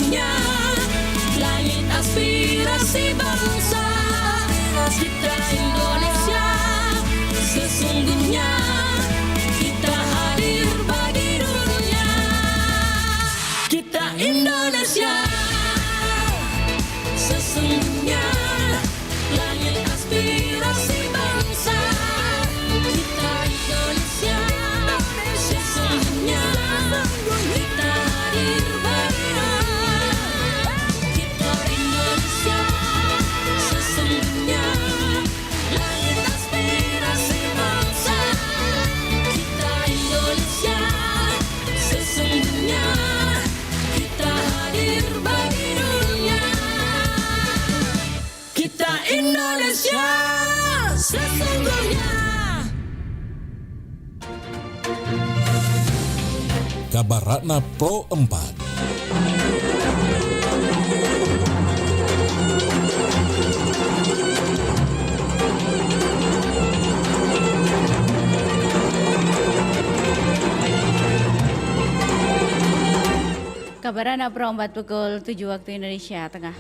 sesungguhnya langit aspirasi bangsa kita Indonesia. Sesungguhnya kita hadir bagi dunia. Kita Indonesia. Sesungguhnya langit aspirasi bangsa kita Indonesia. Sesungguhnya kita hadir bagi dunia. Kita Indonesia. Sesungguhnya langit aspirasi bangsa kita Indonesia. Sesungguhnya kita hadir bagi dunia. Kita Indonesia. Sesungguhnya. Kabar Ratna Pro 4. Kabar Ratna Pro 4 pukul 7 waktu Indonesia Tengah.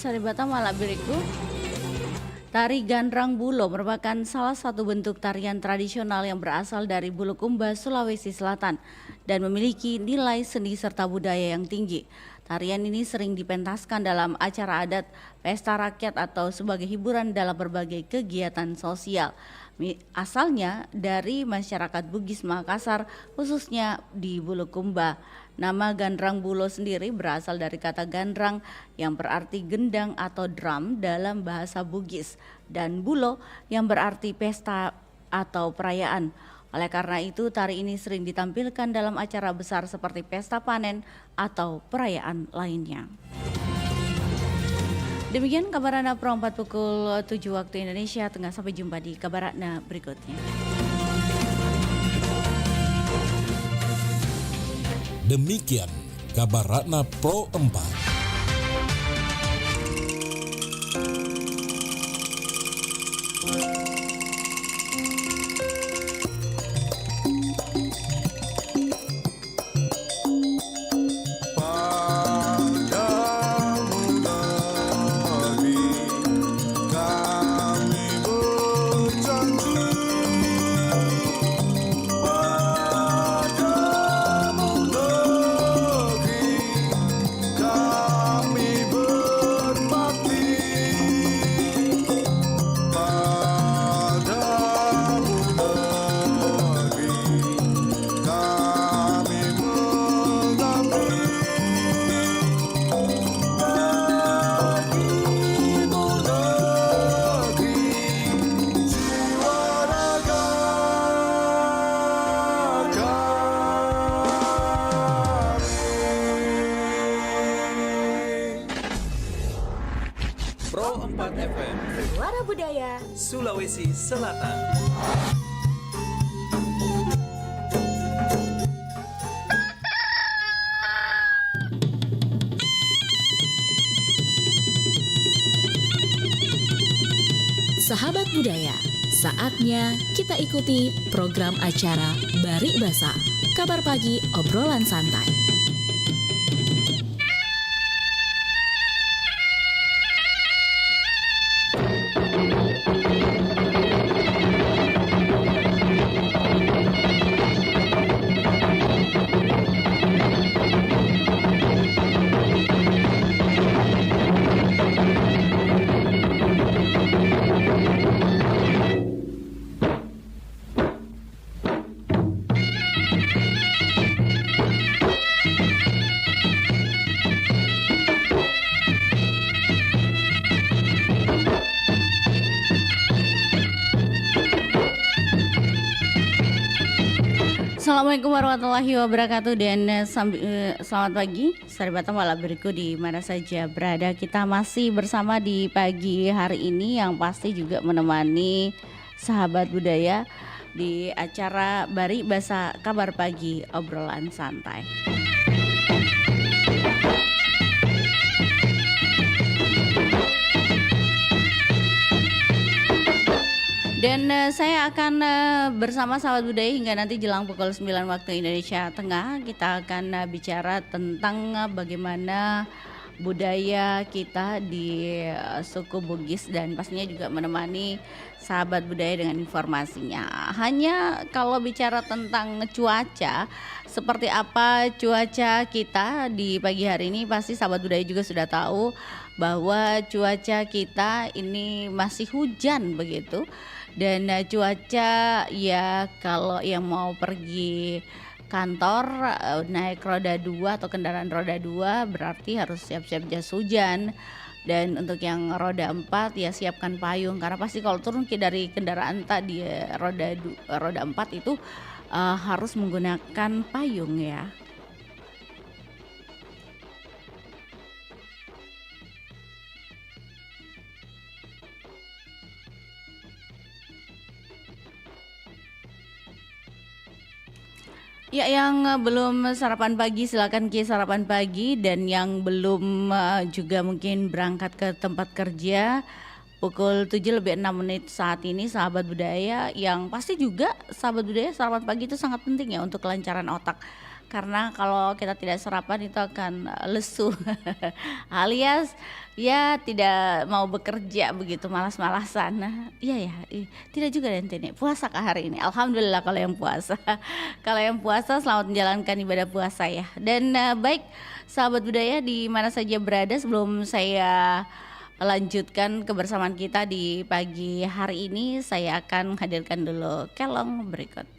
Saribata Malak Biriku. Tari Gandrang Bulo merupakan salah satu bentuk tarian tradisional yang berasal dari Bulukumba, Sulawesi Selatan dan memiliki nilai seni serta budaya yang tinggi. Tarian ini sering dipentaskan dalam acara adat, pesta rakyat atau sebagai hiburan dalam berbagai kegiatan sosial. Asalnya dari masyarakat Bugis Makassar, khususnya di Bulukumba. Nama Gandrang Bulo sendiri berasal dari kata gandrang yang berarti gendang atau drum dalam bahasa Bugis dan bulo yang berarti pesta atau perayaan. Oleh karena itu tari ini sering ditampilkan dalam acara besar seperti pesta panen atau perayaan lainnya. Demikian kabar Ratna Pro 4 pukul 7 waktu Indonesia Tengah. Sampai jumpa di kabar Ratna berikutnya. Demikian Kabar Ratna Pro 4. Pro 4 FM, Suara Budaya Sulawesi Selatan. Sahabat budaya, saatnya kita ikuti program acara Barik Basa, kabar pagi obrolan santai. Assalamualaikum warahmatullahi wabarakatuh dan selamat pagi sahabat Malak Biriku di mana saja berada. Kita masih bersama di pagi hari ini yang pasti juga menemani sahabat budaya di acara Bari Basa Kabar Pagi Obrolan Santai. Dan saya akan bersama sahabat budaya hingga nanti jelang pukul 9 waktu Indonesia Tengah. Kita akan bicara tentang bagaimana budaya kita di suku Bugis dan pastinya juga menemani sahabat budaya dengan informasinya. Hanya kalau bicara tentang cuaca, seperti apa cuaca kita di pagi hari ini, pasti sahabat budaya juga sudah tahu bahwa cuaca kita ini masih hujan begitu. Dan cuaca ya kalau yang mau pergi kantor naik roda 2 atau kendaraan roda 2 berarti harus siap-siap jas hujan. Dan untuk yang roda 4 ya siapkan payung, karena pasti kalau turun dari kendaraan tadi roda 4 itu harus menggunakan payung ya. Ya, yang belum sarapan pagi silakan sarapan pagi, dan yang belum juga mungkin berangkat ke tempat kerja pukul 7:06 saat ini sahabat budaya, yang pasti juga sahabat budaya sarapan pagi itu sangat penting ya untuk kelancaran otak. Karena kalau kita tidak sarapan itu akan lesu alias ya tidak mau bekerja begitu, malas-malasan. Nah, iya ya, tidak juga ente nih. Puasa kah hari ini? Alhamdulillah kalau yang puasa. Kalau yang puasa selamat menjalankan ibadah puasa ya. Dan baik sahabat budaya di mana saja berada, sebelum saya lanjutkan kebersamaan kita di pagi hari ini, saya akan hadirkan dulu kelong berikut.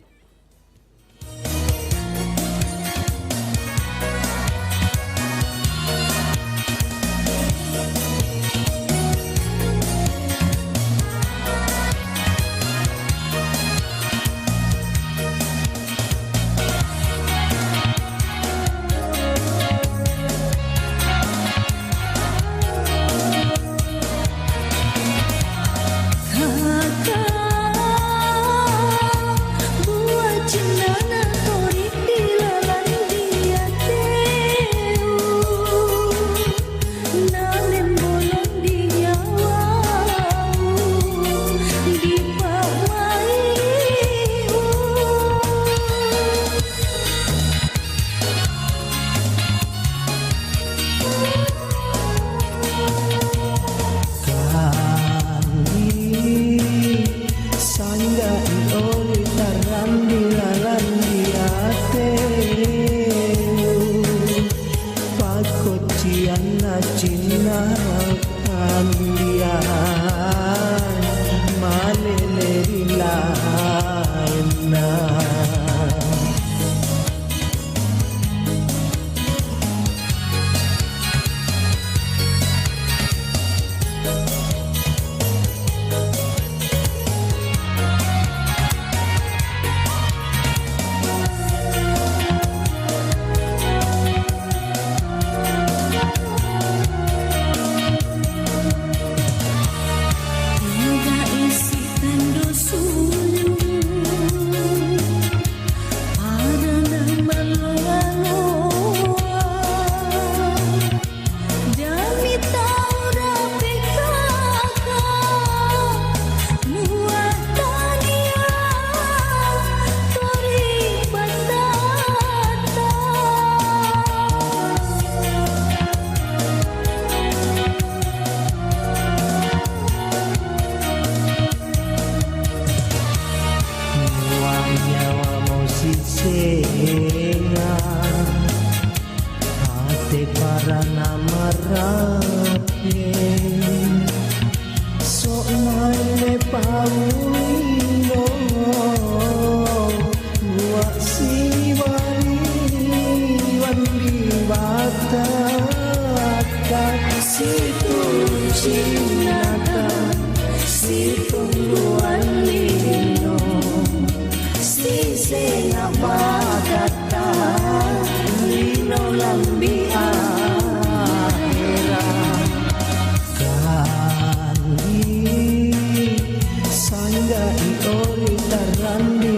Sangga iori tarambi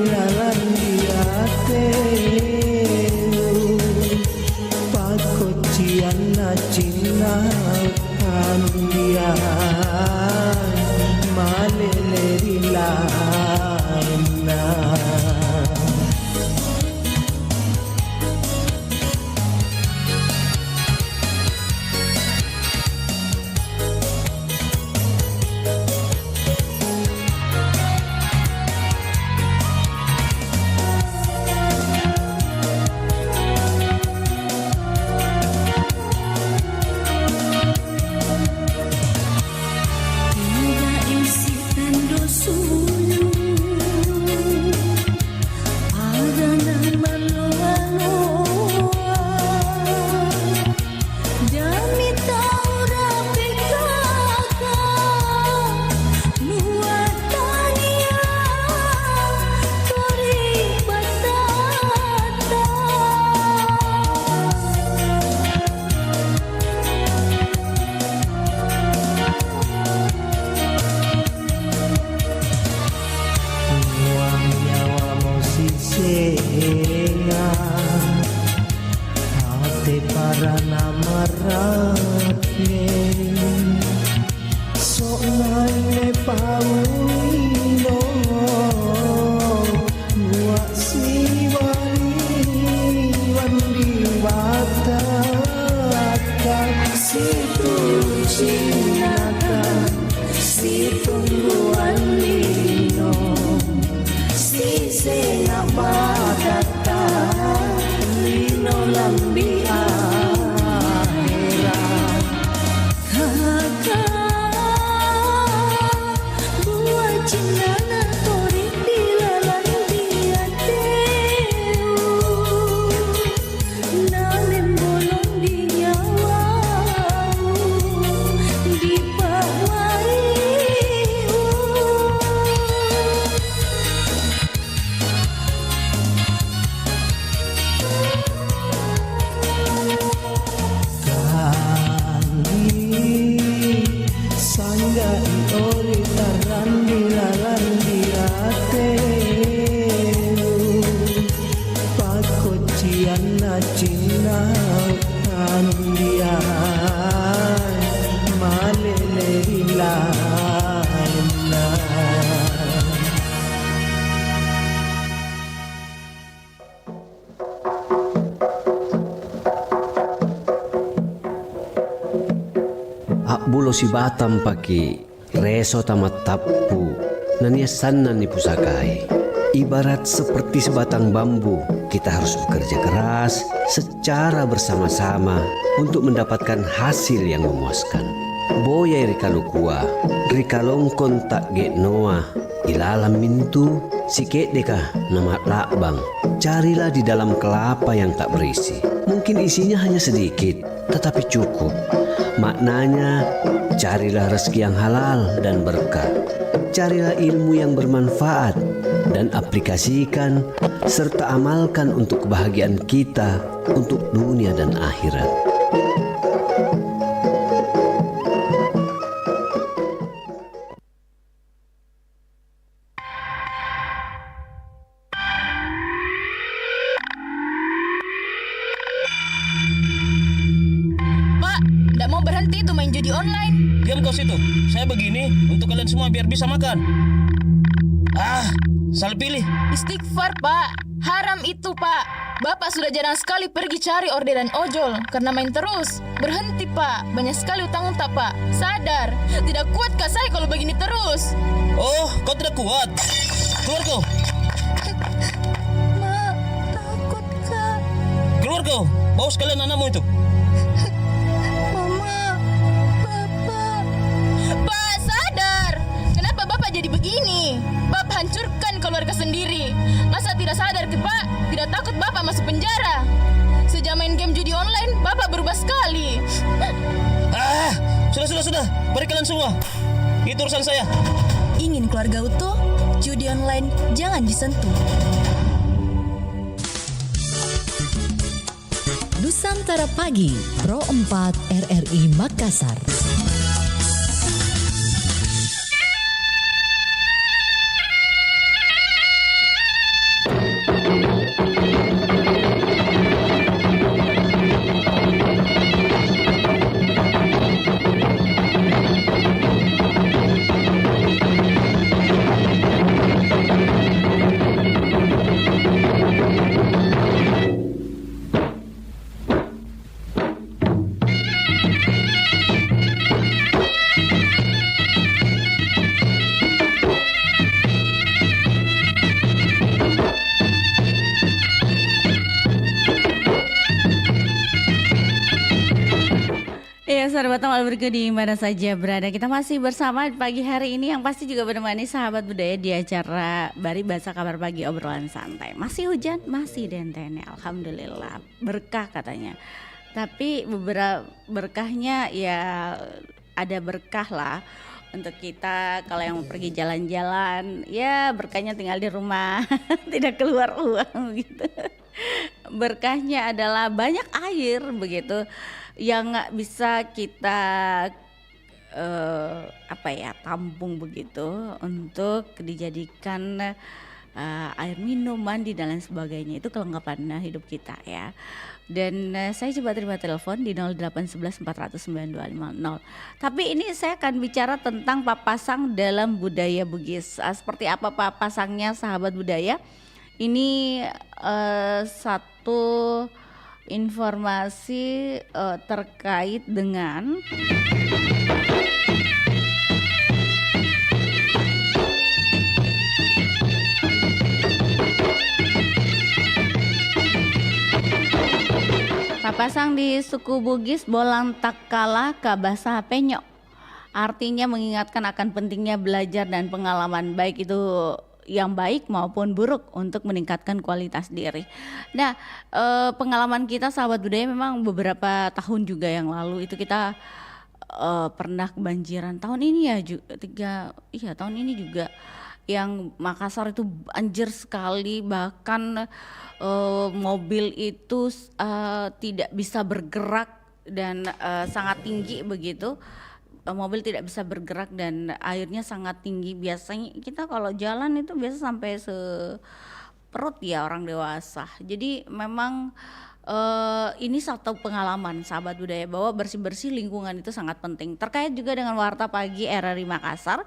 cenga hati para namarate sok nane paulino buat si wali wandi wataka si cinaka si tungguan lino si sena batata lino lambi akhirat buat cinana torik di lalang dia teu nalim bolong di nyawa di pawai sanggai ori tarandi ateu pakocian na cina andian malele ilana. Bulo si Batam paki reso tamat tapu nania sana ni pusakai. Ibarat seperti sebatang bambu, kita harus bekerja keras secara bersama-sama untuk mendapatkan hasil yang memuaskan. Boya rikalukua, rikalongkon tak ge noa, ilalam mintu, sikit deka nama lakbang. Carilah di dalam kelapa yang tak berisi. Mungkin isinya hanya sedikit, tetapi cukup. Maknanya, carilah rezeki yang halal dan berkah. Carilah ilmu yang bermanfaat dan aplikasikan serta amalkan untuk kebahagiaan kita untuk dunia dan akhirat. Pak, nggak mau berhenti tuh main judi online. Diam kau situ. Saya begini untuk kalian semua biar bisa makan. Salah pilih. Istighfar, Pak. Haram itu, Pak. Bapak sudah jarang sekali pergi cari orderan ojol karena main terus. Berhenti, Pak. Banyak sekali utang tak, Pak. Sadar. Tidak kuat kak saya kalau begini terus. Oh, kau tidak kuat. Keluar kau. Ma, takut kak. Keluar kau. Bawa sekalian anakmu itu. Mama, Papa. Pak, sadar. Kenapa Bapak jadi begini? Bapak hancurkan keluarga sendiri. Masa tidak sadar, Pak? Tidak takut Bapak masuk penjara? Sejak main game judi online, Bapak berubah sekali. Sudah. Pergi kalian semua. Itu urusan saya. Ingin keluarga utuh? Judi online jangan disentuh. Nusantara Pagi, Pro 4 RRI Makassar. Sahabat Amal Bergu di mana saja berada, kita masih bersama pagi hari ini yang pasti juga menemani sahabat budaya di acara Bari Bahasa Kabar Pagi Obrolan Santai. Masih hujan, masih dentene, alhamdulillah, berkah katanya. Tapi beberapa berkahnya ya ada berkah lah untuk kita kalau yang pergi jalan-jalan, ya berkahnya tinggal di rumah, tidak keluar uang gitu. Berkahnya adalah banyak air begitu yang nggak bisa kita tampung begitu untuk dijadikan air minum, mandi dan lain sebagainya. Itu kelengkapan hidup kita ya. Dan saya coba terima telepon di 0811 400 9250. Tapi ini saya akan bicara tentang papasang dalam budaya Bugis. Seperti apa papasangnya sahabat budaya? Ini satu informasi terkait dengan papasang di suku Bugis bolang tak kalah kabasa penyok. Artinya mengingatkan akan pentingnya belajar dan pengalaman, baik itu yang baik maupun buruk untuk meningkatkan kualitas diri. Nah, pengalaman kita sahabat budaya memang beberapa tahun juga yang lalu itu kita pernah kebanjiran. Tahun ini ya tahun ini juga yang Makassar itu banjir sekali, bahkan mobil itu tidak bisa bergerak dan sangat tinggi begitu. Mobil tidak bisa bergerak dan airnya sangat tinggi. Biasanya kita kalau jalan itu biasa sampai seperut ya orang dewasa. Jadi memang ini satu pengalaman sahabat budaya bahwa bersih-bersih lingkungan itu sangat penting. Terkait juga dengan Warta Pagi RRI Makassar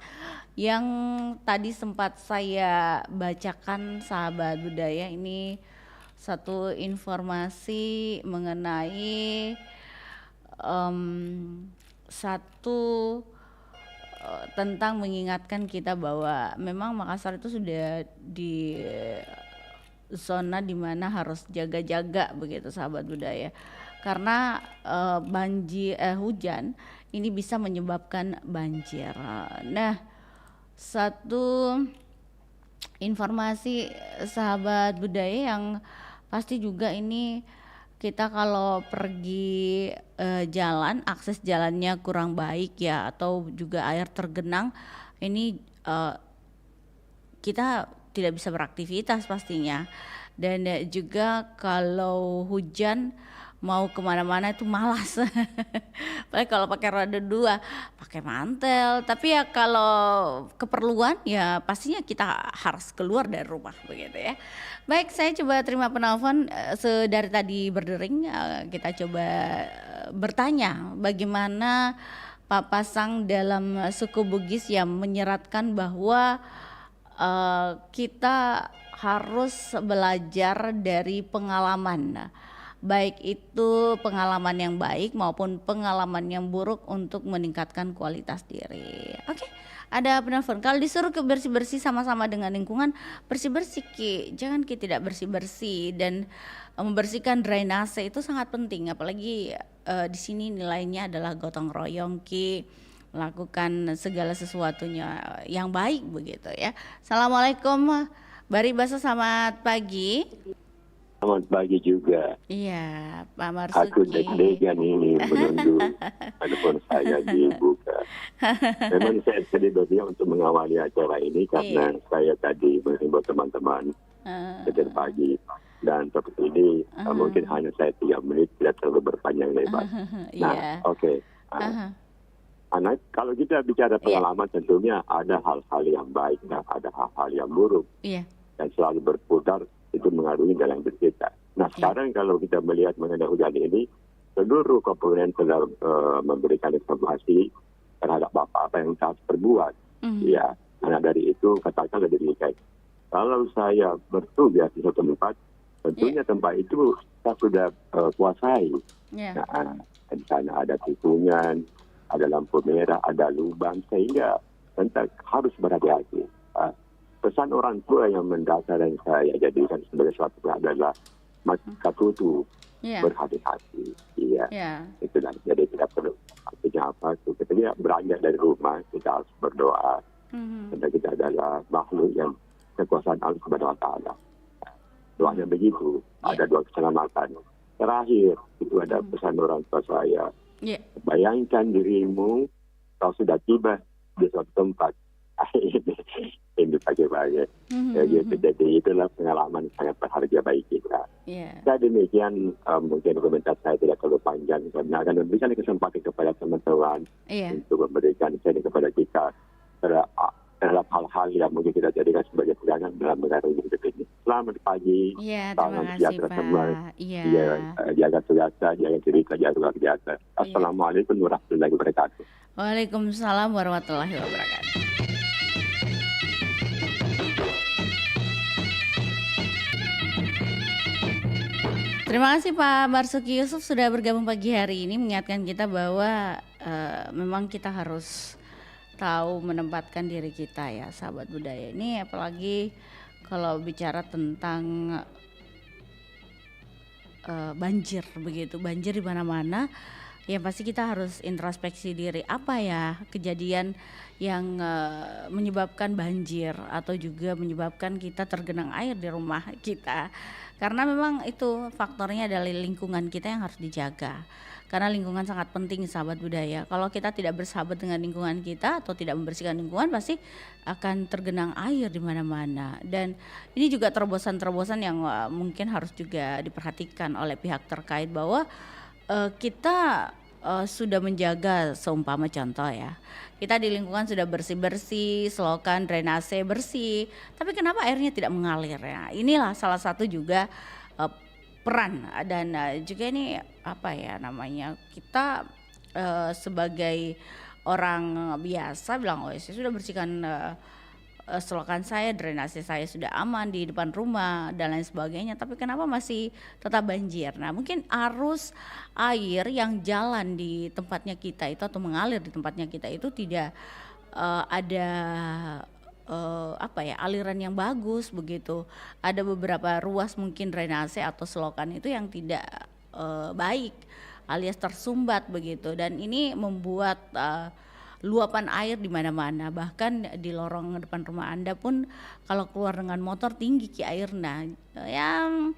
yang tadi sempat saya bacakan sahabat budaya, ini satu informasi mengenai tentang mengingatkan kita bahwa memang Makassar itu sudah di zona di mana harus jaga-jaga begitu sahabat budaya. Karena hujan ini bisa menyebabkan banjir. Nah, satu informasi sahabat budaya yang pasti juga ini kita kalau pergi jalan, akses jalannya kurang baik ya, atau juga air tergenang, ini kita tidak bisa beraktivitas pastinya. Dan juga kalau hujan mau kemana-mana itu malas. Apalagi kalau pakai roda 2, pakai mantel. Tapi ya kalau keperluan ya pastinya kita harus keluar dari rumah begitu ya. Baik, saya coba terima penelpon dari tadi berdering. Kita coba bertanya bagaimana papasang dalam suku Bugis yang menyeratkan bahwa kita harus belajar dari pengalaman, baik itu pengalaman yang baik maupun pengalaman yang buruk untuk meningkatkan kualitas diri. Oke, ada penelpon. Kalau disuruh ke bersih-bersih sama-sama dengan lingkungan, bersih-bersih Ki, jangan Ki tidak bersih-bersih. Dan membersihkan drainase itu sangat penting, apalagi di sini nilainya adalah gotong royong Ki, melakukan segala sesuatunya yang baik begitu ya. Assalamualaikum Bari Basa, selamat pagi. Selamat pagi juga. Iya, Pak Marsuki. Aku deg-degan ini menunggu telepon saya dibuka. Memang saya sedih berniat untuk mengawali acara ini karena saya tadi mengimbau teman-teman sejak pagi. Dan topik ini mungkin hanya saya 3 menit, tidak terlalu berpanjang lebar. Nah, oke. Anak, kalau kita bicara pengalaman tentunya ada hal-hal yang baik dan ada hal-hal yang buruk. Dan selalu berputar itu mengaruhi dalam hidup kita. Nah, sekarang kalau kita melihat mengenai hujan ini, seluruh komponen telah memberikan informasi terhadap apa yang kita harus perbuat. Ya, karena dari itu katakanlah demikian. Kalau saya bertugas di suatu tempat, tentunya tempat itu kita sudah kuasai. Nah, di sana ada tikungan, ada lampu merah, ada lubang, sehingga kita harus berhati-hati. Pesan orang tua yang mendasar dan saya jadikan sebagai suatu adalah katutu, berhati-hati. Itulah. Jadi tidak perlu. Artinya apa? Ketika beranjak dari rumah, kita harus berdoa. Karena kita adalah makhluk yang kekuasaan Allah Subhanahu Wa Taala. Doanya begitu. Ada doa keselamatan. Terakhir itu ada pesan orang tua saya. Bayangkan dirimu kau sudah tiba di suatu tempat. Ini pagi-pagi. Jadi itulah pengalaman sangat berharga bagi kita. Saya demikian, mungkin komentar saya tidak terlalu panjang karena akan memberikan kesempatan kepada teman-teman untuk memberikan sharing kepada kita terhadap hal-hal yang mungkin kita jadikan sebagai pegangan dalam mengarungi hidup ini. Selamat pagi. Iya, Salam terima kasih sejahtera Pak. semua. Iya. Jaga kesehatan, jaga diri, jaga luar biasa. Assalamualaikum warahmatullahi wabarakatuh. Waalaikumsalam warahmatullahi wabarakatuh. Terima kasih Pak Marsuki Yusuf sudah bergabung pagi hari ini mengingatkan kita bahwa memang kita harus tahu menempatkan diri kita ya sahabat budaya ini, apalagi kalau bicara tentang banjir begitu, banjir di mana-mana. Ya pasti kita harus introspeksi diri, apa ya kejadian yang menyebabkan banjir atau juga menyebabkan kita tergenang air di rumah kita. Karena memang itu faktornya adalah lingkungan kita yang harus dijaga. Karena lingkungan sangat penting sahabat budaya. Kalau kita tidak bersahabat dengan lingkungan kita atau tidak membersihkan lingkungan, pasti akan tergenang air di mana-mana. Dan ini juga terobosan-terobosan yang mungkin harus juga diperhatikan oleh pihak terkait bahwa kita sudah menjaga, seumpama contoh ya, kita di lingkungan sudah bersih-bersih, selokan drainase bersih, tapi kenapa airnya tidak mengalir ya? Inilah salah satu juga peran dan juga ini apa ya namanya, kita sebagai orang biasa bilang oh saya sudah bersihkan selokan saya, drainase saya sudah aman di depan rumah dan lain sebagainya, tapi kenapa masih tetap banjir? Nah mungkin arus air yang jalan di tempatnya kita itu atau mengalir di tempatnya kita itu tidak ada apa ya aliran yang bagus begitu. Ada beberapa ruas mungkin drainase atau selokan itu yang tidak baik alias tersumbat begitu, dan ini membuat luapan air di mana-mana, bahkan di lorong depan rumah Anda pun kalau keluar dengan motor tinggi ki air. Nah, yang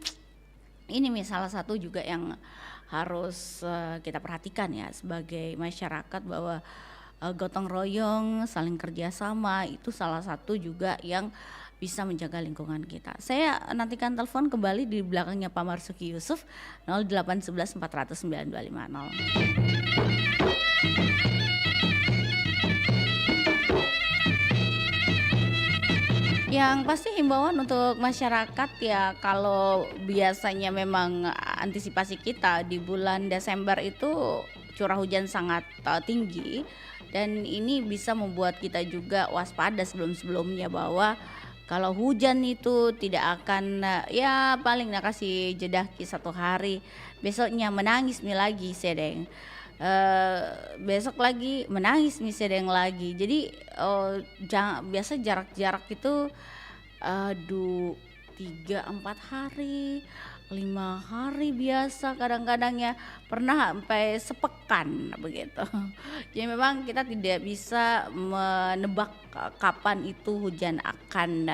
ini salah satu juga yang harus kita perhatikan ya sebagai masyarakat, bahwa gotong royong, saling kerjasama itu salah satu juga yang bisa menjaga lingkungan kita. Saya nantikan telepon kembali di belakangnya Pak Marsuki Yusuf 0811 400 9250. Yang pasti himbauan untuk masyarakat ya, kalau biasanya memang antisipasi kita di bulan Desember itu curah hujan sangat tinggi, dan ini bisa membuat kita juga waspada sebelum-sebelumnya bahwa kalau hujan itu tidak akan ya paling kasih jeda satu hari, besoknya menangis lagi sedeng. Besok lagi menangis sedeng lagi. Jadi biasa jarak-jarak itu 3-4 hari, 5 hari biasa, kadang-kadang ya pernah sampai sepekan begitu. Jadi memang kita tidak bisa menebak kapan itu hujan akan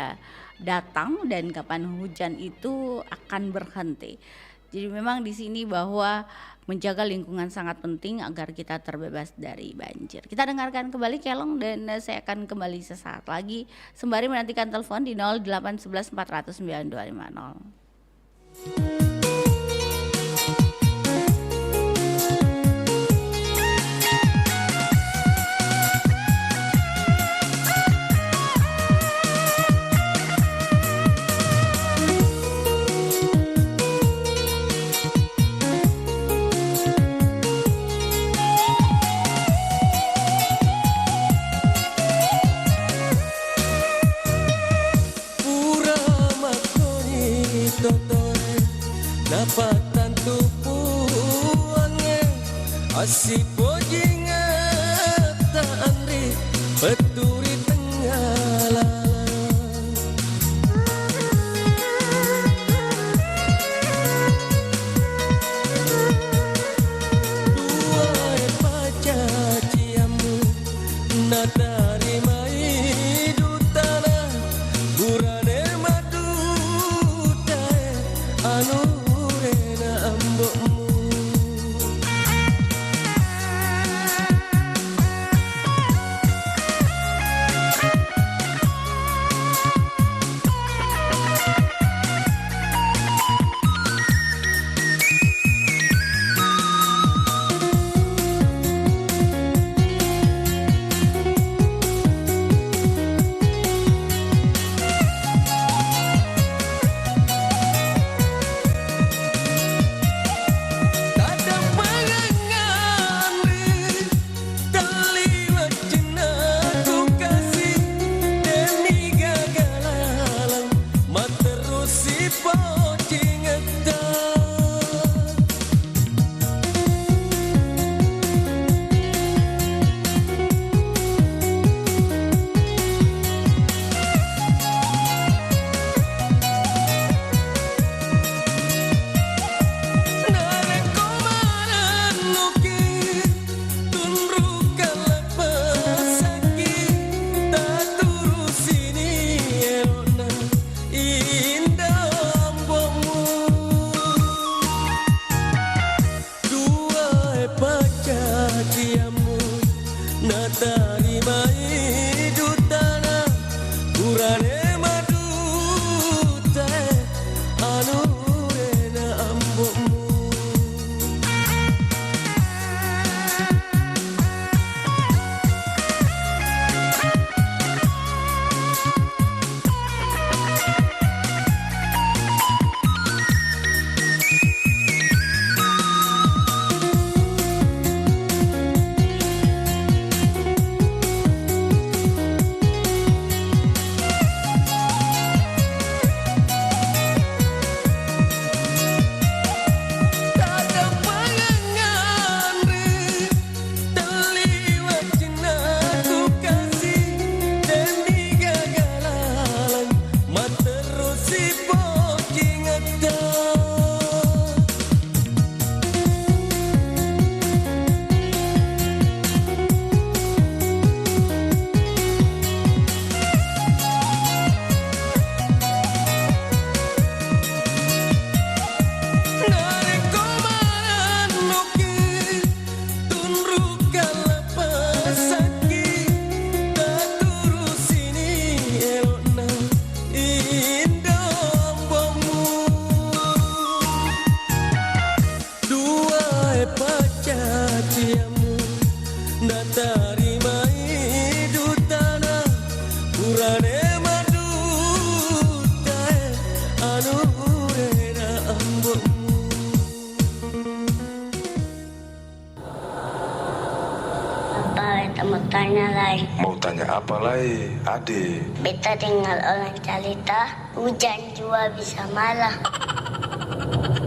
datang dan kapan hujan itu akan berhenti. Jadi memang di sini bahwa menjaga lingkungan sangat penting agar kita terbebas dari banjir. Kita dengarkan kembali Kelong dan saya akan kembali sesaat lagi sembari menantikan telepon di 0811 400 9250. Napatan tupuannya asih pojinga tak andri peturi tengah dua paca ciamu nadari mai dutana burane madu dae anu Lai. Mau tanya apa Lai, Ade? Beta dengar orang cerita hujan juga bisa marah.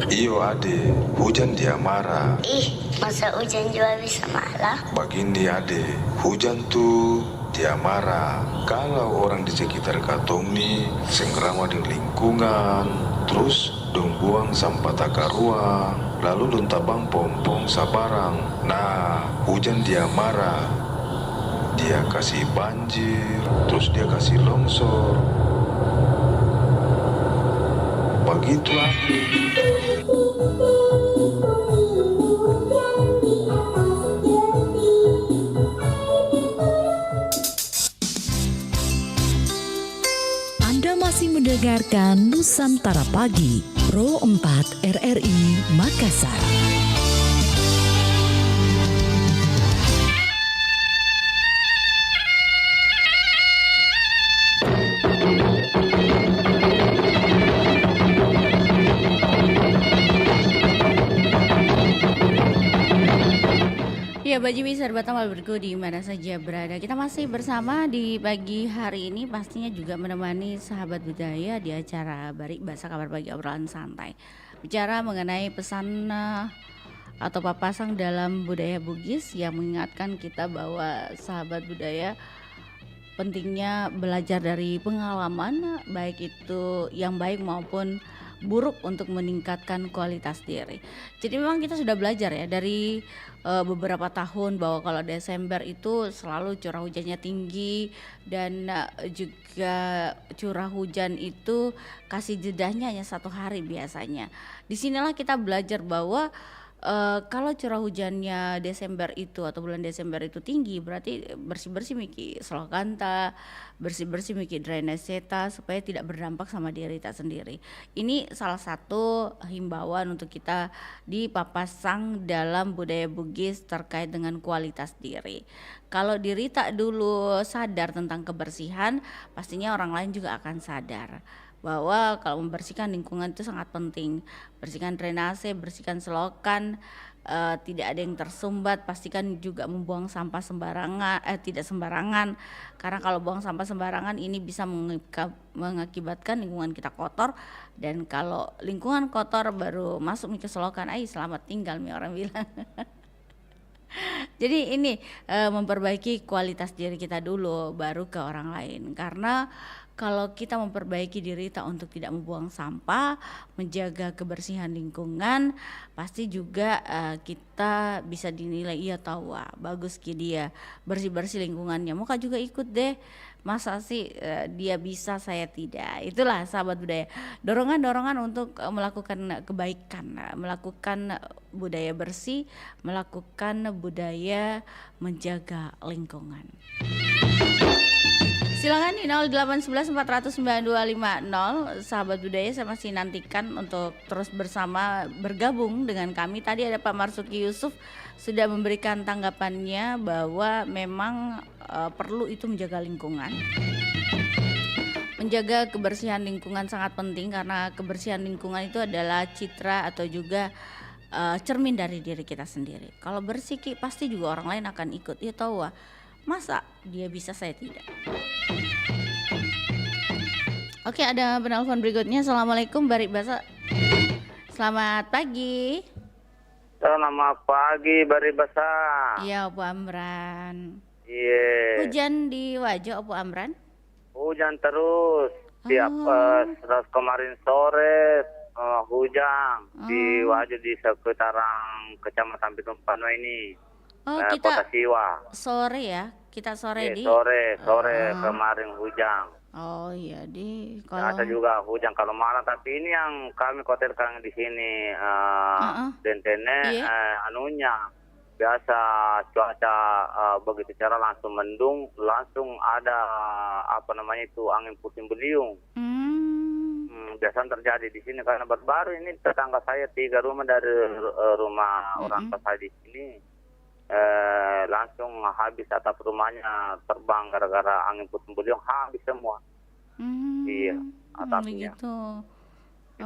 Iyo Ade, hujan dia marah. Ih, masa hujan juga bisa marah? Begini Ade, hujan tuh dia marah kalau orang di sekitar katong nih sengkrama di lingkungan, terus dong buang sampah takaruang, lalu dong tabang pompong sabarang. Nah, hujan dia marah, dia kasih banjir, terus dia kasih longsor. Begitulah. Anda masih mendengarkan Nusantara Pagi, Pro 4 RRI Makassar. Ya, bagi sahabat Tamal Bergu di mana saja berada, kita masih bersama di pagi hari ini, pastinya juga menemani sahabat budaya di acara Barik Basa Kabar Pagi Obrolan Santai. Bicara mengenai pesan atau papasan dalam budaya Bugis yang mengingatkan kita bahwa sahabat budaya pentingnya belajar dari pengalaman, baik itu yang baik maupun buruk, untuk meningkatkan kualitas diri. Jadi memang kita sudah belajar ya dari beberapa tahun bahwa kalau Desember itu selalu curah hujannya tinggi dan juga curah hujan itu kasih jedahnya hanya 1 hari biasanya. Disinilah kita belajar bahwa kalau curah hujannya Desember itu atau bulan Desember itu tinggi, berarti bersih-bersih miki selokanta, bersih-bersih miki drainase ta supaya tidak berdampak sama diri kita sendiri. Ini salah satu himbauan untuk kita di Papasang dalam budaya Bugis terkait dengan kualitas diri. Kalau diri tak dulu sadar tentang kebersihan, pastinya orang lain juga akan sadar bahwa kalau membersihkan lingkungan itu sangat penting. Bersihkan drainase, bersihkan selokan, tidak ada yang tersumbat. Pastikan juga membuang sampah sembarangan, tidak sembarangan, karena kalau buang sampah sembarangan ini bisa mengakibatkan lingkungan kita kotor. Dan kalau lingkungan kotor baru masuk ke selokan, selamat tinggal mi orang bilang. Jadi ini memperbaiki kualitas diri kita dulu baru ke orang lain. Karena kalau kita memperbaiki diri tak untuk tidak membuang sampah, menjaga kebersihan lingkungan, pasti juga kita bisa dinilai, iya tahu wah bagus ki dia bersih-bersih lingkungannya, muka juga ikut deh. Masa sih dia bisa saya tidak. Itulah sahabat budaya, dorongan-dorongan untuk melakukan kebaikan, melakukan budaya bersih, melakukan budaya menjaga lingkungan. Silakan di 0811-400-9250. Sahabat budaya, saya masih nantikan untuk terus bersama bergabung dengan kami. Tadi ada Pak Marsuki Yusuf sudah memberikan tanggapannya bahwa memang perlu itu menjaga lingkungan. Menjaga kebersihan lingkungan sangat penting karena kebersihan lingkungan itu adalah citra atau juga cermin dari diri kita sendiri. Kalau bersih pasti juga orang lain akan ikut. Ya tahu wah, masa dia bisa saya tidak. Oke, ada penelpon berikutnya. Assalamualaikum Barik Basa. Selamat pagi. Selamat pagi Barik Basa. Iya Opo Amran. Iya. Hujan di wajah Opo Amran? Hujan terus. Tiap kemarin sore hujan di wajah di sekitaran Kecamatan Pitumpano ini. Kita Kota Siwa. Sore ya, kita sore di sore kemarin hujan. Oh iya di Ada juga hujan kalau malam, tapi ini yang kami khawatirkan di sini dentene anunya biasa cuaca begitu cara langsung mendung, langsung ada angin puting beliung. Biasa terjadi di sini karena baru-baru ini tetangga saya 3 rumah dari rumah orang tua saya di sini. Langsung habis atap rumahnya terbang gara-gara angin puting beliung, habis semua. Iya, atapnya. Itu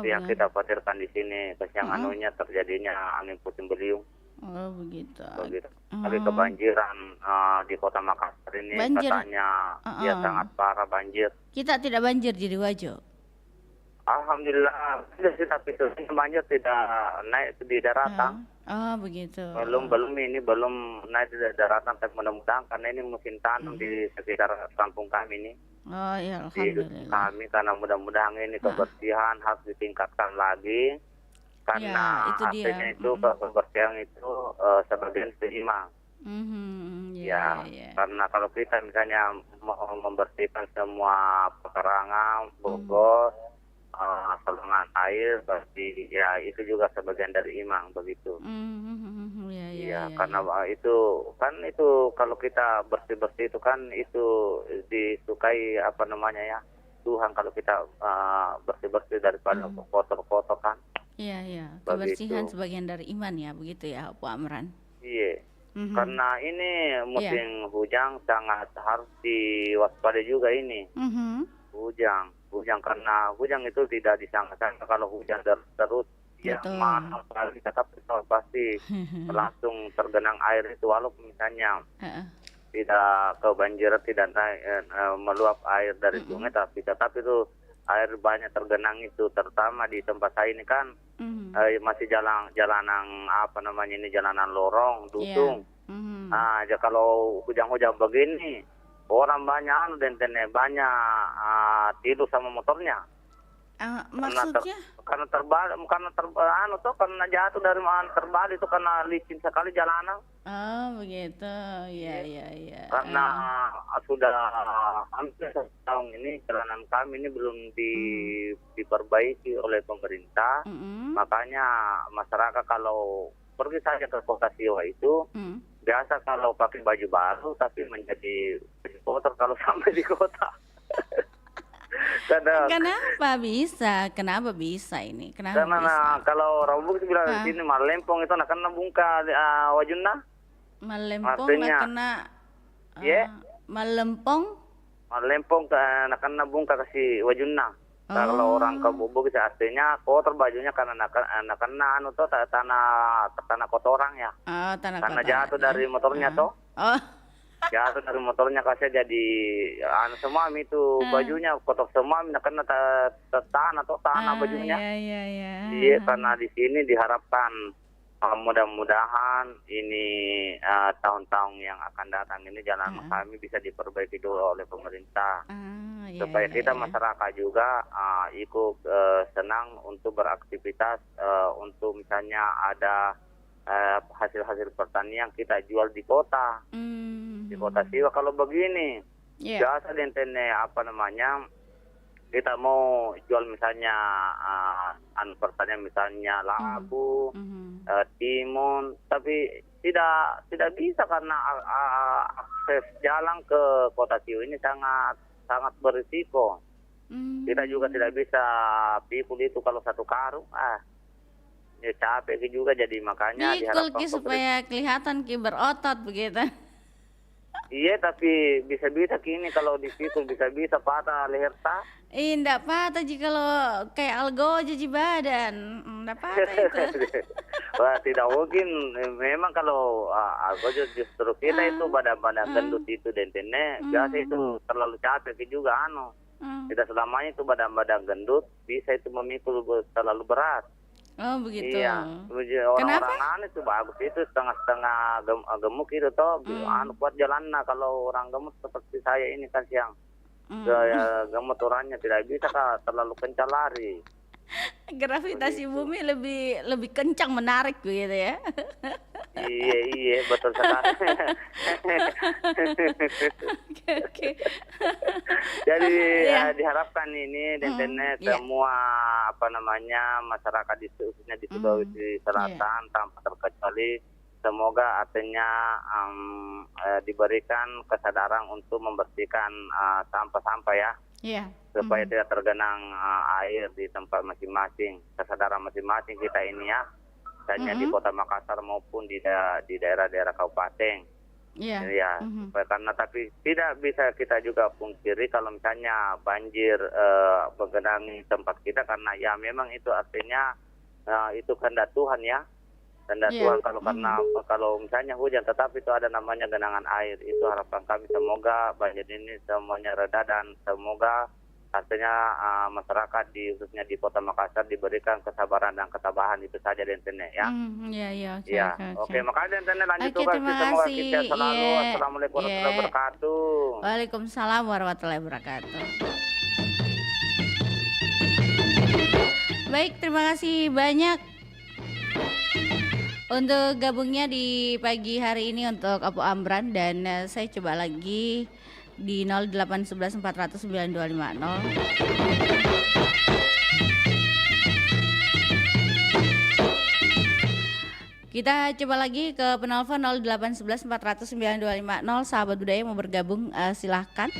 yang kita khawatirkan di sini, terjadinya angin puting beliung. Oh begitu. Tapi kebanjiran di Kota Makassar ini Banjir. katanya ya sangat parah banjir. Kita tidak banjir di Wajo. Alhamdulillah, tapi itu banjir tidak naik di daratan. Oh begitu. Belum naik di daratan, tapi mudah-mudahan karena ini musim tanam di sekitar kampung kami ini. Oh ya Di alhamdulillah. kami karena mudah-mudahan ini kebersihan harus ditingkatkan lagi karena Ya, itu dia. artinya itu kebersihan itu sebagian seimbang. Ya, karena kalau kita misalnya mau membersihkan semua pekarangan, bogor, saluran air, pasti ya itu juga sebagian dari imang begitu. Ya, karena itu kan itu kalau kita bersih itu kan itu disukai apa namanya ya Tuhan kalau kita bersih daripada kotor kan. Iya. Kebersihan sebagian dari iman ya, begitu ya, Pak Amran. Iya. Karena ini musim hujan sangat harus diwaspadai juga ini. Hujan karena hujan itu tidak disangka-sangka kalau hujan terus ya mahal sekali, tapi pasti langsung tergenang air itu walaupun misalnya tidak kebanjiran, tidak naik, meluap air dari sungai, tapi tetap itu air banyak tergenang itu, terutama di tempat saya ini kan masih jalanan apa namanya ini jalanan lorong, dusung. Nah, kalau hujan-hujan begini orang banyak banyak tidur sama motornya. Maksudnya? Karena jatuh dari mana terbalik itu karena licin sekali jalanan. Oh begitu, iya. Karena sudah hampir 1 tahun ini jalanan kami ini belum diperbaiki oleh pemerintah. Makanya masyarakat kalau pergi saja ke Kota Siwa itu biasa kalau pakai baju baru tapi menjadi kotor kalau sampai di kota. Kenapa bisa ini? Karena kalau orang Bugis bilang di sini Malempong itu nak kena bungka wajunna. Malempong nak kena Malempong nak kena bungka kasih wajunna. Kalau orang ke Bugis artinya kotor bajunya karena nak kena tanah kotoran ya. Karena jatuh dari motornya toh. Jatuh dari motornya kasih jadi semua itu bajunya kotor semua, kena tanah bajunya. Iya, karena di sini diharapkan mudah-mudahan ini tahun-tahun yang akan datang ini jalan kami bisa diperbaiki dulu oleh pemerintah supaya kita masyarakat juga ikut senang untuk beraktivitas untuk misalnya ada hasil-hasil pertanian kita jual di kota. Di Kota Siwa kalau begini biasa dentene apa namanya kita mau jual misalnya pertanian misalnya labu, timun, tapi tidak bisa karena akses jalan ke Kota Siwa ini sangat berisiko. Kita juga tidak bisa pikul itu kalau 1 karung ya capek juga, jadi makanya diharapkan supaya kelihatan berotot begitu. Iya, tapi bisa-bisa kini kalau dipikul bisa-bisa patah leher tak. Enggak patah jika kalau kayak algo jadi badan. Enggak patah itu. Wah, tidak mungkin. Memang kalau algo justru kita itu badan-badan gendut itu dentene biasa itu terlalu capek juga Tidak selamanya itu badan-badan gendut bisa itu memikul terlalu berat. Oh begitu. Iya, orang-orang itu bagus itu setengah-setengah gemuk itu toh, buat jalan. Kalau orang gemuk seperti saya ini kan yang gemuk orangnya tidak bisa terlalu kencang lari. Gravitasi bumi lebih kencang menarik begitu ya. Iya betul sekali. Oke. Jadi diharapkan ini dan semua apa namanya masyarakat khususnya di Sulawesi Selatan tanpa terkecuali semoga artinya diberikan kesadaran untuk membersihkan sampah-sampah ya. Supaya tidak tergenang air di tempat masing-masing. Kesadaran masing-masing kita ini ya. Misalnya di Kota Makassar maupun di daerah-daerah kabupaten. Karena tapi tidak bisa kita juga pungkiri kalau misalnya banjir menggenangi tempat kita karena ya memang itu artinya itu kehendak Tuhan ya. Tanda Tuhan kalau misalnya hujan tetapi itu ada namanya genangan air, itu harapan kami semoga banjir ini semuanya reda dan semoga artinya masyarakat khususnya di Kota Makassar diberikan kesabaran dan ketabahan, itu saja Dentene ya. Oke, makasih Dentene, lanjut tugas, semoga kita selalu. Assalamualaikum warahmatullahi wabarakatuh. Waalaikumsalam warahmatullahi wabarakatuh. Baik, terima kasih banyak untuk gabungnya di pagi hari ini untuk Apu Amran, dan saya coba lagi di 0811 400 9250. Kita coba lagi ke penelpon 0811 400 9250. Sahabat budaya mau bergabung silahkan.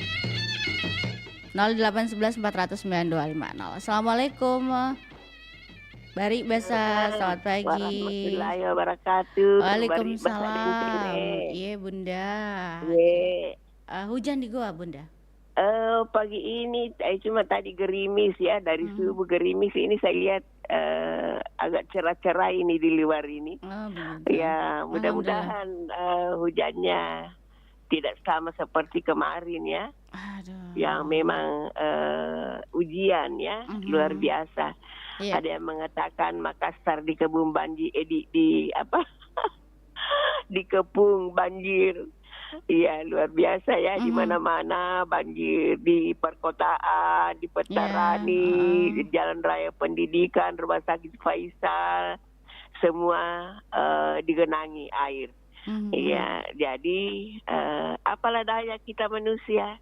0811 400 9250. Assalamualaikum. Bari Basa, selamat pagi. Warahmatullahi wabarakatuh. Waalaikumsalam. Iya Bunda. Hujan di gua Bunda. Pagi ini cuma tadi gerimis ya, dari subuh gerimis. Ini saya lihat agak cerah-cerah ini di luar ini. Ya, mudah-mudahan hujannya tidak sama seperti kemarin ya. Yang memang ujian ya, luar biasa. Ada yang mengatakan Makassar dikepung banjir, dikepung banjir. Iya, luar biasa ya, di mana-mana banjir, di perkotaan, di Petarani, di Jalan Raya Pendidikan, Rumah Sakit Faisal, semua digenangi air. Iya, jadi apalah daya kita manusia.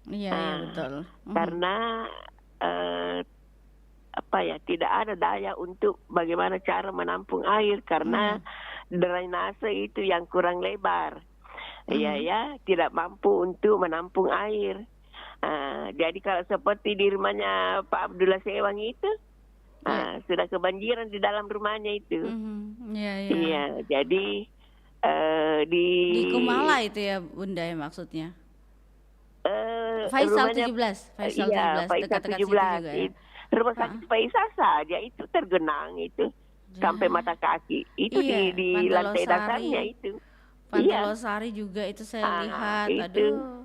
Iya, betul. Karena tidak ada daya untuk bagaimana cara menampung air karena drainase itu yang kurang lebar. Iya ya, tidak mampu untuk menampung air. Jadi kalau seperti di rumahnya Pak Abdullah Sewang itu, sudah kebanjiran di dalam rumahnya itu. Iya, jadi di Kumala itu ya Bunda ya maksudnya. Faisal 17, dekat-dekat situ juga ya. Rumah sakit Faisal saja itu tergenang itu sampai mata kaki. Itu di lantai dasarnya itu. Pantelosari juga itu saya lihat. Aduh.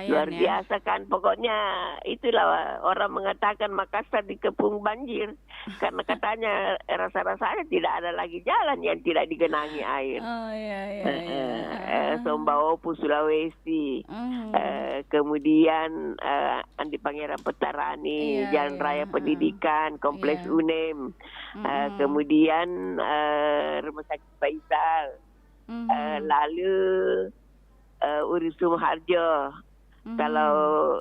Luar biasa kan, pokoknya itulah orang mengatakan Makassar dikepung banjir karena katanya rasa-rasanya tidak ada lagi jalan yang tidak digenangi air. Sombaopu Sulawesi, kemudian Andi Pangeran Petarani, Jalan Raya Pendidikan, Kompleks UNEM, kemudian Rumah Sakit Faisal, lalu Urisum Harjo. Kalau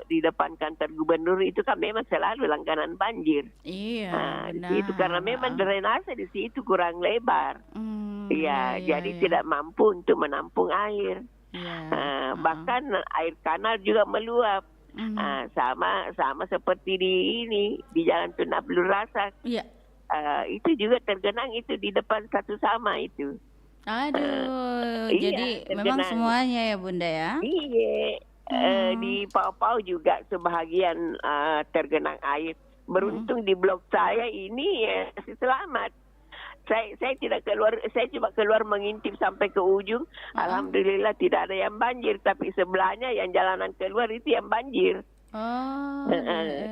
di depan kantor gubernur itu kan memang selalu langganan banjir. Itu karena memang drainase di situ kurang lebar. Jadi tidak mampu untuk menampung air. Bahkan air kanal juga meluap. Sama seperti di Jalan Tun Abdul Razak. Itu juga tergenang itu di depan satu sama itu. Jadi memang semuanya ya Bunda ya? Iya, di Pau-Pau juga sebahagian tergenang air. Beruntung di blok saya ini masih selamat. Saya tidak keluar, saya cuma keluar mengintip sampai ke ujung. Alhamdulillah tidak ada yang banjir, tapi sebelahnya yang jalanan keluar itu yang banjir.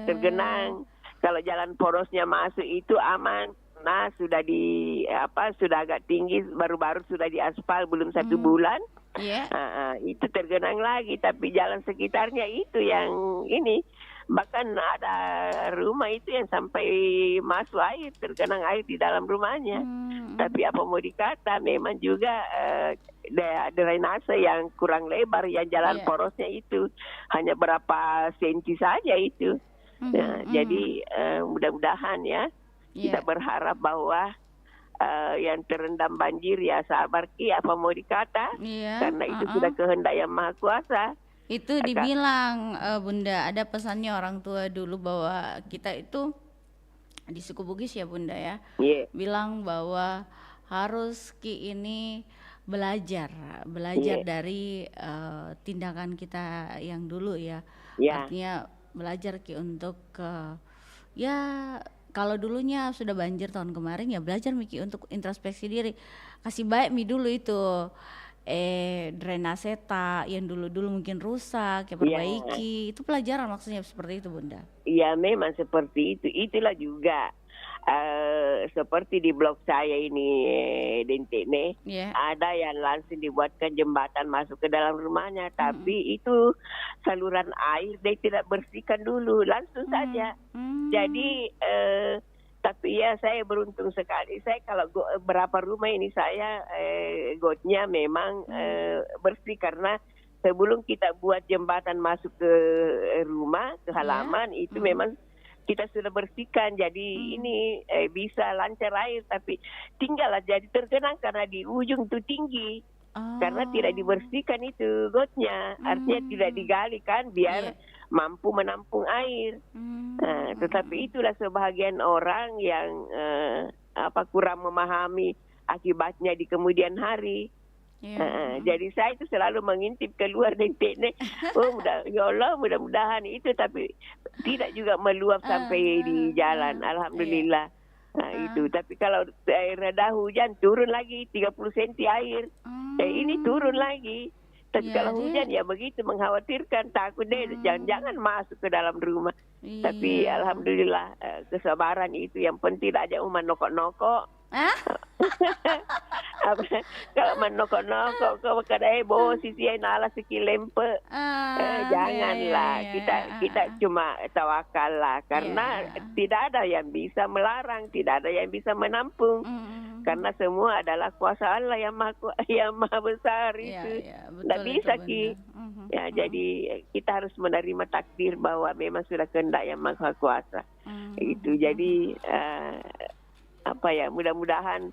Tergenang. Kalau jalan porosnya masuk itu aman. Nah, sudah sudah agak tinggi, baru-baru sudah diaspal belum 1 bulan. Itu tergenang lagi, tapi jalan sekitarnya itu yang ini. Bahkan ada rumah itu yang sampai masuk air, tergenang air di dalam rumahnya. Tapi apa mau dikata, memang juga drainase yang kurang lebar, yang jalan porosnya itu hanya berapa senti saja itu. Jadi mudah-mudahan ya, kita berharap bahwa yang terendam banjir ya sabar Ki, apa mau dikata, karena itu sudah kehendak yang Maha Kuasa. Itu dibilang Bunda, ada pesannya orang tua dulu bahwa kita itu di suku Bugis ya Bunda ya, bilang bahwa harus Ki ini belajar dari tindakan kita yang dulu ya. Artinya belajar Ki untuk kalau dulunya sudah banjir tahun kemarin ya belajar Miki untuk introspeksi diri. Kasih baik Mi dulu itu drainase yang dulu mungkin rusak, ya perbaiki. Itu pelajaran maksudnya seperti itu Bunda. Iya memang seperti itu. Itulah juga seperti di blok saya ini Dentene, ada yang langsung dibuatkan jembatan masuk ke dalam rumahnya, tapi itu saluran air dia tidak bersihkan dulu, langsung saja. Jadi tapi ya saya beruntung sekali. Saya kalau berapa rumah ini saya gotnya memang bersih, karena sebelum kita buat jembatan masuk ke rumah, ke halaman, itu memang kita sudah bersihkan. Jadi ini bisa lancar air, tapi tinggallah jadi tergenang karena di ujung itu tinggi. Karena tidak dibersihkan itu gotnya, artinya tidak digali kan biar mampu menampung air. Tetapi itulah sebahagian orang yang kurang memahami akibatnya di kemudian hari. Jadi saya itu selalu mengintip keluar Dentene. Ya Allah, mudah-mudahan itu, tapi tidak juga meluap sampai di jalan. Alhamdulillah. Itu. Tapi kalau reda hujan turun lagi 30 cm air. Ini turun lagi. Tapi kalau hujan ya begitu, mengkhawatirkan, takut deh jangan masuk ke dalam rumah. Tapi alhamdulillah kesabaran itu yang penting, aja umat nokok-nokok. Kalau menokok-nokok kau kadang sisi nala sekilempe, janganlah. Kita cuma tawakal lah, karena tidak ada yang bisa melarang, tidak ada yang bisa menampung, karena semua adalah kuasa Allah yang maha besar itu. Tidak bisa Ki. Jadi kita harus menerima takdir bahwa memang sudah kehendak yang maha kuasa. Itu jadi mudah-mudahan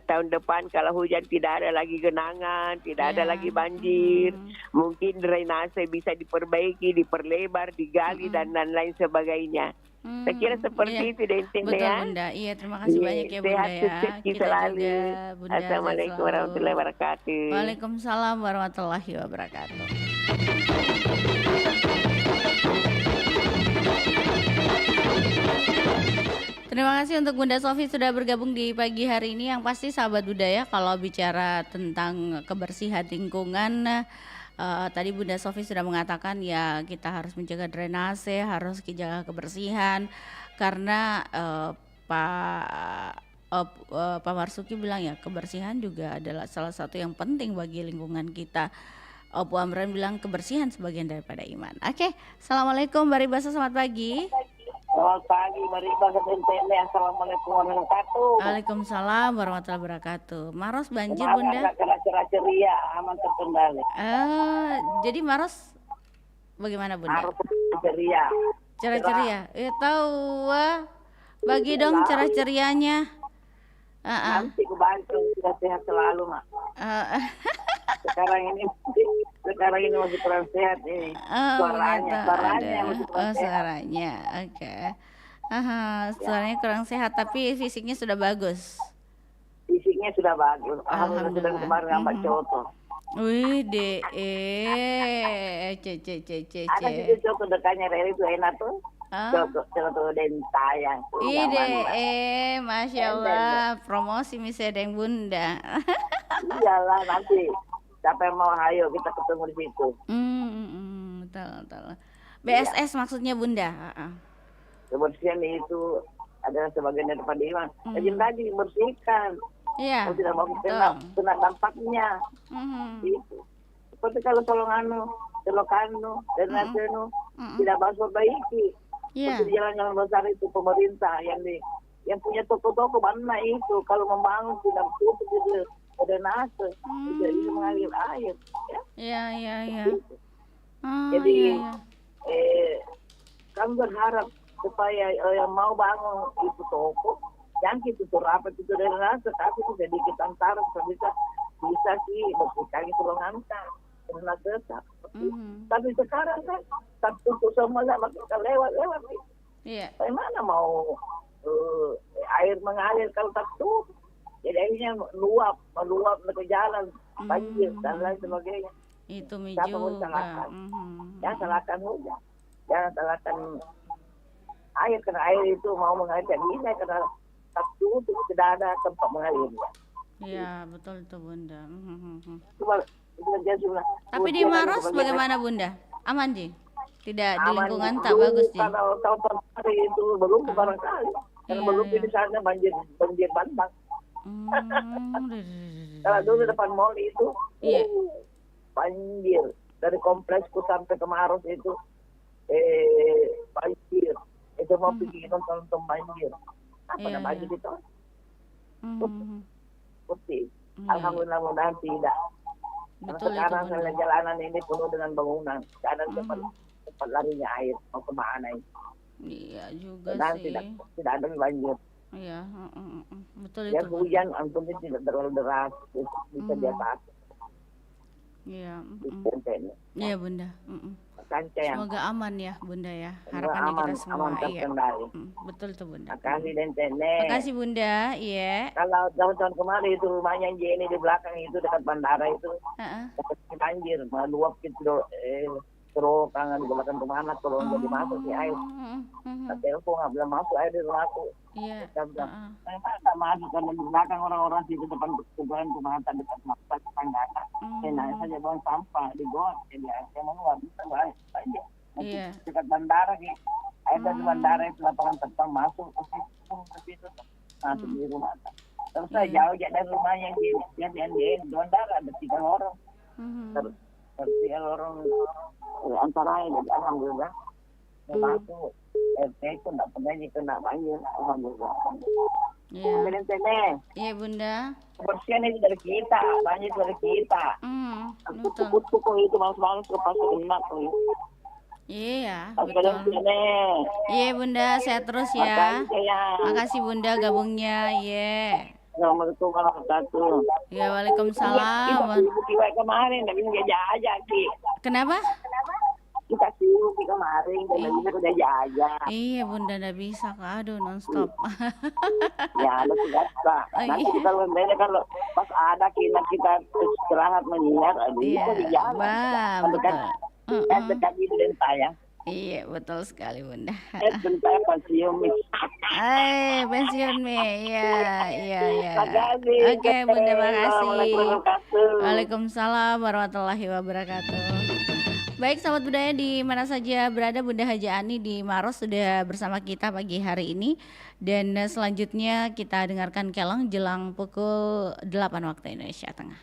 tahun depan kalau hujan tidak ada lagi genangan, tidak ada lagi banjir, mungkin drainase bisa diperbaiki, diperlebar, digali dan lain sebagainya. Saya kira seperti itu Dentene. Betul Bunda. Iya, terima kasih banyak ya Bunda ya. Kita selalu. Bunda, Assalamualaikum warahmatullahi wabarakatuh. Waalaikumsalam warahmatullahi wabarakatuh. Terima kasih untuk Bunda Sofi sudah bergabung di pagi hari ini. Yang pasti sahabat budaya, kalau bicara tentang kebersihan lingkungan, tadi Bunda Sofi sudah mengatakan ya kita harus menjaga drainase, harus menjaga kebersihan, karena Pak Marsuki bilang ya kebersihan juga adalah salah satu yang penting bagi lingkungan kita. Bu Amran bilang kebersihan sebagian daripada iman. Oke, Assalamualaikum Mbak Ribasa, selamat pagi. Selamat pagi, Mbak Ribasa Dentene. Assalamualaikum warahmatullahi wabarakatuh. Waalaikumsalam warahmatullahi wabarakatuh. Maros banjir Bunda? Kena ceria, aman terkendali. Jadi Maros bagaimana Bunda? Maros ceria. Ceria. Tahu bagi dong cerah-cerianya. Nanti kebantu, sudah sehat selalu Mak. Sekarang ini masih kurang sehat ini. Suaranya masih kurang sehat. Suaranya, oke. Suaranya kurang sehat, tapi fisiknya sudah bagus. Fisiknya sudah bagus. Alhamdulillah sudah kemarin gambar Coto. Wih deh, Ada juga Coto dekatnya Reri itu enak tuh. Coto Dentayang. Masya Allah, promosi misalnya Bunda. Iyalah, nanti siapa yang mau hayo kita ketemu di situ. Betul. BSS maksudnya Bunda. Kebersihan itu adalah sebagian daripada iman. Rajin bersihkan. Iya. Kalau tidak mau kena dampaknya. Itu. Seperti kalau Solokanu dan Nasenu tidak bagus perbaiki. Seperti jalan-jalan besar itu pemerintah yang punya toko-toko mana itu kalau membangun tidak tutup itu drainase, tidak bisa mengalir air. Iya. Jadi kami berharap supaya yang mau bangun itu toko, yang itu rapat itu drainase, tapi sedikit antara bisa sih bersihkan Solongankan karena tetap. Tapi sekarang kan tutup semua sama kita lewat. Bagaimana mau air mengalir kalau tak tutup? Jadi akhirnya meluap ke jalan, banjir dan lain sebagainya. Itu siapa pun salahkan. Jangan salahkan hujan, jangan salahkan air, karena air itu mau mengalir tidak bisa karena satu itu tidak ada tempat mengalir. Iya, betul itu Bunda. Tapi di Maros bagaimana Bunda? Aman Ji? Tidak di lingkungan tak bagus Ji? Kalau tahun hari itu belum barangkali. Karena belum di sana banjir bandang. Kalau dulu depan mall itu banjir. Dari kompleksku sampai ke Maros itu banjir. Itu mau pergi nonton banjir. Apa ada banjir itu? Putih. Alhamdulillah mudahan tidak. Betul sekarang itu, jalanan ini penuh dengan bangunan. Kadang cepat larinya air mau kemana ini? Iya juga dan sih. Tidak ada banjir. Iya, betul ya, itu. Hujan ampun tidak terlalu deras, bisa biasa. Iya. Iya Bunda. Semoga aman ya Bunda ya. Harapannya kita semua. Iya. Betul tuh Bunda. Makasih Dentene. Makasih Bunda. Iya. Kalau tahun-tahun kemarin itu rumahnya Jenny di belakang itu dekat bandara itu banjir, meluap gitu. Terus kangen di belakang kemana terus jadi masuk di air. Telepon nggak boleh masuk air di rumahku. Iya. Saya masuk karena di belakang orang-orang di depan kuburan rumah dekat masuk tangga. Saya saja buang sampah di got, jadi saya mau bisa aja. Iya. Dekat bandara gitu. Air dari bandara itu lapangan terbang masuk ke situ, masuk di rumah. Terus saya jauh dari rumahnya di bandara ada 3 orang. Terus 3 orang antara ini alhamdulillah. Masuk RT itu tidak pernah kena banjir, alhamdulillah. Iya. Iya Bunda. Kebersihan itu dari kita, banjir dari kita. Kuku itu malas ke pasar enak tuh. Iya, betul. Iya Bunda, sehat terus ya. Makasih Bunda gabungnya, iya. Assalamualaikum warahmatullahi wabarakatuh. Ya, waalaikumsalam. Kita kemarin tapi nggak aja Ki. Kenapa? Kita sibuk kemarin, kita udah jajah. Iya Bunda, nggak bisa Kak, aduh nonstop. Ya ada tidak Kak. Nanti kalau pas ada kita istirahat menyiar, aduh itu di jalan. Dekat itu dan saya. Iya betul sekali Bunda. Saya pensiun pensiun iya. Makasih. Oke Bunda, makasih. Waalaikumsalam warahmatullahi wabarakatuh. Baik sahabat budaya di mana saja berada, Bunda Haja Ani di Maros sudah bersama kita pagi hari ini. Dan selanjutnya kita dengarkan keleng jelang pukul 8 waktu Indonesia Tengah.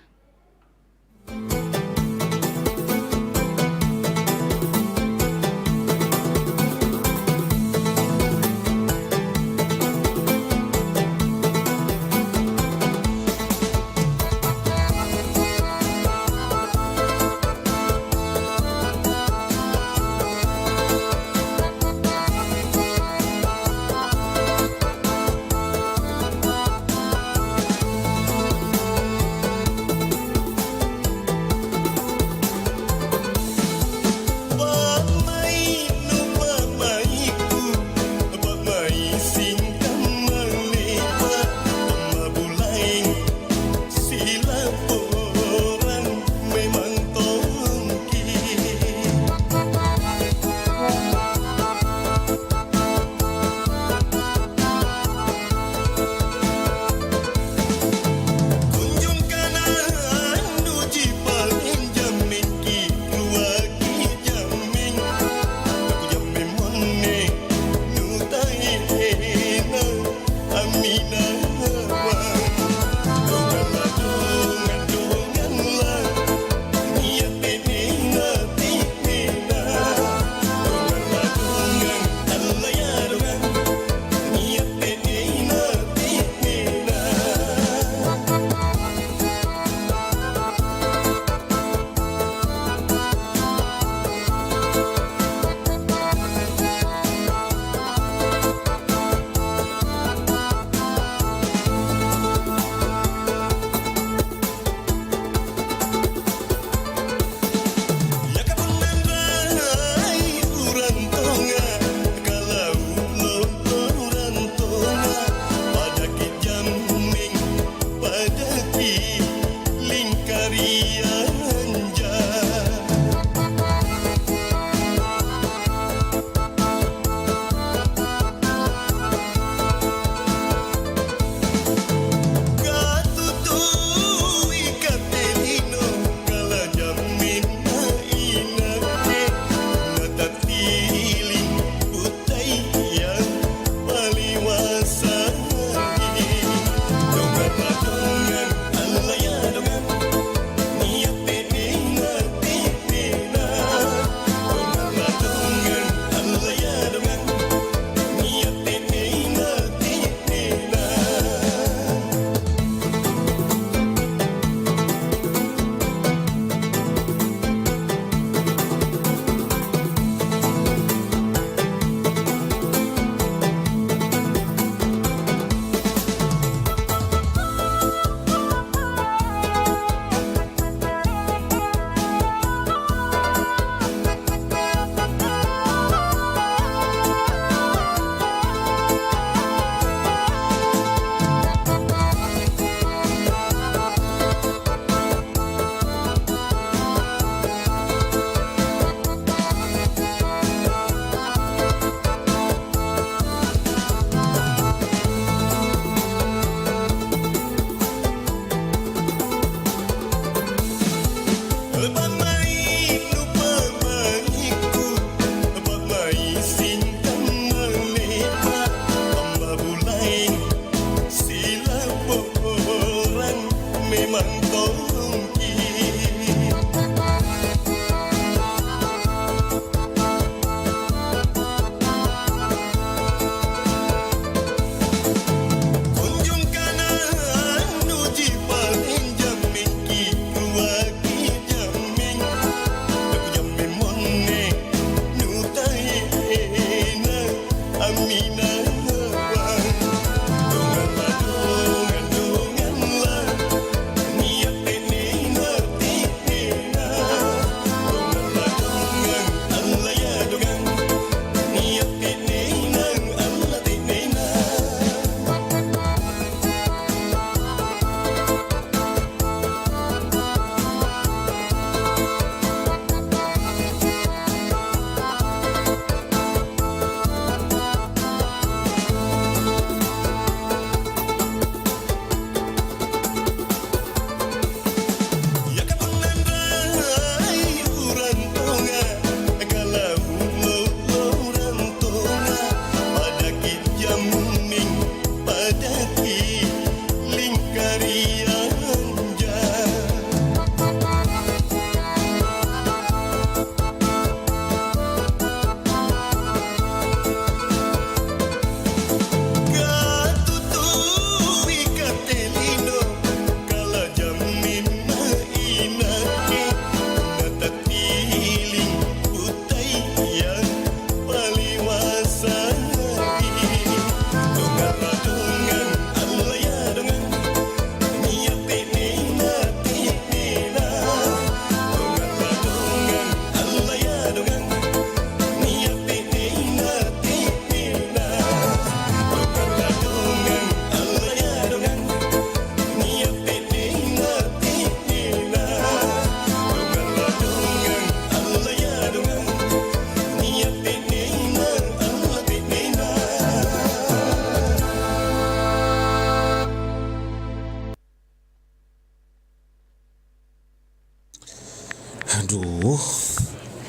Aduh,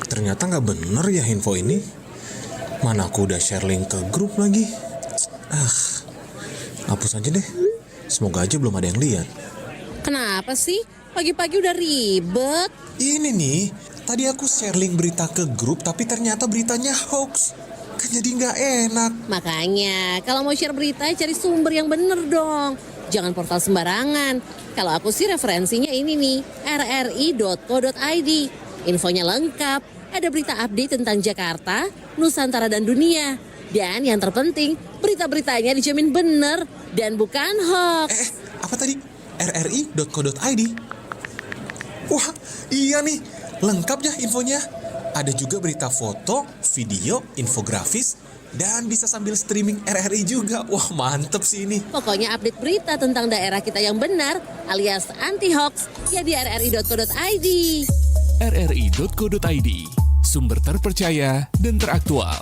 ternyata nggak bener ya info ini. Mana aku udah share link ke grup lagi. Hapus aja deh. Semoga aja belum ada yang lihat. Kenapa sih? Pagi-pagi udah ribet. Ini nih, tadi aku share link berita ke grup tapi ternyata beritanya hoax. Kan jadi nggak enak. Makanya, kalau mau share berita cari sumber yang bener dong. Jangan portal sembarangan. Kalau aku sih referensinya ini nih, rri.co.id. Infonya lengkap, ada berita update tentang Jakarta, Nusantara dan dunia. Dan yang terpenting, berita-beritanya dijamin bener dan bukan hoax. Apa tadi? rri.co.id? Wah, iya nih, lengkap ya infonya. Ada juga berita foto, video, infografis, dan bisa sambil streaming RRI juga. Wah, mantep sih ini. Pokoknya update berita tentang daerah kita yang benar alias anti-hoax ya di rri.co.id. rri.co.id, sumber terpercaya dan teraktual.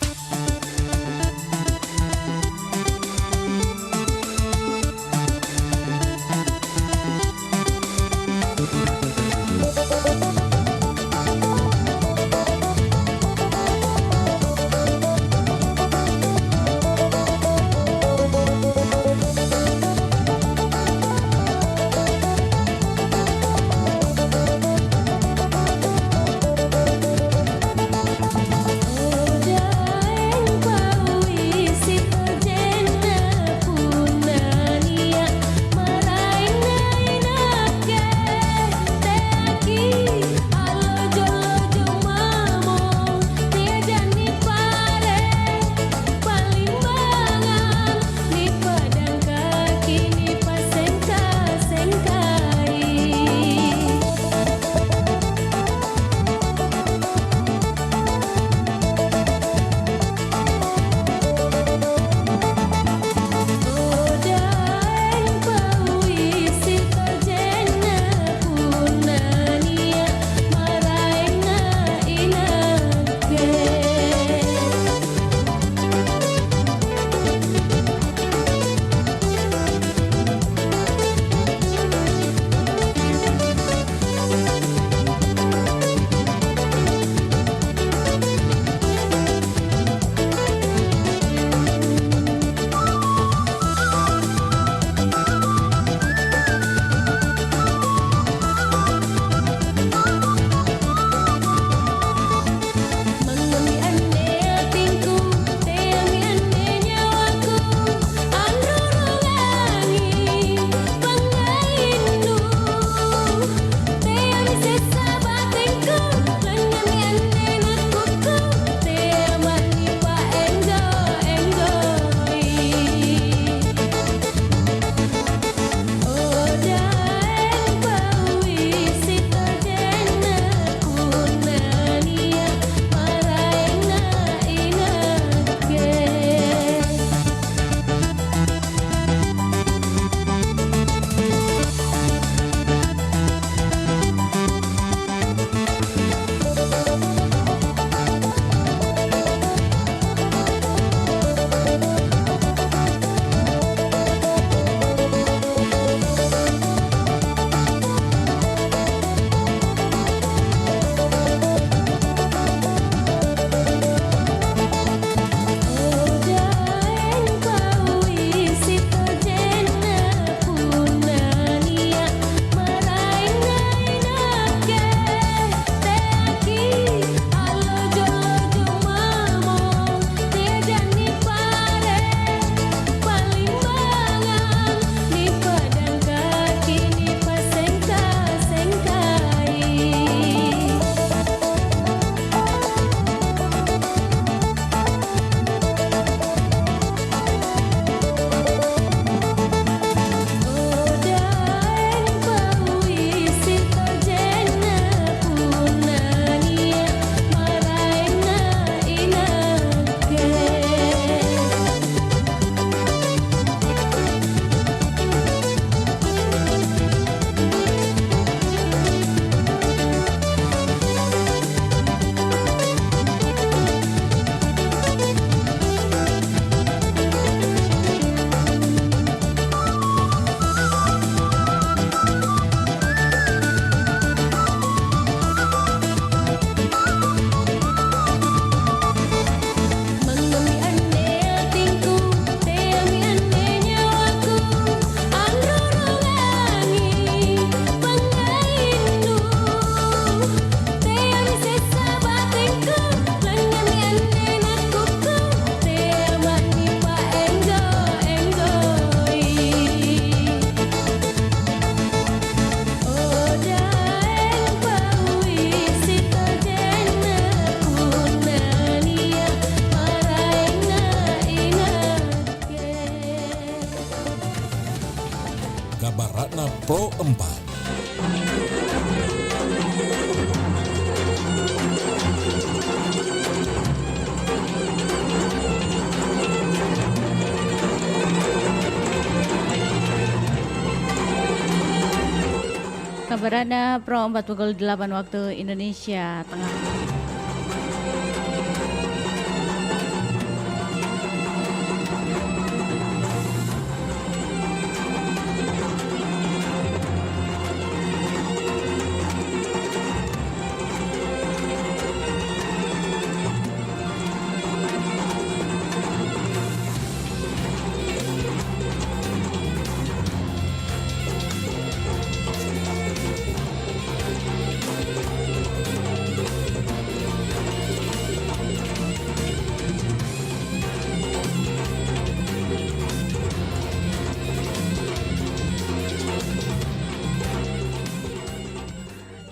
Kabaratna Pro 4. Kabaratna Pro 4 pukul 8 waktu Indonesia Tengah.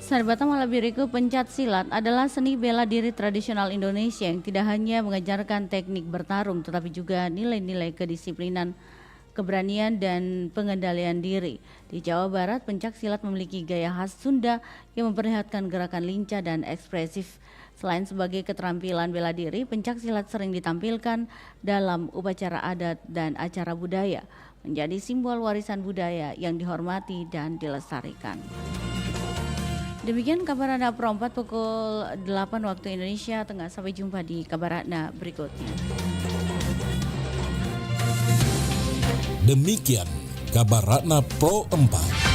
Sahabat Malabiriku, pencak silat adalah seni bela diri tradisional Indonesia yang tidak hanya mengajarkan teknik bertarung tetapi juga nilai-nilai kedisiplinan, keberanian dan pengendalian diri. Di Jawa Barat, pencak silat memiliki gaya khas Sunda yang memperlihatkan gerakan lincah dan ekspresif. Selain sebagai keterampilan bela diri, pencak silat sering ditampilkan dalam upacara adat dan acara budaya, menjadi simbol warisan budaya yang dihormati dan dilestarikan. Demikian Kabaratna Pro 4 pukul 8 waktu Indonesia Tengah. Sampai jumpa di Kabaratna berikutnya. Demikian Kabaratna Pro 4.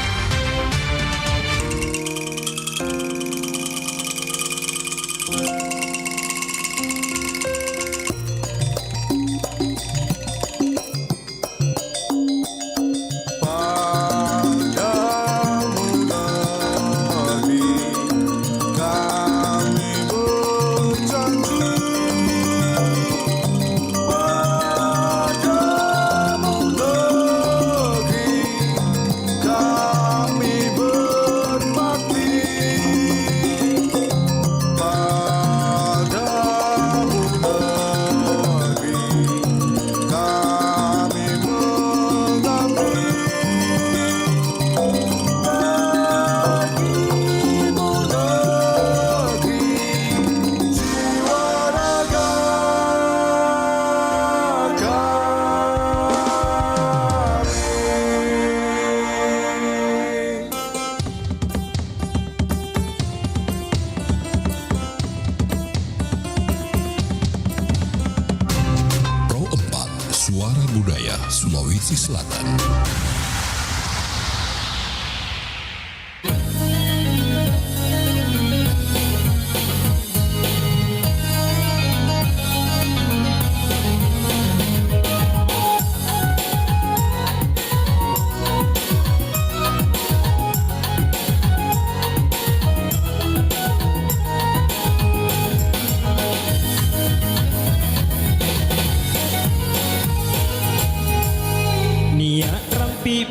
Sulawesi Selatan.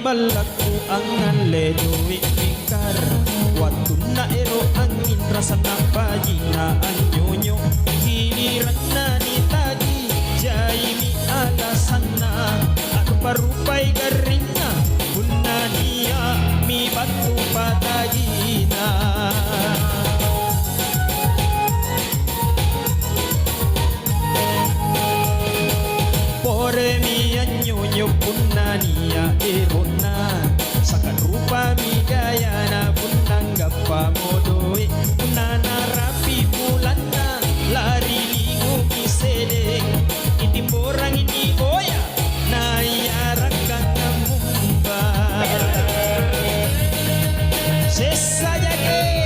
Balaku angan le duit ingkar Waktu na ero angin rasa na pagina anyonyo Giliran na ditagi jai mi alasan na Aku parupay garing na Guna niya mi batu patagina Pore mi anyonyo punania erona Sakan rupa mi gaya na punang gapa modoi Punana rapi bulana lari lingu mi sedeng Itimborang ini goya na iarakan mumba Sesaja ke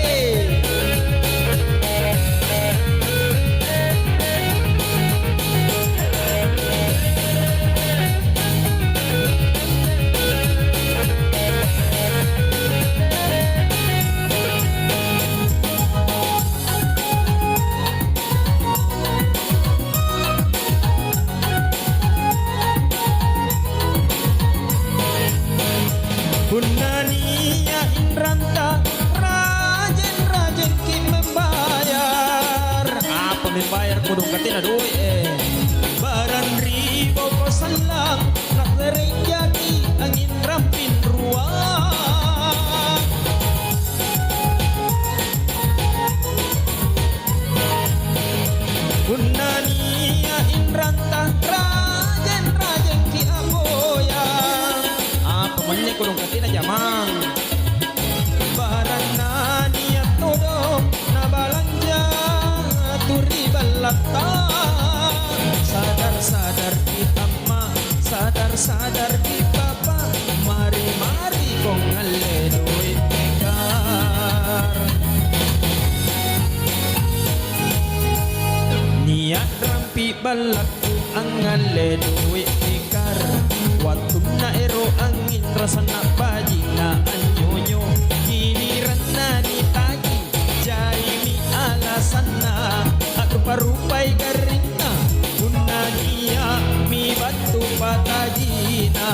Punania Indranta Rajen ki membayar Apa membayar kudu katina duit Baran ribo ko salang Nak dereng jadi angin rampin ruang ini kurung katina jamang. Barana niat todo na balanja turi balata. Sadar kita mah, sadar kita pa. Mari kong ngale duit nekar. Niat rampi balaku ang ngale duit nekar. Waktu na ero angin rasa na baji na anyonyo. Giliran na ditagi jai mi alasan na. Aku parupai garing na unania mi batu patagina.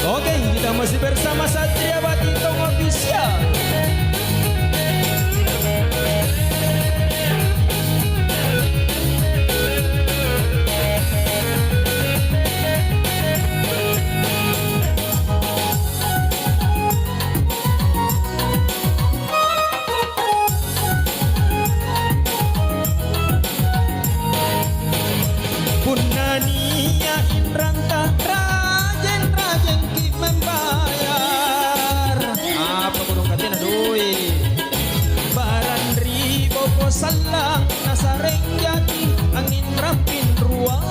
Oke, kita masih bersama Satria Batintong Official. Punania Imranta rajen ki membayar. Apa kurung katina duit. Baran ribo ko salang nasareng jadi angin rapin ruang.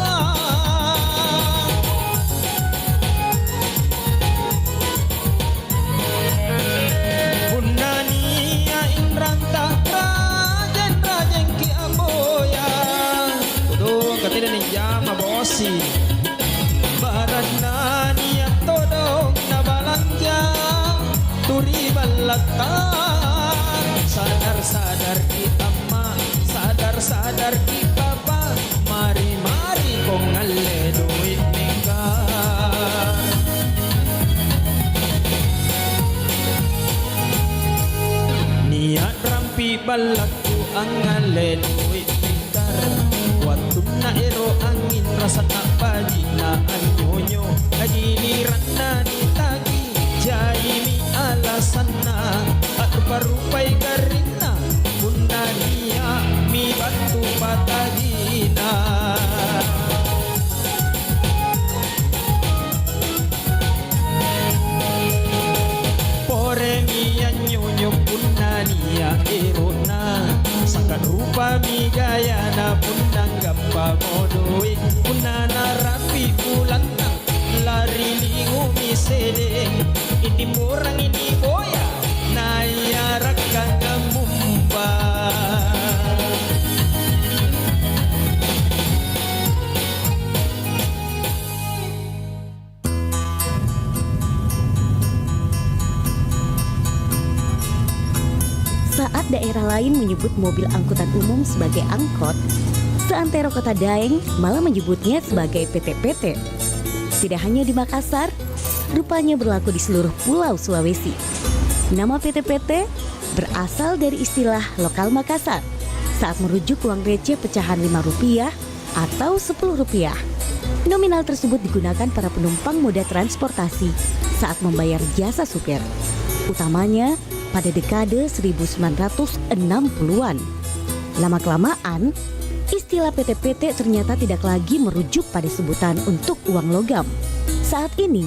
Punania Imranta rajen ki amboya. Kudu katina ninjama bosi. Baran niat todong na balanja turi balata. Sadar kita mah, sadar kita pa. Mari kong ngale duit nekar. Niat rampi balaku ang ngale duit nekar. Waktu na ero angin rasa tak baji na anyonyo. Giliran na ditagi jai mi alasan na. Aku parupai garing na punania mi batu patagina. Pore mi anyonyo punania erona. Sangkan rupa mi gaya na punang gampa modoi. Punana rapi ulana lari lingu mi sede. Ini murang ini boya nayarak kagak mumpa. Saat daerah lain menyebut mobil angkutan umum sebagai angkot, seantero Kota Daeng malah menyebutnya sebagai PT-PT. Tidak hanya di Makassar, rupanya berlaku di seluruh pulau Sulawesi. Nama PT-PT berasal dari istilah lokal Makassar saat merujuk uang receh pecahan Rp5 atau Rp10. Nominal tersebut digunakan para penumpang moda transportasi saat membayar jasa supir, utamanya pada dekade 1960-an. Lama-kelamaan, istilah PT-PT ternyata tidak lagi merujuk pada sebutan untuk uang logam. Saat ini,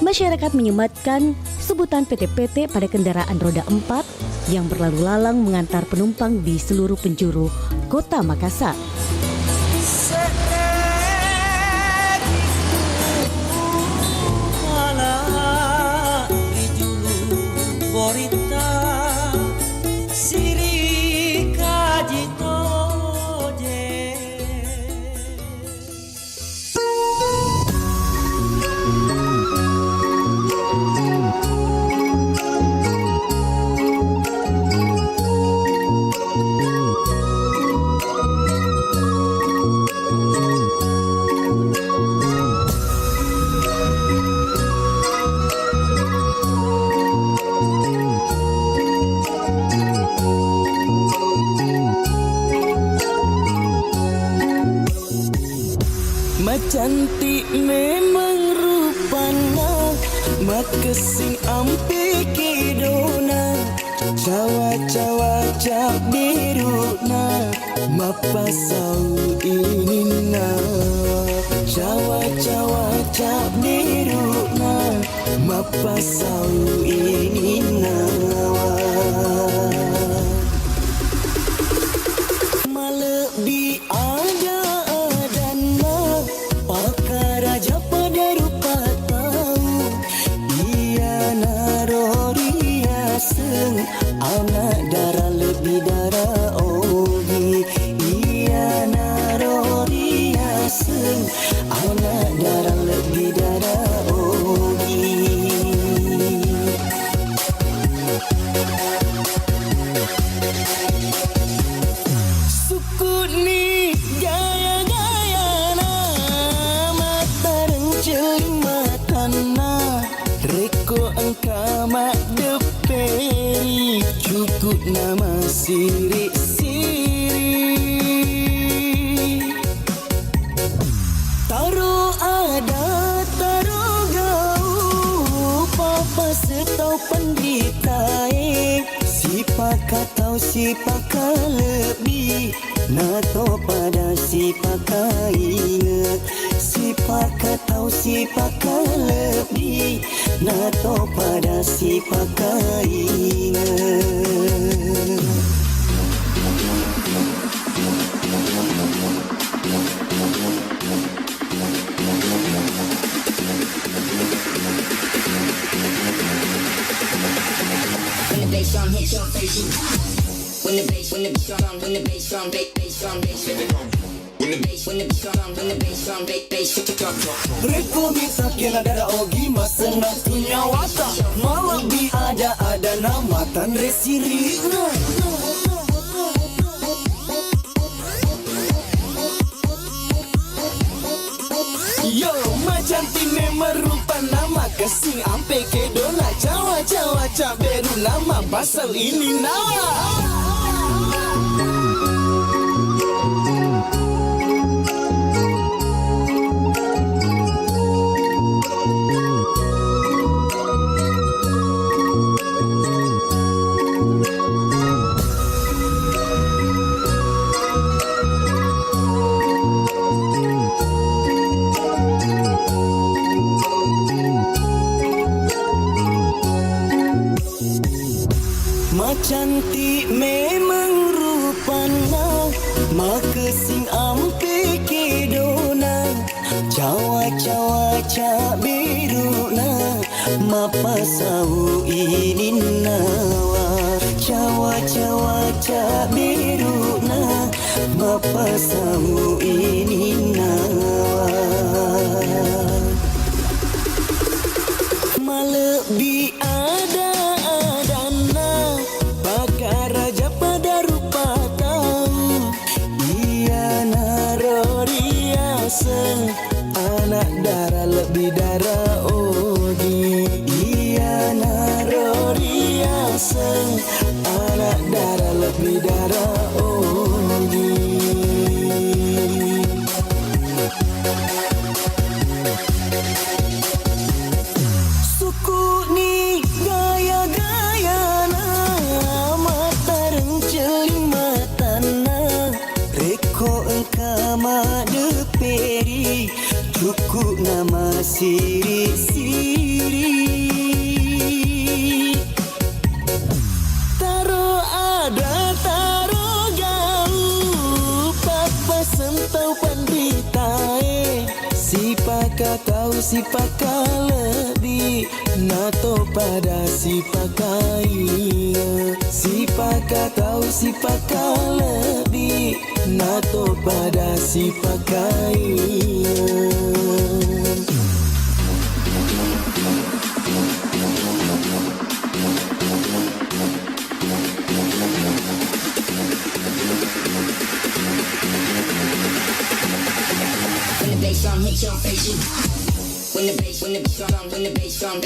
masyarakat menyematkan sebutan PT-PT pada kendaraan roda 4 yang berlalu lalang mengantar penumpang di seluruh penjuru Kota Makassar. Cantik memang rupana, makasing ampi kidona. Cawa-cawa cap biruna, mapasau inina. Cawa Cawa-cawa biruna mapasau ini nawa malebi ada adana pakaraja pada rupa tahu ia naroria seng anak darah lebih darah ogi ia naroria seng anak darah lebih darah ogi suku ni gaya-gaya na mata renceng matana reko engkama deperi cukup nama siri-siri taruh ada taruh gau papa setau pendeta sipaka tau sipaka lebih nato pada sipaka ingat sipaka tau sipaka lebih nato pada sipaka ingat When the bass drum hits your face, when the bass drum, bass drum, bass. When the bass drum, bass hit your drum. Reko bisa kena darah ogi masa nak punya wata malam bi ada nama tan resiri. Yo, macam tine merupa nama kesing ampe ke dona cawa-cawa caberu nama pasal ini nama. Cantik memang rupana maka sing ampe kedona cawa-cawa cak biruna mapasau ini nawa cawa-cawa cak biruna mapasau ini nawa malebi ada raja pada rupa tahu ia naroria seng anak darah lebih darah ogi ia naroria seng anak darah lebih darah ogi suku ni gaya-gaya engkama deperi cukup nama siri-siri taruh ada taruh gau papa sentau pendeta sipaka tahu sipaka lebih nato pada sipaka ingat sipaka tahu sipaka lebih nato pada sipaka ingat When the bass drum hits your face, when the bass drum, bass. When the bass drum,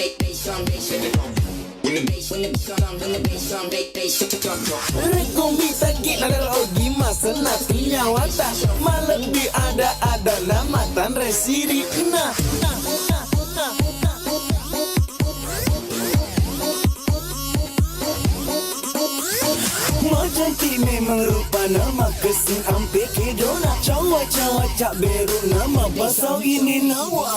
bass hit your drum. Reko bisa kena darah ogi masa nak punya wata malebi ada nama tan resiri nah. Macam memang rupa nama kesing ampe kedona cawa-cawa cak beru nama pasal ini nawa.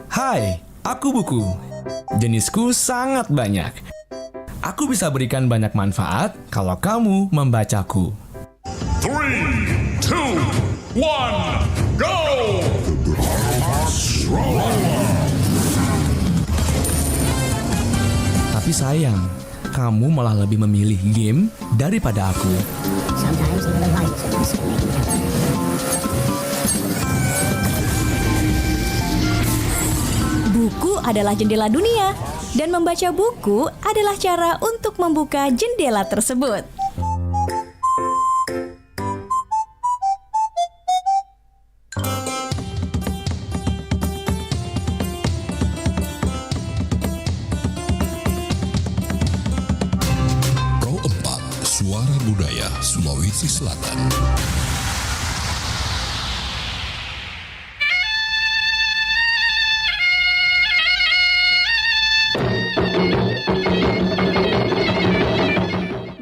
Hai, aku Buku. Jenisku sangat banyak. Aku bisa berikan banyak manfaat kalau kamu membacaku. 3, 2, 1, go! Tapi sayang, kamu malah lebih memilih game daripada aku. Buku adalah jendela dunia, dan membaca buku adalah cara untuk membuka jendela tersebut. Pro 4, Suara Budaya Sulawesi Selatan.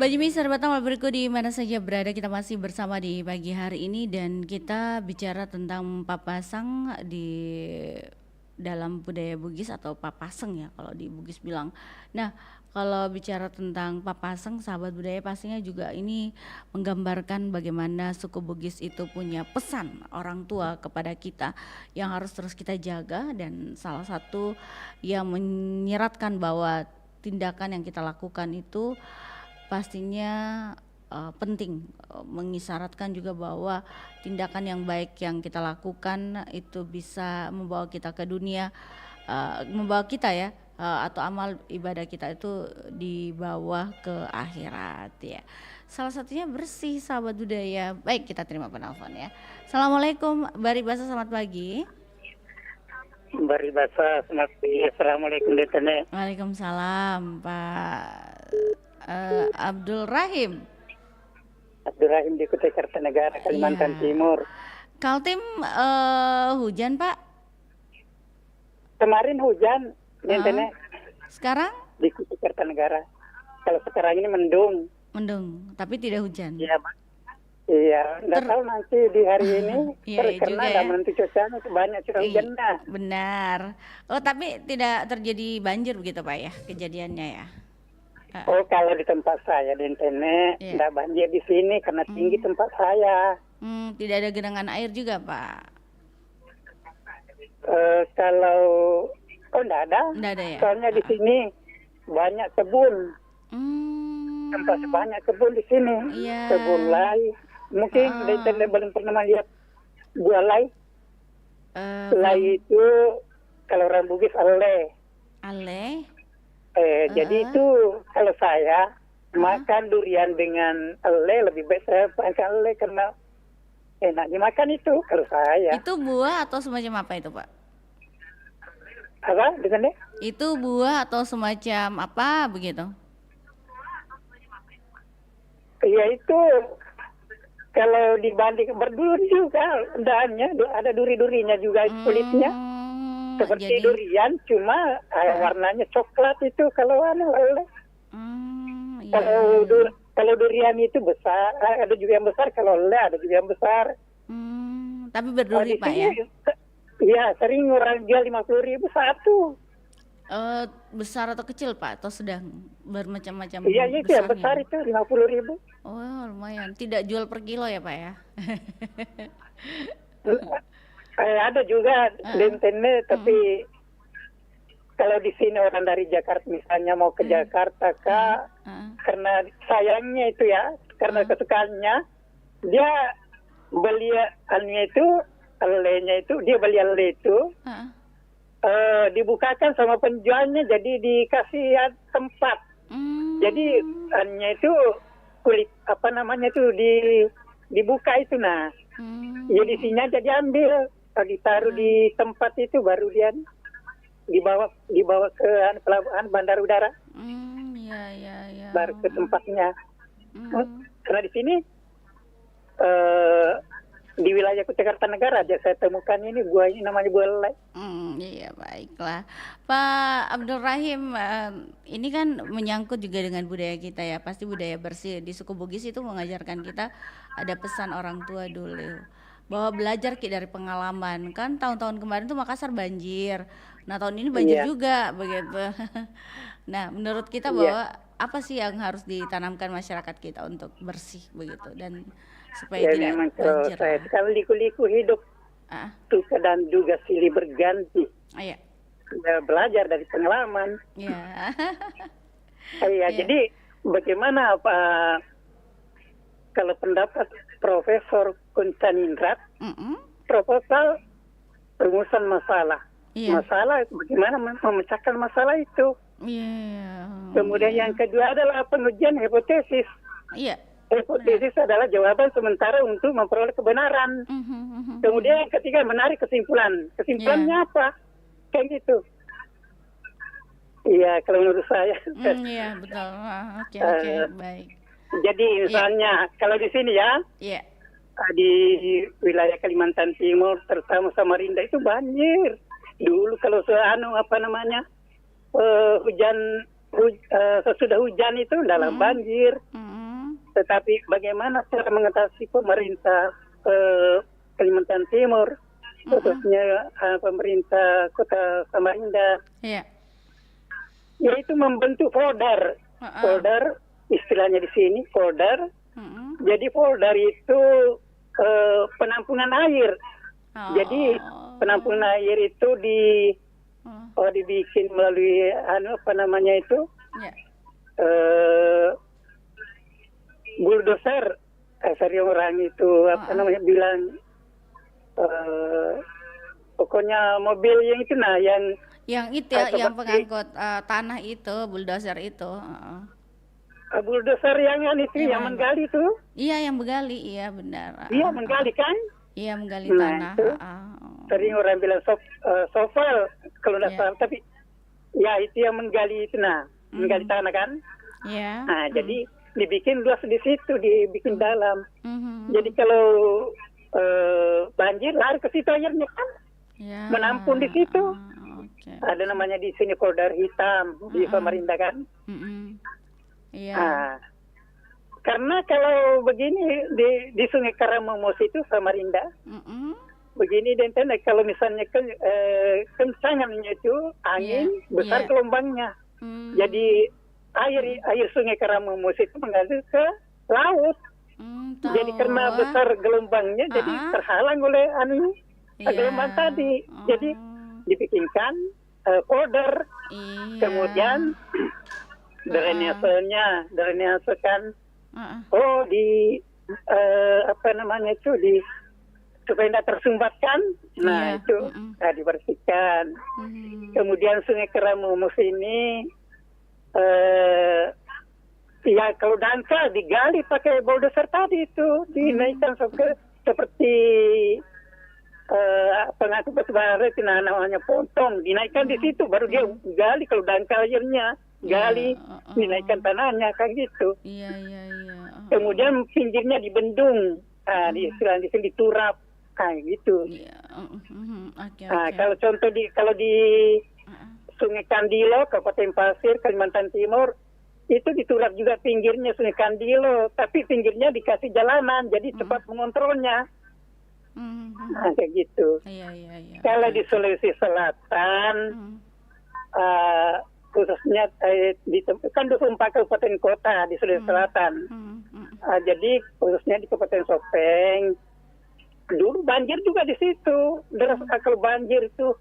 Bajimi sahabat amal berikut di mana saja berada, kita masih bersama di pagi hari ini dan kita bicara tentang papasang di dalam budaya Bugis atau papaseng ya kalau di Bugis bilang. Nah, kalau bicara tentang papaseng sahabat budaya pastinya juga ini menggambarkan bagaimana suku Bugis itu punya pesan orang tua kepada kita yang harus terus kita jaga, dan salah satu yang menyeratkan bahwa tindakan yang kita lakukan itu pastinya penting, mengisyaratkan juga bahwa tindakan yang baik yang kita lakukan itu bisa membawa kita ke dunia, membawa kita ya, atau amal ibadah kita itu dibawa ke akhirat ya. Salah satunya bersih sahabat budaya. Baik, kita terima penelpon ya. Assalamualaikum Bari Basa, selamat pagi. Bari Basa, selamat pagi. Assalamualaikum Detene. Waalaikumsalam Pak Abdul Rahim. Abdul Rahim di Kutai Kartanegara, Kalimantan Timur. Kaltim hujan Pak? Kemarin hujan, sekarang? Di Kutai Kartanegara. Kalau sekarang ini mendung. Mendung, tapi tidak hujan. Iya, Pak. Iya, nggak tahu nanti di hari ini karena nggak menentu cuacanya banyak curah hujan. Benar. Oh, tapi tidak terjadi banjir begitu Pak ya kejadiannya ya? Oh, kalau di tempat saya di Ntene nggak banjir di sini karena tinggi tempat saya. Tidak ada genangan air juga Pak? Kalau nggak ada. Nggak ada ya? Soalnya di sini banyak kebun. Tempat banyak kebun di sini. Kebun lai. Mungkin di Ntene belum pernah melihat buah lai. Lai itu kalau orang Bugis ale. Ale? Jadi itu kalau saya makan durian dengan ele lebih baik saya makan ele karena enak dimakan itu kalau saya. Itu buah atau semacam apa itu Pak? Apa? Dengan Itu buah atau semacam apa begitu? Iya itu kalau dibanding berduri juga dahannya ada duri-durinya juga kulitnya. Seperti durian, cuma warnanya coklat itu kalau ele. Kalau durian itu besar, ada juga yang besar. Kalau ele ada juga yang besar. Tapi berduri Pak ya? Iya, sering orang jual 50.000 satu. Besar atau kecil Pak? Atau sedang bermacam-macam? Iya, itu yang besar itu 50.000. Oh, lumayan. Tidak jual per kilo ya Pak ya? Ada juga di Ntene, tapi kalau di sini orang dari Jakarta misalnya mau ke Jakarta Kak, karena sayangnya itu ya, karena kesukaannya dia beli alnya itu, alenya itu dia beli ale itu, dibukakan sama penjualnya, jadi dikasih tempat. Jadi alnya itu kulit apa namanya itu dibuka itu jadi isinya jadi ambil. Ditaruh di tempat itu baru dia dibawa ke pelabuhan bandar udara. Baru ke tempatnya. Karena di sini di wilayah Kutai Kartanegara aja saya temukan ini buah ini namanya buah lelai. Iya, baiklah. Pak Abdul Rahim, ini kan menyangkut juga dengan budaya kita ya. Pasti budaya bersih di suku Bugis itu mengajarkan kita ada pesan orang tua dulu bahwa belajar dari pengalaman. Kan tahun-tahun kemarin tuh Makassar banjir. Nah, tahun ini banjir juga begitu. Nah, menurut kita bahwa apa sih yang harus ditanamkan masyarakat kita untuk bersih begitu dan supaya tidak memang kalau banjir. kalau liku-liku hidup suka dan juga silih berganti. Iya. Belajar dari pengalaman. Iya. Jadi bagaimana kalau pendapat Profesor Kuncanindrat, proposal rumusan masalah. Masalah bagaimana memecahkan masalah itu. Kemudian yang kedua adalah pengujian hipotesis. Hipotesis adalah jawaban sementara untuk memperoleh kebenaran. Kemudian yang ketiga menarik kesimpulan. Kesimpulannya apa? Kayak gitu. Iya, kalau menurut saya. Iya, betul. Oke, baik. Jadi misalnya kalau di sini ya, di wilayah Kalimantan Timur, terutama Samarinda itu banjir. Dulu kalau sesudah hujan itu dalam banjir. Tetapi bagaimana cara mengatasi pemerintah Kalimantan Timur, khususnya pemerintah Kota Samarinda, yaitu membentuk folder. Folder istilahnya di sini folder. Jadi folder itu penampungan air. Jadi penampungan air itu dibikin melalui bulldozer. Sering orang itu bilang pokoknya mobil yang itu yang itu ya, yang pengangkut tanah itu, bulldozer itu. Bulldozer yang menggali itu. Iya, yang menggali, iya benar. Iya, menggali kan? Iya, menggali tanah. Sering orang bilang sovel kalau tidak salah, tapi ya itu yang menggali itu menggali tanah kan? Iya. Nah, jadi dibikin luas di situ, dibikin dalam. Jadi kalau banjir lari ke situ airnya kan? Menampung di situ. Ada namanya di sini folder hitam di Samarinda kan? Nah, karena kalau begini di Sungai Karamomos itu Samarinda, begini dan kalau misalnya kencangannya itu angin besar gelombangnya, jadi air Sungai Karamomos itu mengalir ke laut. Jadi karena besar gelombangnya, jadi terhalang oleh gelombang tadi. Jadi dibikinkan folder, kemudian drainase kan, supaya tidak tersumbatkan, itu dibersihkan. Kemudian Sungai Karamomos ini kalau dangkal digali pakai bulldozer tadi itu, dinaikkan seperti pengangkut batu bara itu namanya pontong, dinaikkan di situ baru dia gali kalau dangkal airnya, gali dinaikkan tanahnya kayak gitu. Kemudian pinggirnya dibendung, di sini diturap kayak gitu. Kalau contoh kalau di Sungai Kandilo, Kabupaten Pasir, Kalimantan Timur, itu diturap juga pinggirnya Sungai Kandilo, tapi pinggirnya dikasih jalanan, jadi cepat mengontrolnya. Kayak gitu. Kalau di Sulawesi Selatan, khususnya kan 24 kabupaten kota di Sulawesi Selatan. Jadi khususnya di Kabupaten Sopeng, dulu banjir juga di situ. Deras kalau banjir itu,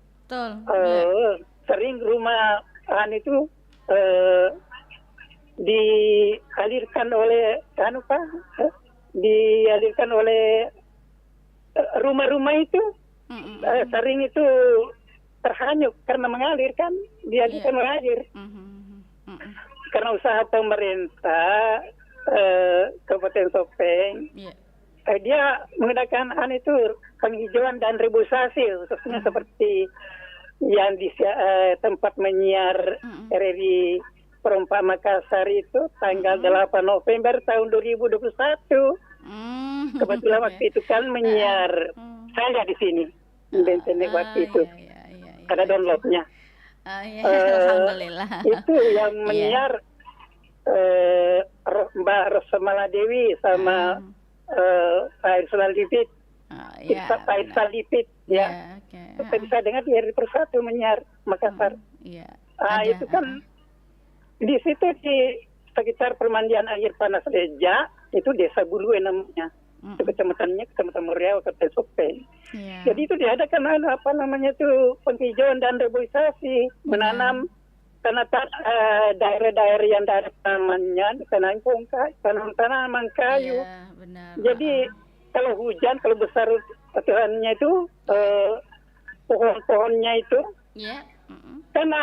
sering rumah itu dialirkan oleh rumah-rumah itu, sering itu terhanyut karena mengalirkan, dialirkan mengalir. Karena usaha pemerintah Kabupaten Sopeng, dia menggunakan penghijauan dan rebusasi, khususnya seperti yang di tempat menyiar RRI Perompak Makassar itu tanggal 8 November tahun 2021. Kebetulan waktu itu kan menyiar saya di sini Bentene waktu itu. Ada downloadnya. Alhamdulillah. Itu yang menyiar Mbak Rosamala Dewi sama Pak Irsal Lipit. Pak Irsal Lipit ya. Kita bisa dengar di RRI Persatu menyiar Makassar. Itu kan di situ di sekitar permandian air panas Leja, itu Desa Bulue namanya. Itu kecamatannya Kecamatan Muriau, Kabupaten Sopeng. Jadi itu diadakan penghijauan dan reboisasi, menanam daerah-daerah yang ada tanamannya, tanaman kayu. Jadi kalau hujan, kalau besar petuhannya itu pohon-pohonnya itu, karena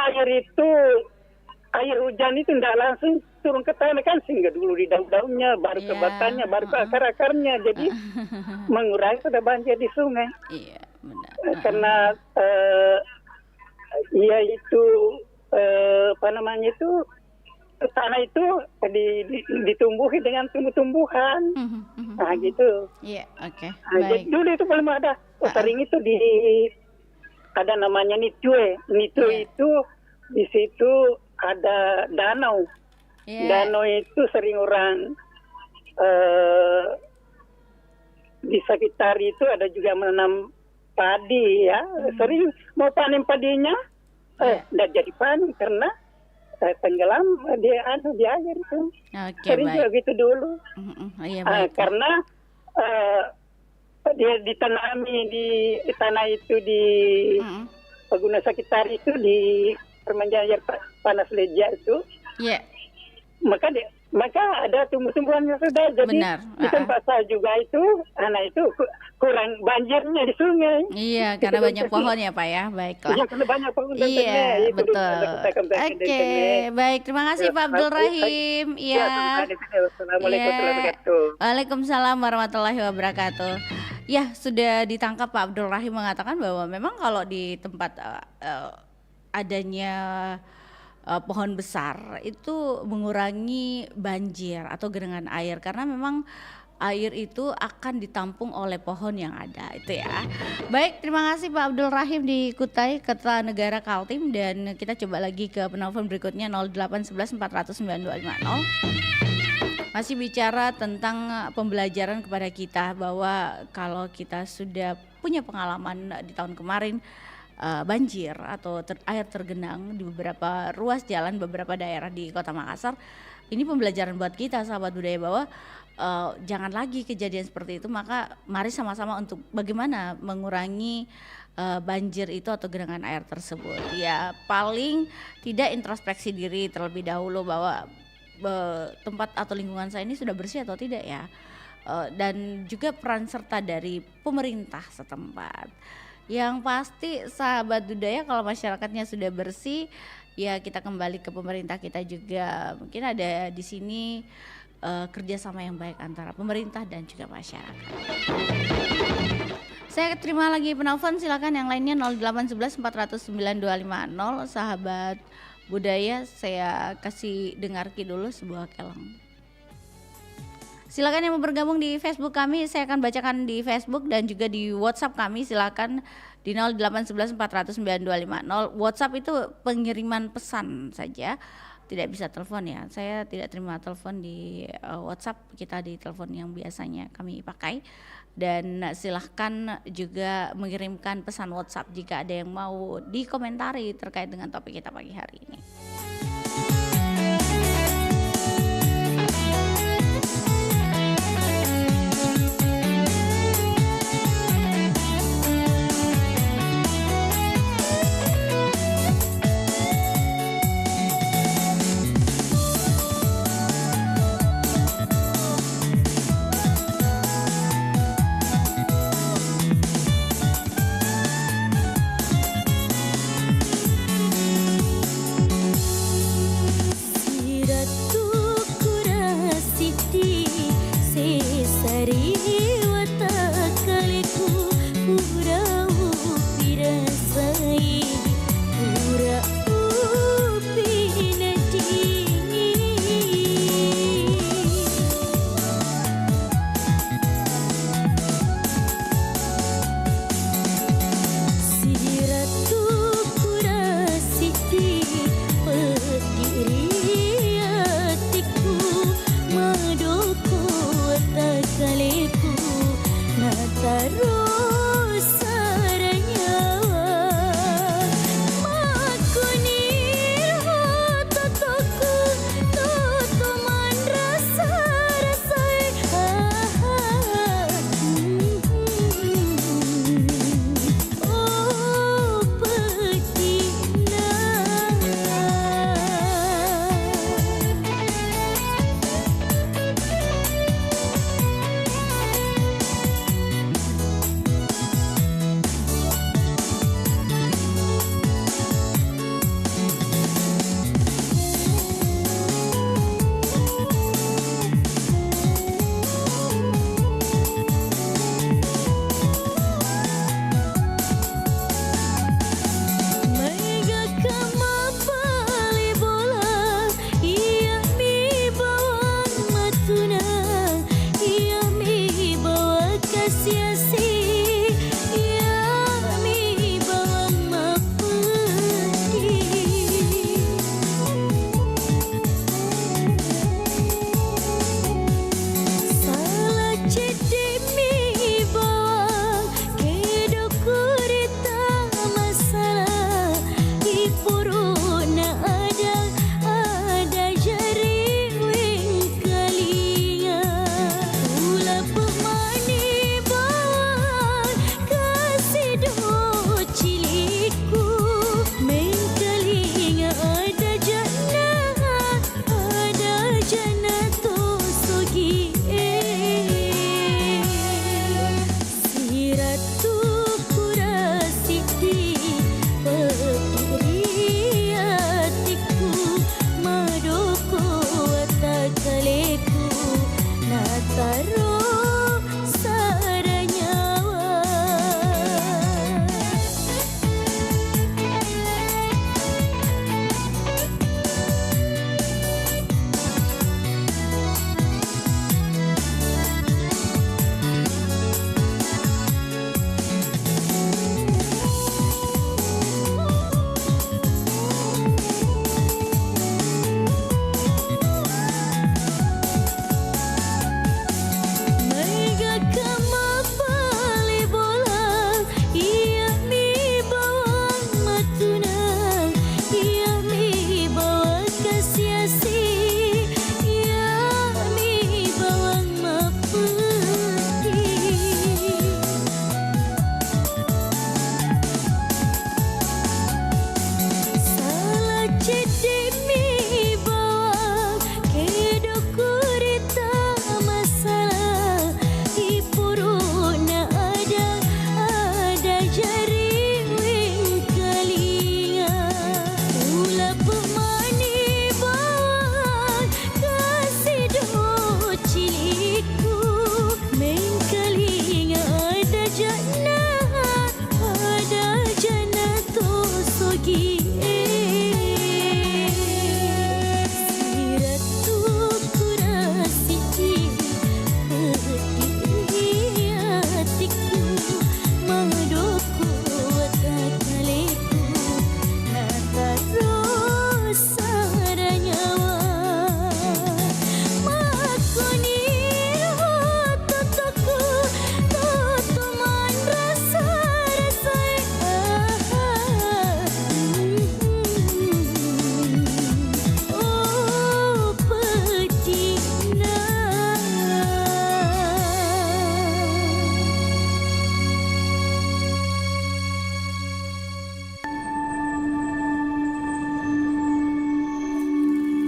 air hujan itu tidak langsung turun ke tanah kan, sehingga dulu di daun-daunnya, baru ke batangnya, baru ke akar-akarnya, jadi mengurangi pada banjir di sungai. Karena tanah itu ditumbuhi dengan tumbuh-tumbuhan, gitu. Jadi dulu itu belum ada. Sering itu ada namanya Nitue. Nitue itu di situ ada danau. Danau itu sering orang di sekitar itu ada juga menanam padi ya. Sering mau panen padinya, tidak jadi panen karena tenggelam di air itu. Sering juga gitu dulu. Karena dia ditanami di tanah itu di pengguna sekitar itu di permandian air panas Leja itu. Maka ada tumbuh-tumbuhannya sudah. Jadi di tempat saya juga itu, itu kurang banjirnya di sungai. Iya, karena banyak pohon ya Pak ya. Baiklah. Iya, karena banyak pohon. Iya, betul. Oke, baik. Terima kasih Pak Abdul Rahim. Iya. Assalamualaikum warahmatullahi wabarakatuh. Waalaikumsalam warahmatullahi wabarakatuh. Ya, sudah ditangkap Pak Abdul Rahim mengatakan bahwa memang kalau di tempat adanya pohon besar itu mengurangi banjir atau genangan air, karena memang air itu akan ditampung oleh pohon yang ada itu ya. Baik, terima kasih Pak Abdul Rahim di Kutai, Kertanegara Kaltim, dan kita coba lagi ke penelpon berikutnya 0811 409 2550. Masih bicara tentang pembelajaran kepada kita bahwa kalau kita sudah punya pengalaman di tahun kemarin banjir atau air tergenang di beberapa ruas jalan beberapa daerah di Kota Makassar, ini pembelajaran buat kita sahabat budaya bahwa jangan lagi kejadian seperti itu. Maka mari sama-sama untuk bagaimana mengurangi banjir itu atau genangan air tersebut. Ya paling tidak introspeksi diri terlebih dahulu bahwa tempat atau lingkungan saya ini sudah bersih atau tidak ya, dan juga peran serta dari pemerintah setempat. Yang pasti sahabat budaya, kalau masyarakatnya sudah bersih, ya kita kembali ke pemerintah kita juga. Mungkin ada di sini kerjasama yang baik antara pemerintah dan juga masyarakat. Saya terima lagi penelpon, silakan yang lainnya 0811 409 2550. Sahabat budaya, saya kasih dengarki dulu sebuah keleng. Silakan yang mau bergabung di Facebook kami, saya akan bacakan di Facebook dan juga di WhatsApp kami. Silakan di 0811 409 2550. WhatsApp itu pengiriman pesan saja, tidak bisa telepon ya. Saya tidak terima telepon di WhatsApp, kita di telepon yang biasanya kami pakai. Dan silahkan juga mengirimkan pesan WhatsApp jika ada yang mau dikomentari terkait dengan topik kita pagi hari ini.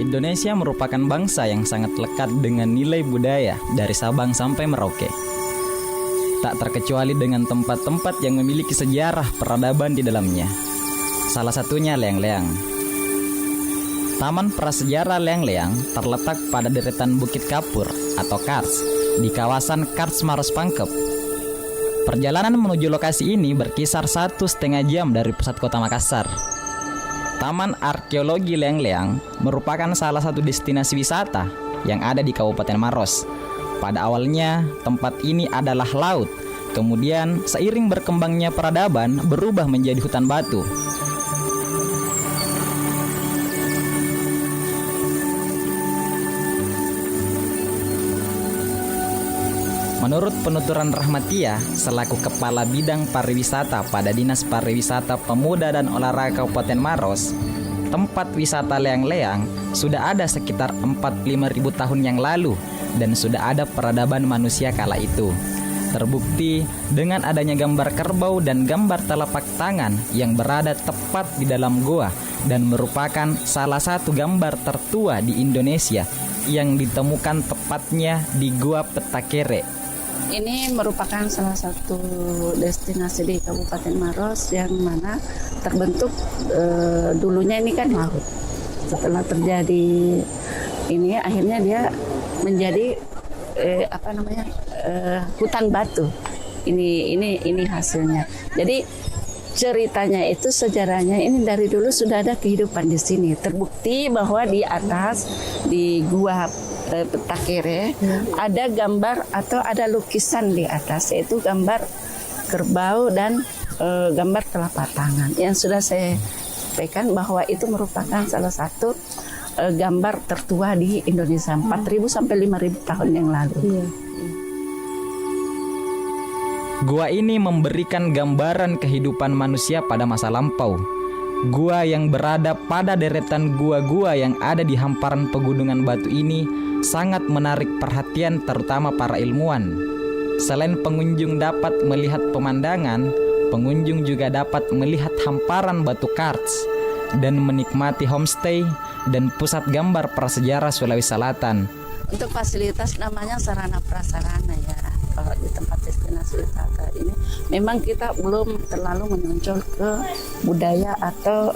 Indonesia merupakan bangsa yang sangat lekat dengan nilai budaya dari Sabang sampai Merauke. Tak terkecuali dengan tempat-tempat yang memiliki sejarah peradaban di dalamnya. Salah satunya Leang-Leang. Taman Prasejarah Leang-Leang terletak pada deretan Bukit Kapur atau Kars di kawasan Kars Maros Pangkep. Perjalanan menuju lokasi ini berkisar 1,5 jam dari pusat kota Makassar. Taman Arkeologi Leang-Leang merupakan salah satu destinasi wisata yang ada di Kabupaten Maros. Pada awalnya, tempat ini adalah laut. Kemudian, seiring berkembangnya peradaban, berubah menjadi hutan batu. Menurut penuturan Rahmatia, selaku Kepala Bidang Pariwisata pada Dinas Pariwisata Pemuda dan Olahraga Kabupaten Maros, tempat wisata Leang-Leang sudah ada sekitar 45.000 tahun yang lalu dan sudah ada peradaban manusia kala itu. Terbukti dengan adanya gambar kerbau dan gambar telapak tangan yang berada tepat di dalam goa dan merupakan salah satu gambar tertua di Indonesia yang ditemukan tepatnya di Goa Petakere. Ini merupakan salah satu destinasi di Kabupaten Maros yang mana terbentuk dulunya ini kan laut. Setelah terjadi ini akhirnya dia menjadi hutan batu. Ini hasilnya. Jadi ceritanya itu sejarahnya ini dari dulu sudah ada kehidupan di sini. Terbukti bahwa di atas di Gua Petakere ada gambar atau ada lukisan di atas, yaitu gambar kerbau dan gambar telapak tangan yang sudah saya sampaikan bahwa itu merupakan salah satu gambar tertua di Indonesia 4.000 sampai 5.000 tahun yang lalu. Gua ini memberikan gambaran kehidupan manusia pada masa lampau. Gua yang berada pada deretan gua-gua yang ada di hamparan pegunungan batu ini sangat menarik perhatian terutama para ilmuwan. Selain pengunjung dapat melihat pemandangan, pengunjung juga dapat melihat hamparan batu karst dan menikmati homestay dan pusat gambar prasejarah Sulawesi Selatan. Untuk fasilitas namanya sarana prasarana ya. Kalau di tempat destinasi wisata ini memang kita belum terlalu menonjol ke budaya atau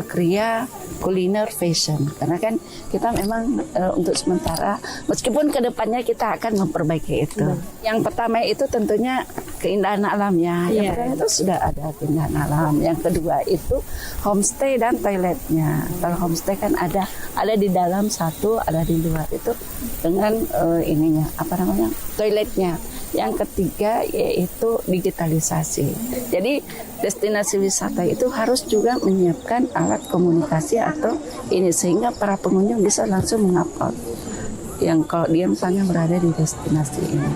kriya kuliner fashion, karena kan kita memang untuk sementara meskipun kedepannya kita akan memperbaiki itu. Yang pertama itu tentunya keindahan alamnya. Yang pertama itu sudah ada keindahan alam. Yang kedua itu homestay dan toiletnya. Kalau homestay kan ada di dalam satu, ada di luar itu dengan toiletnya. Yang ketiga yaitu digitalisasi. Jadi destinasi wisata itu harus juga menyiapkan alat komunikasi atau ini sehingga para pengunjung bisa langsung mengupload yang kalau dia misalnya berada di destinasi ini.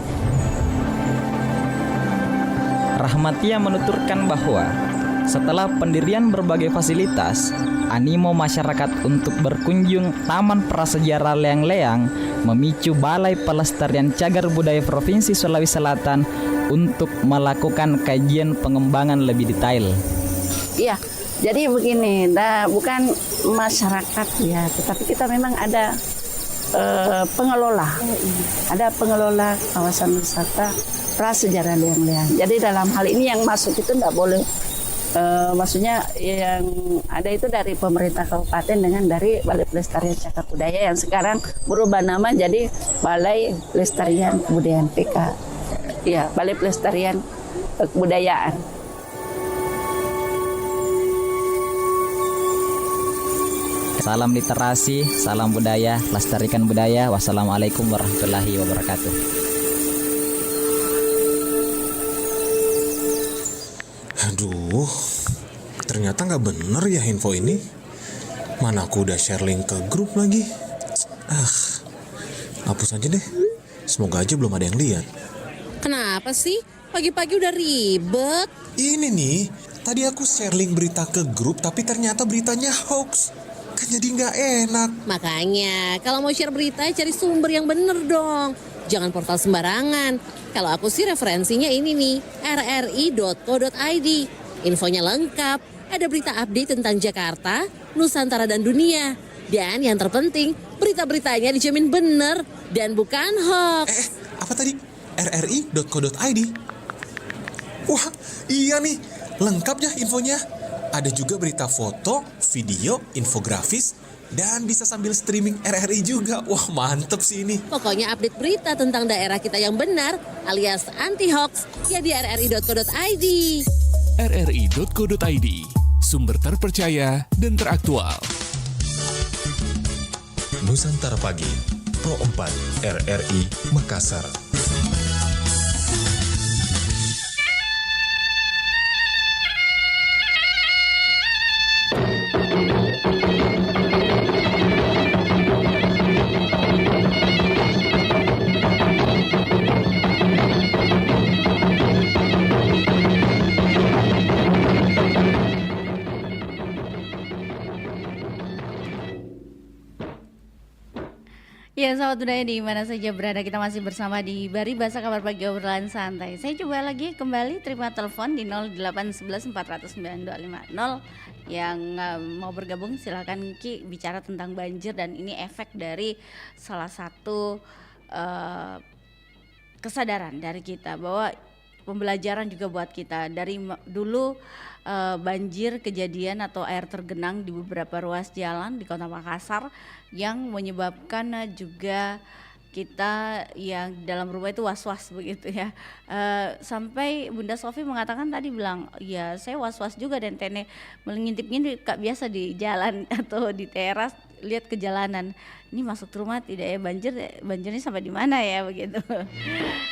Rahmatia menuturkan bahwa setelah pendirian berbagai fasilitas, animo masyarakat untuk berkunjung Taman Prasejarah Leang-Leang memicu Balai Pelestarian Cagar Budaya Provinsi Sulawesi Selatan untuk melakukan kajian pengembangan lebih detail. Iya, jadi begini, bukan masyarakat ya, tetapi kita memang ada pengelola. Ada pengelola kawasan wisata Prasejarah Leang-Leang. Jadi dalam hal ini yang masuk itu tidak boleh. Maksudnya yang ada itu dari pemerintah kabupaten dengan dari Balai Pelestarian Cagar Budaya yang sekarang berubah nama jadi Balai Pelestarian Kebudayaan PK. Ya, Balai Pelestarian Kebudayaan. Salam literasi, salam budaya, lestarikan budaya. Wassalamualaikum warahmatullahi wabarakatuh. Aduh, ternyata nggak bener ya info ini. Mana aku udah share link ke grup lagi. Hapus aja deh. Semoga aja belum ada yang lihat. Kenapa sih? Pagi-pagi udah ribet. Ini nih, tadi aku share link berita ke grup tapi ternyata beritanya hoax. Kan jadi nggak enak. Makanya, kalau mau share berita cari sumber yang bener dong. Jangan portal sembarangan. Kalau aku sih referensinya ini nih, rri.co.id. Infonya lengkap, ada berita update tentang Jakarta, Nusantara dan dunia. Dan yang terpenting, berita-beritanya dijamin benar dan bukan hoax. Apa tadi? rri.co.id. Wah, iya nih. Lengkap ya infonya. Ada juga berita foto, video, infografis, dan bisa sambil streaming RRI juga. Wah, mantep sih ini. Pokoknya update berita tentang daerah kita yang benar alias anti-hoax ya di rri.co.id. rri.co.id, sumber terpercaya dan teraktual. Nusantara Pagi, Pro 4 RRI Makassar. Ya, sahabat budaya di mana saja berada, kita masih bersama di Bari Bahasa Kabar Pagi Obrolan Santai. Saya coba lagi kembali terima telepon di 0811 409 250. Yang mau bergabung silakan Ki, bicara tentang banjir dan ini efek dari salah satu kesadaran dari kita bahwa pembelajaran juga buat kita dari dulu. Banjir kejadian atau air tergenang di beberapa ruas jalan di Kota Makassar yang menyebabkan juga kita yang dalam rumah itu was-was begitu ya. Sampai Bunda Sofi mengatakan tadi bilang, ya saya was-was juga dan Tene mengintip-ngintip Kak biasa di jalan atau di teras lihat ke jalanan. Ini masuk rumah tidak ya, banjirnya sampai di mana ya begitu.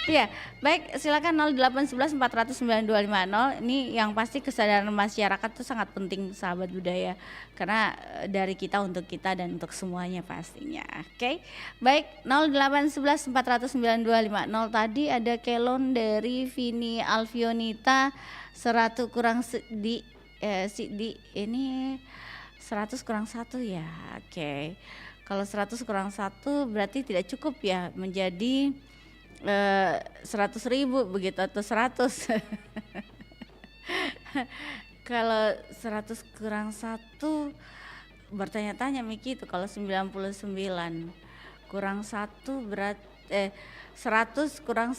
Ya, baik, silakan 0811 409 250. Ini yang pasti kesadaran masyarakat itu sangat penting sahabat budaya karena dari kita untuk kita dan untuk semuanya pastinya. Oke. Baik, 0811 409 250 tadi ada kelon dari Vini Alfionita 100 kurang di ini 100 kurang 1 ya. Oke. Kalau 100 kurang 1 berarti tidak cukup ya, menjadi 100.000 begitu atau 100. Kalau 100 kurang 1 bertanya-tanya Miki itu kalau 99 kurang 1 berarti 100 kurang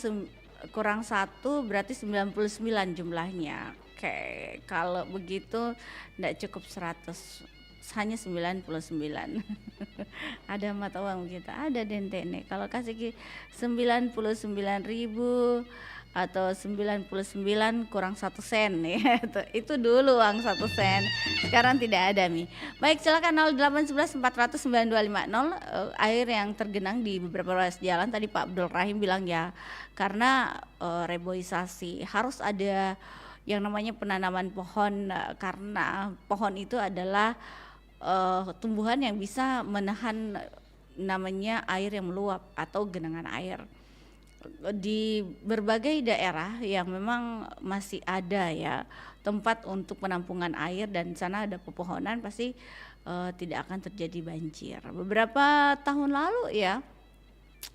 1 berarti 99 jumlahnya. Oke, kalau begitu tidak cukup 100. Hanya 99. Ada mata uang kita, ada dentene. Kalau kasih 99.000 atau 99 kurang 1 sen ya. Itu dulu uang 1 sen. Sekarang tidak ada Mi. Baik, silakan 0811 409 250. Air yang tergenang di beberapa ruas jalan tadi Pak Abdul Rahim bilang ya karena reboisasi harus ada yang namanya penanaman pohon karena pohon itu adalah tumbuhan yang bisa menahan namanya air yang meluap atau genangan air di berbagai daerah yang memang masih ada ya tempat untuk penampungan air dan di sana ada pepohonan pasti tidak akan terjadi banjir. Beberapa tahun lalu ya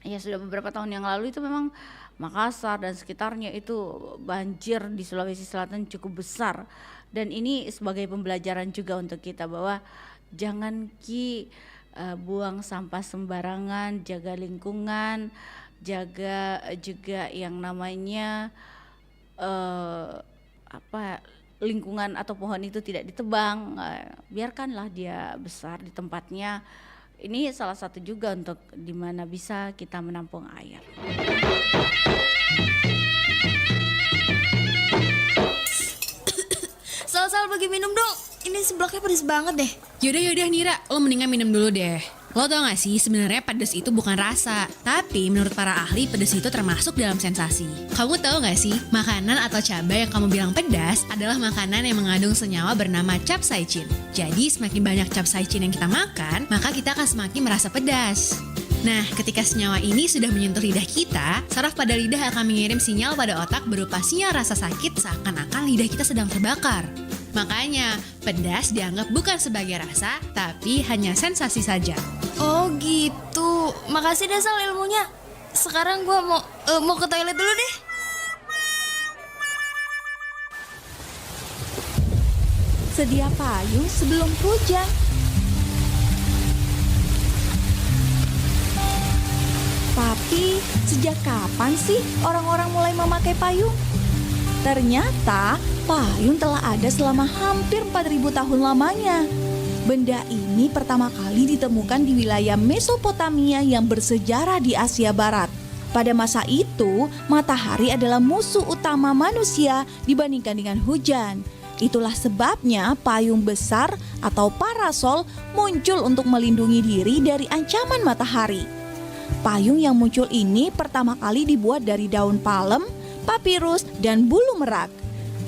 sudah beberapa tahun yang lalu itu memang Makassar dan sekitarnya itu banjir di Sulawesi Selatan cukup besar dan ini sebagai pembelajaran juga untuk kita bahwa jangan buang sampah sembarangan, jaga lingkungan, jaga juga yang namanya lingkungan atau pohon itu tidak ditebang, biarkanlah dia besar di tempatnya. Ini salah satu juga untuk di mana bisa kita menampung air. Sal bagi minum dong. Ini seblaknya pedes banget deh. Yaudah Nira, lo mendingan minum dulu deh. Lo tau gak sih sebenarnya pedes itu bukan rasa, tapi menurut para ahli pedes itu termasuk dalam sensasi. Kamu tahu gak sih makanan atau cabai yang kamu bilang pedas adalah makanan yang mengandung senyawa bernama capsaicin. Jadi semakin banyak capsaicin yang kita makan, maka kita akan semakin merasa pedas. Nah, ketika senyawa ini sudah menyentuh lidah kita, saraf pada lidah akan mengirim sinyal pada otak berupa sinyal rasa sakit seakan-akan lidah kita sedang terbakar. Makanya, pedas dianggap bukan sebagai rasa, tapi hanya sensasi saja. Oh gitu, makasih deh Sal ilmunya. Sekarang gue mau ke toilet dulu deh. Sedia payung sebelum hujan. Tapi sejak kapan sih orang-orang mulai memakai payung? Ternyata payung telah ada selama hampir 4.000 tahun lamanya. Benda ini pertama kali ditemukan di wilayah Mesopotamia yang bersejarah di Asia Barat. Pada masa itu, matahari adalah musuh utama manusia dibandingkan dengan hujan. Itulah sebabnya payung besar atau parasol muncul untuk melindungi diri dari ancaman matahari. Payung yang muncul ini pertama kali dibuat dari daun palem, papirus, dan bulu merak.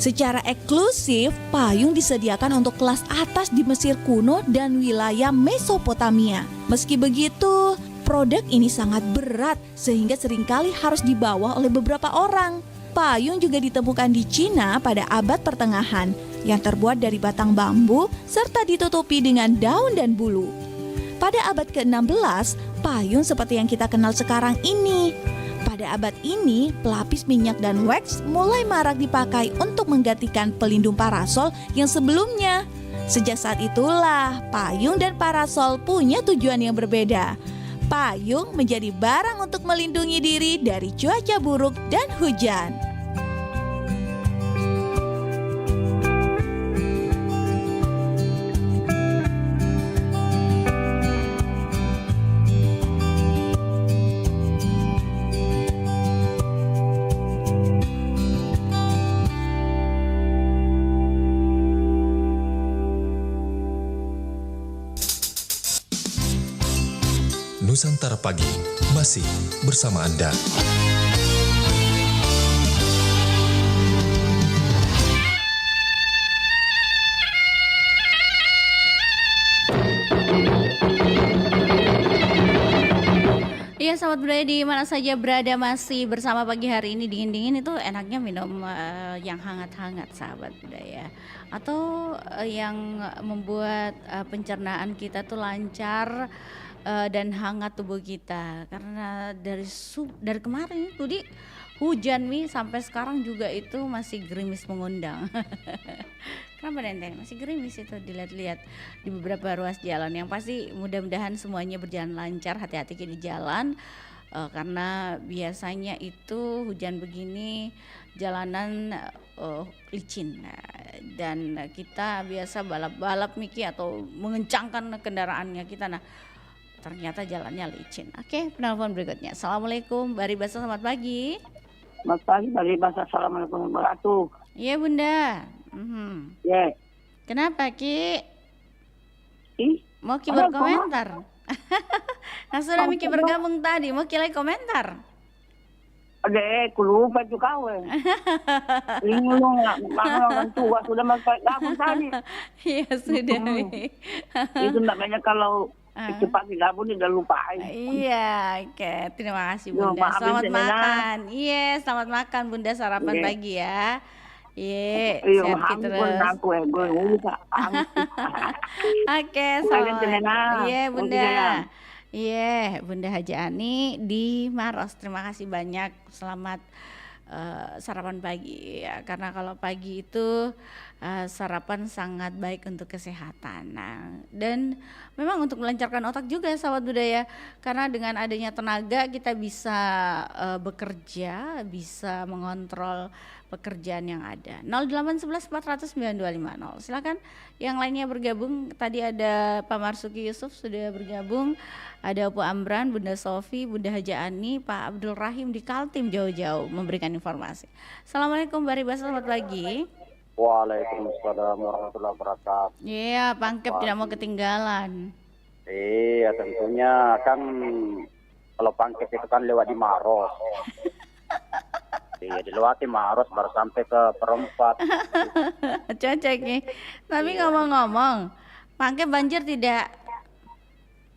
Secara eksklusif, payung disediakan untuk kelas atas di Mesir kuno dan wilayah Mesopotamia. Meski begitu, produk ini sangat berat sehingga seringkali harus dibawa oleh beberapa orang. Payung juga ditemukan di Cina pada abad pertengahan yang terbuat dari batang bambu serta ditutupi dengan daun dan bulu. Pada abad ke-16, payung seperti yang kita kenal sekarang ini. Pada abad ini, pelapis minyak dan wax mulai marak dipakai untuk menggantikan pelindung parasol yang sebelumnya. Sejak saat itulah, payung dan parasol punya tujuan yang berbeda. Payung menjadi barang untuk melindungi diri dari cuaca buruk dan hujan. Nusantara Pagi masih bersama Anda. Iya, sahabat budaya di mana saja berada, masih bersama pagi hari ini. Dingin-dingin itu enaknya minum yang hangat-hangat, sahabat budaya. Atau yang membuat pencernaan kita tuh lancar dan hangat tubuh kita. Karena dari kemarin itu hujan sampai sekarang juga itu masih gerimis mengundang. Kenapa Denten? Masih gerimis itu dilihat-lihat di beberapa ruas jalan. Yang pasti mudah-mudahan semuanya berjalan lancar, hati-hati di jalan. Karena biasanya itu hujan begini jalanan licin. Dan kita biasa balap-balap Miki atau mengencangkan kendaraannya kita. Nah, ternyata jalannya licin. Oke, penelpon berikutnya. Assalamualaikum, Mbak Ribasa, selamat pagi. Selamat pagi, Mbak Ribasa. Assalamualaikum warahmatullahi wabarakatuh. Iya, Bunda. Ya. Kenapa, Ki? Mau Ki Ada berkomentar? Nah, sudah Miki bergabung tadi, mau Ki lagi komentar? Aku lupa itu kau. Ini lu orang tua sudah masuk gabung tadi. Iya, sudah. Itu makanya kalau cepat digabung udah lupa. Iya, oke. Terima kasih Bunda. Maafin Selamat Nena. makan. Iya, selamat makan Bunda, sarapan Iya. pagi ya. Iya, Iya, sehat maafin terus. aku gue lupa. Oke, Maafin selamat. Nena. Iya, Maafin Bunda. Nena. Iya, Bunda Haji Ani di Maros. Terima kasih banyak. Selamat sarapan pagi ya, karena kalau pagi itu sarapan sangat baik untuk kesehatan. Nah, dan memang untuk melancarkan otak juga, sahabat budaya, karena dengan adanya tenaga kita bisa bekerja, bisa mengontrol pekerjaan yang ada. 0811 400 9250. Silakan yang lainnya bergabung. Tadi ada Pak Marsuki Yusuf sudah bergabung. Ada Opo Amran, Bunda Sofi, Bunda Haja Ani, Pak Abdul Rahim di Kaltim jauh-jauh memberikan informasi. Assalamualaikum Mbak Ribasa, selamat pagi. Waalaikumsalam warahmatullahi wabarakatuh. Iya, Pangkep tidak mau ketinggalan. Iya, tentunya kan kalau Pangkep itu kan lewat di Maros. Iya, dilewati Maros baru sampai ke Perempat. Cocok nih. Tapi ngomong-ngomong, Pangkep banjir tidak?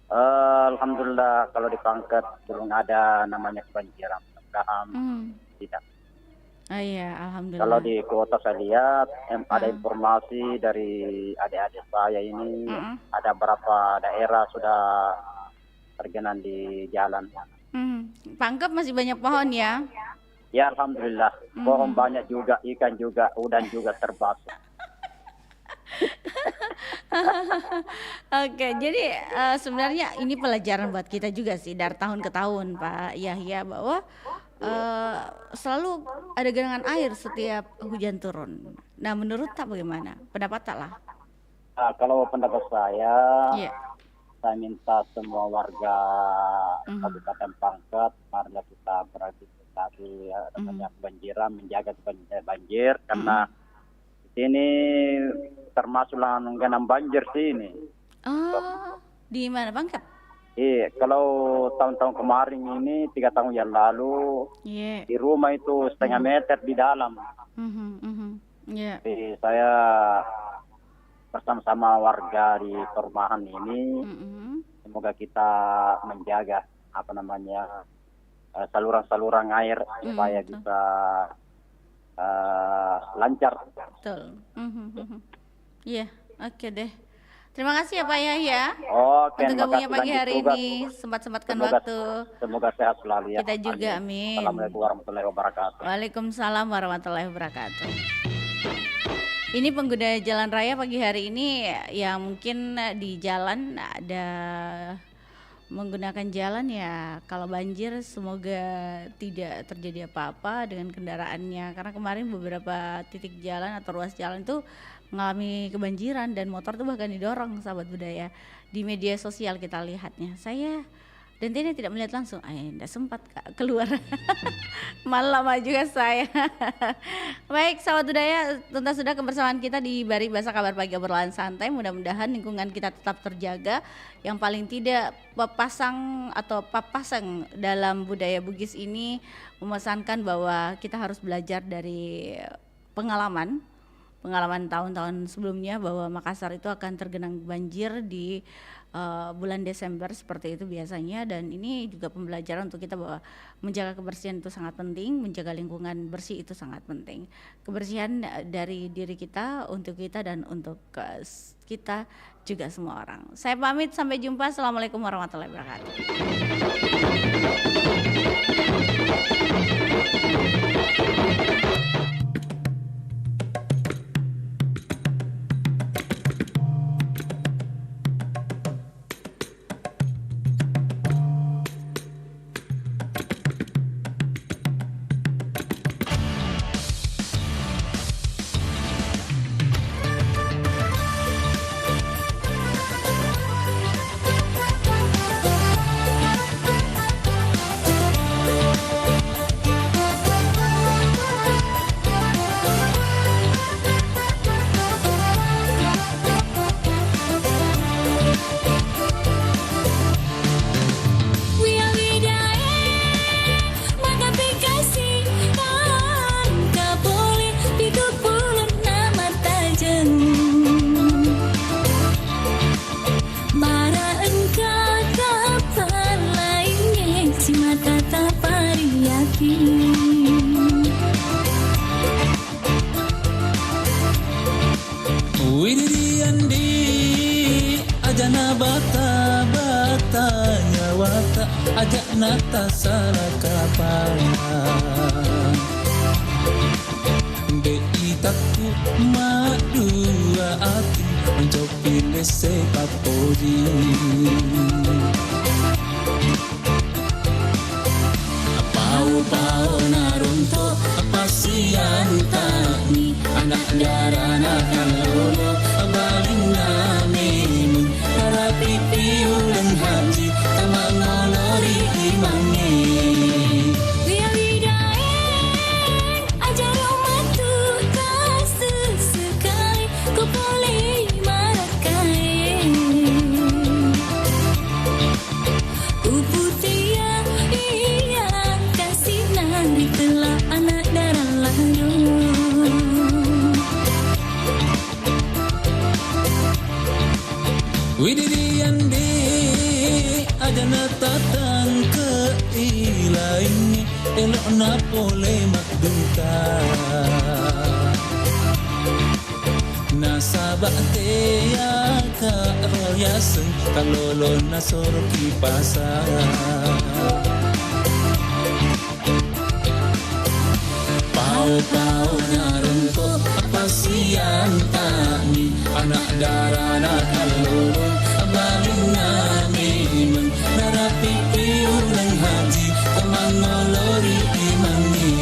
Alhamdulillah kalau di Pangkep belum ada namanya kebanjiran. Tidak. Oh iya, alhamdulillah. Kalau di kota saya lihat ada informasi dari adik-adik saya ini ada beberapa daerah sudah tergenang di jalan. Pangkep masih banyak pohon ya? Ya alhamdulillah, pohon banyak juga, ikan juga, udang juga terbasah. Oke, jadi sebenarnya ini pelajaran buat kita juga sih dari tahun ke tahun, Pak Yahya, bahwa selalu ada genangan air setiap hujan turun. Nah, menurut tak bagaimana? Pendapat tak lah? Kalau pendapat saya, Iya. saya minta semua warga Kabupaten Pangkep, marilah kita beraktivitas namanya kebanjiran, menjaga banjir karena di sini termasuk langganan banjir sini. Oh, di mana Pangkep? Iya, kalau tahun-tahun kemarin ini 3 tahun yang lalu Iya. di rumah itu setengah meter di dalam. Iya. Jadi saya bersama-sama warga di perumahan ini, semoga kita menjaga saluran-saluran air supaya bisa lancar. Betul. Iya, oke deh. Terima kasih ya Pak Yahya. Oke, untuk gabungnya pagi lanjut hari tugas. ini, sempat-sempatkan Semoga- waktu. Semoga sehat selalu ya. Kita juga, amin. Assalamualaikum warahmatullahi wabarakatuh. Waalaikumsalam warahmatullahi wabarakatuh. Ini pengguna jalan raya pagi hari ini yang mungkin di jalan ada menggunakan jalan ya, kalau banjir semoga tidak terjadi apa-apa dengan kendaraannya, karena kemarin beberapa titik jalan atau ruas jalan itu mengalami kebanjiran dan motor tuh bahkan didorong, sahabat budaya. Di media sosial kita lihatnya. Saya dan Tina tidak melihat langsung, tidak sempat Kak, keluar. Malah lama juga saya. Baik, sahabat budaya, tuntas sudah kebersamaan kita di Bari Bahasa Kabar Pagi Obrolan Santai. Mudah-mudahan lingkungan kita tetap terjaga. Yang paling tidak papasang dalam budaya Bugis ini memesankan bahwa kita harus belajar dari pengalaman tahun-tahun sebelumnya, bahwa Makassar itu akan tergenang banjir di bulan Desember seperti itu biasanya, dan ini juga pembelajaran untuk kita bahwa menjaga kebersihan itu sangat penting, menjaga lingkungan bersih itu sangat penting. Kebersihan dari diri kita, untuk kita dan untuk kita juga semua orang. Saya pamit, sampai jumpa. Assalamualaikum warahmatullahi wabarakatuh. ajak nata salah kapala Beitaku madua ati mencopi lese papodi Pau narunto pasiantani anak darana kalolo abaling namin harapi piulan haji tamangolori imangi Widiriandi adana tatang keilaini elok na pole makduka Nasabak teya ka royasen kalolo na soroki pasar Pau narunto apasiantani anak darana kalulun abalina memang narapi piulang haji kemangolori imani.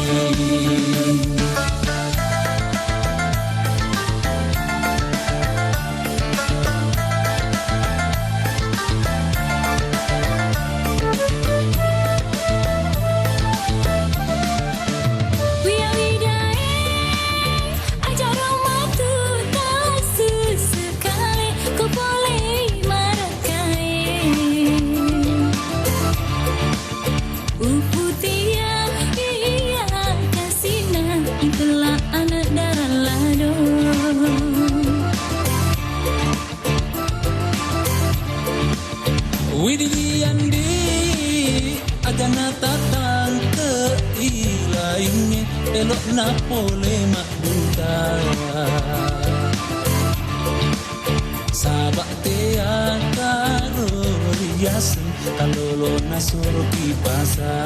Widiyandi agana tatang ke ilaingnya elok napole makbuta sabak tea karo riasan kalolo nasur kipasa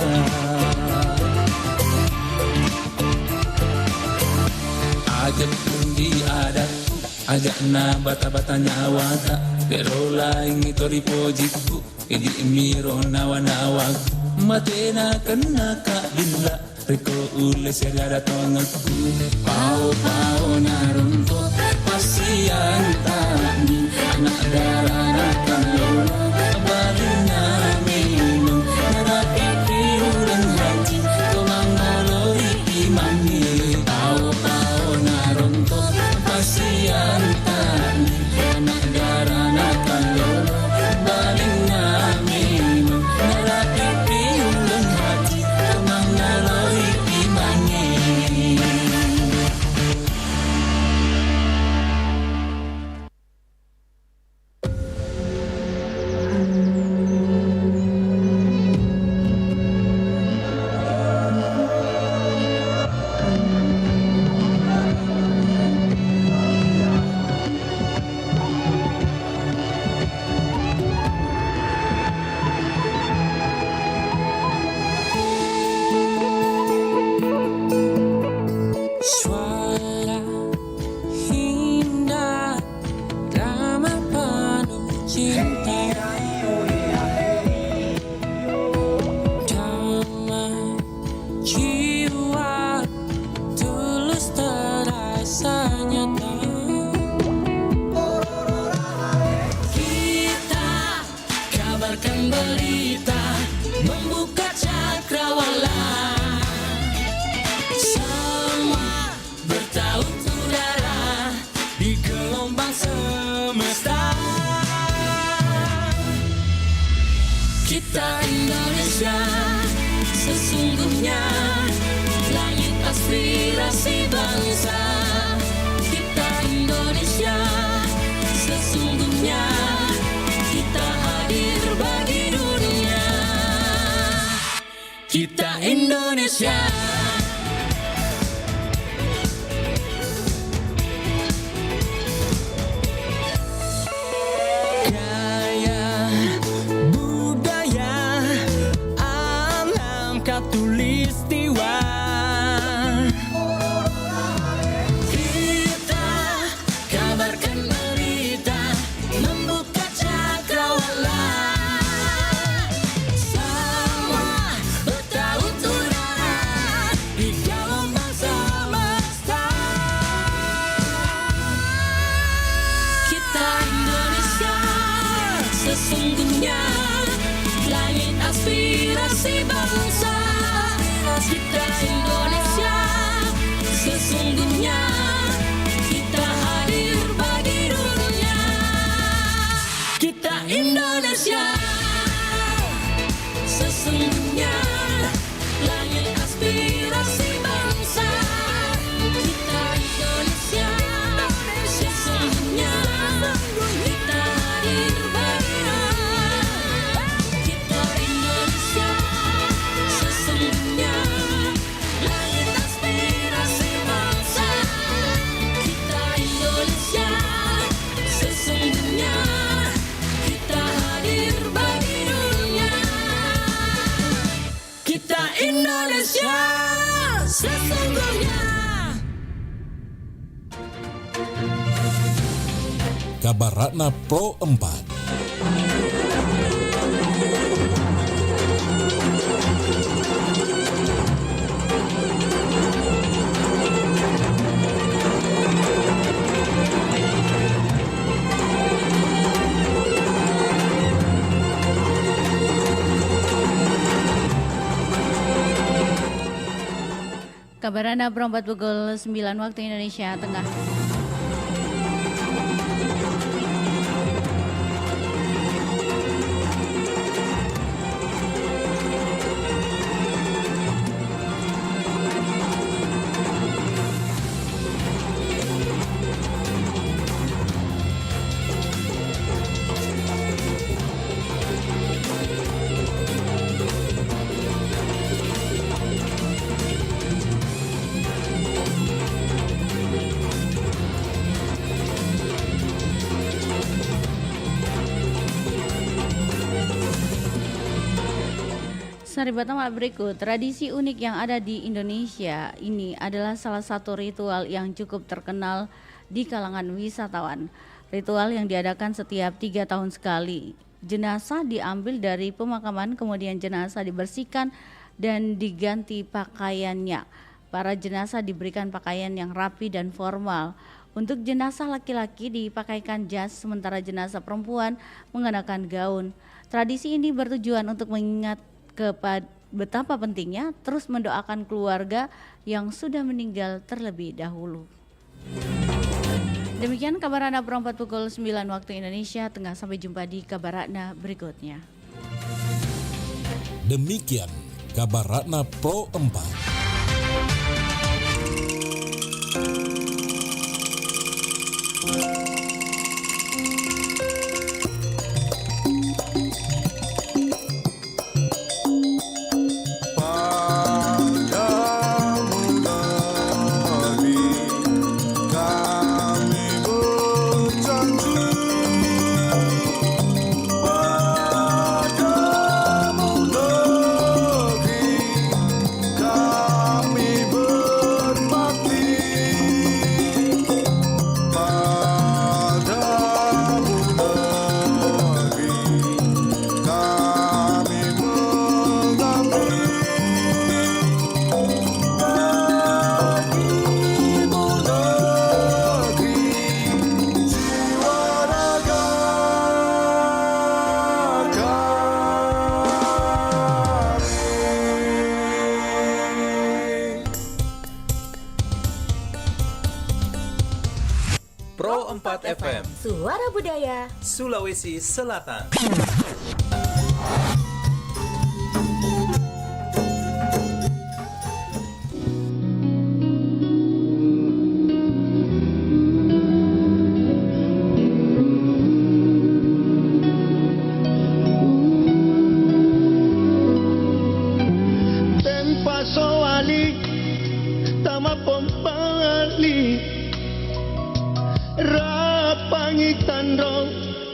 ajak pundi adat ajak na bata-batanya awata pero laing ito ripojiku edi miro nawa-nawa matena kena kabila riko ule seriada tongaku pau narunto pasian tani anak darana kalolo balina minum narapi piulang haji komangolori imani pau narunto pasian tani anak darana kalolo balina minum narapi piulang haji komangolori imani. Suara indah drama penuh cinta damai jiwa tulus terasa nyata kita kabarkan berita membuka cakrawala semua bertaut udara di gelombang semesta. Kita Indonesia sesungguhnya langit aspirasi bangsa. Kita Indonesia sesungguhnya kita hadir bagi dunia. Kita Indonesia. Gaya budaya alam katulistiwa kita kabarkan berita membuka cakrawala semua bertaut udara di gelombang semesta. Kita Indonesia sesungguhnya langit aspirasi bangsa. Kita Indonesia sesungguhnya kita hadir bagi dunia. Kita Indonesia sesungguhnya langit aspirasi bangsa. Kita Indonesia sesungguhnya kita hadir bagi dunia. Kita Indonesia sesungguhnya langit aspirasi bangsa. Kabaratna Pro 4. Kabarana Pro 4 pukul 9 waktu Indonesia Tengah. Saribata berikut, tradisi unik yang ada di Indonesia ini adalah salah satu ritual yang cukup terkenal di kalangan wisatawan. Ritual yang diadakan setiap 3 tahun sekali. Jenazah diambil dari pemakaman, kemudian jenazah dibersihkan dan diganti pakaiannya. Para jenazah diberikan pakaian yang rapi dan formal. Untuk jenazah laki-laki dipakaikan jas, sementara jenazah perempuan mengenakan gaun. Tradisi ini bertujuan untuk mengingat betapa pentingnya terus mendoakan keluarga yang sudah meninggal terlebih dahulu. Demikian Kabarana Pro 4 pukul 9 waktu Indonesia Tengah. Sampai jumpa di Kabaratna berikutnya. Demikian Kabaratna Pro 4. Pro 4 FM, Suara Budaya Sulawesi Selatan. Tempa soali, tama pompali. Rapangi tandro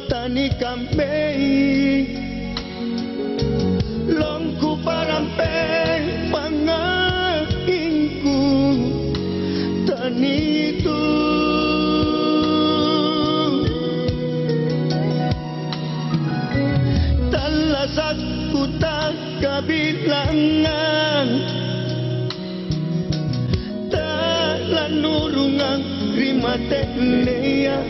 tani kambei longku parampe pangakinku tani itu talasaku tak kabilangan talanurungan rimate neya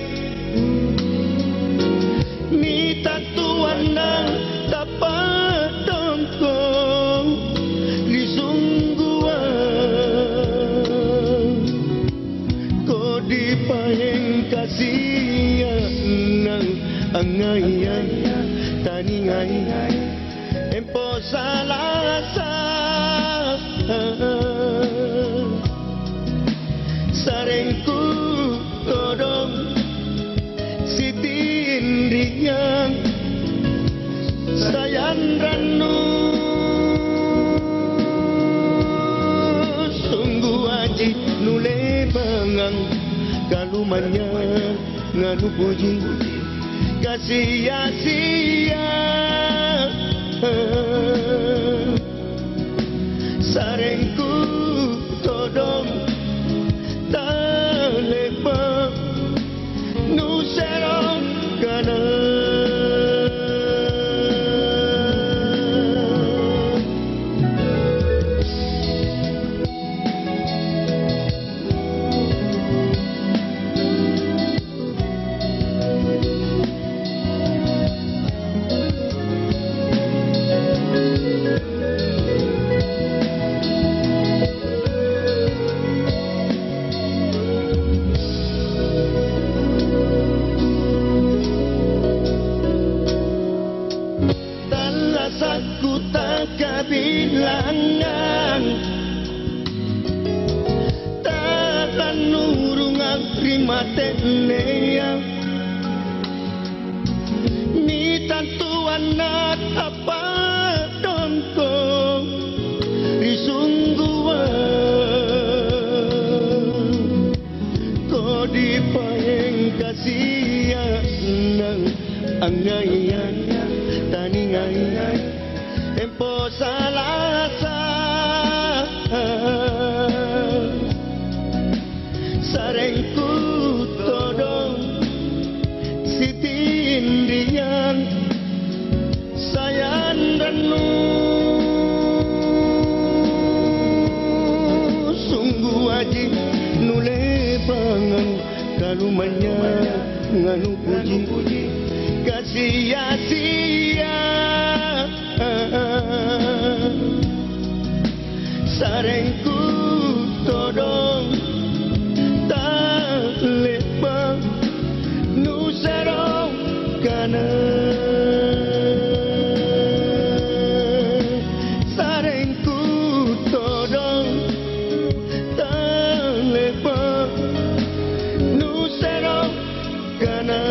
ni tatuana tapadongkong lisungguan ko di paheng kasihan angaya taningai empo salasa sarengku todong sitindrian sayan ranu sungguh aji nule bangang kalumanya nganu puji kasih sia sarengku todong taleba nusero tenea ni tantu anak apa donko risungguan ko di paeng kasihan nang angayan taningan empo salasa sarengku todong sitindian sayan ranu sungguh aji nule pangan kalumanya nganu puji kasih sia sarengku todong tak lepa nusarong kana sarengku todong tak lepa nusarong kana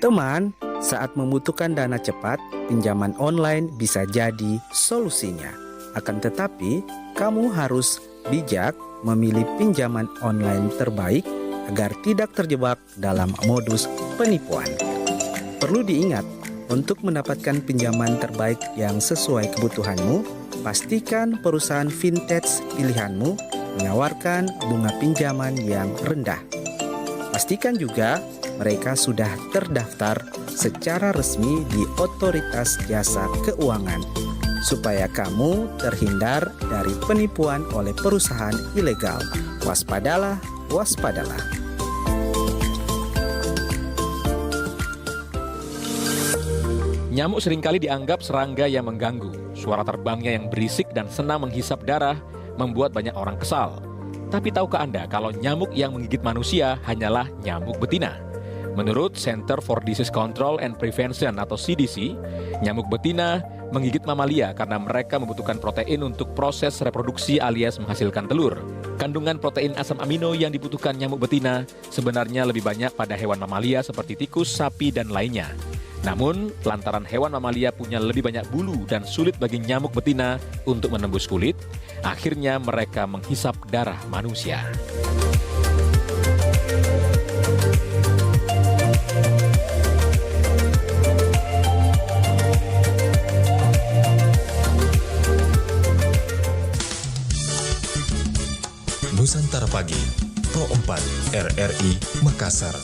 Teman, saat membutuhkan dana cepat, pinjaman online bisa jadi solusinya. Akan tetapi, kamu harus bijak memilih pinjaman online terbaik agar tidak terjebak dalam modus penipuan. Perlu diingat, untuk mendapatkan pinjaman terbaik yang sesuai kebutuhanmu, pastikan perusahaan vintage pilihanmu menawarkan bunga pinjaman yang rendah. Pastikan juga mereka sudah terdaftar secara resmi di Otoritas Jasa Keuangan supaya kamu terhindar dari penipuan oleh perusahaan ilegal. Waspadalah, waspadalah. Nyamuk seringkali dianggap serangga yang mengganggu. Suara terbangnya yang berisik dan senang menghisap darah membuat banyak orang kesal. Tapi tahukah Anda kalau nyamuk yang menggigit manusia hanyalah nyamuk betina? Menurut Center for Disease Control and Prevention atau CDC, nyamuk betina menggigit mamalia karena mereka membutuhkan protein untuk proses reproduksi alias menghasilkan telur. Kandungan protein asam amino yang dibutuhkan nyamuk betina sebenarnya lebih banyak pada hewan mamalia seperti tikus, sapi, dan lainnya. Namun, lantaran hewan mamalia punya lebih banyak bulu dan sulit bagi nyamuk betina untuk menembus kulit, akhirnya mereka menghisap darah manusia. Nusantara Pagi, Pro 4 RRI Makassar.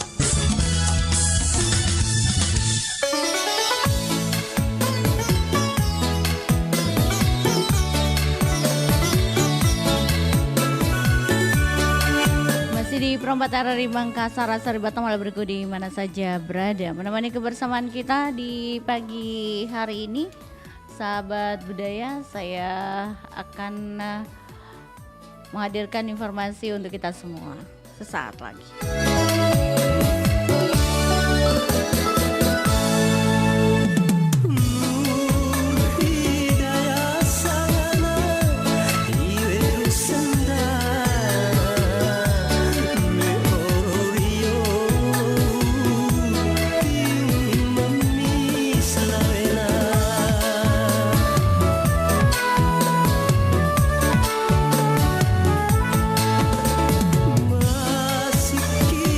Di Perompat RRI Makassar, Saribata malah berikut di mana saja berada. Menemani kebersamaan kita di pagi hari ini, sahabat budaya, saya akan menghadirkan informasi untuk kita semua sesaat lagi. Masih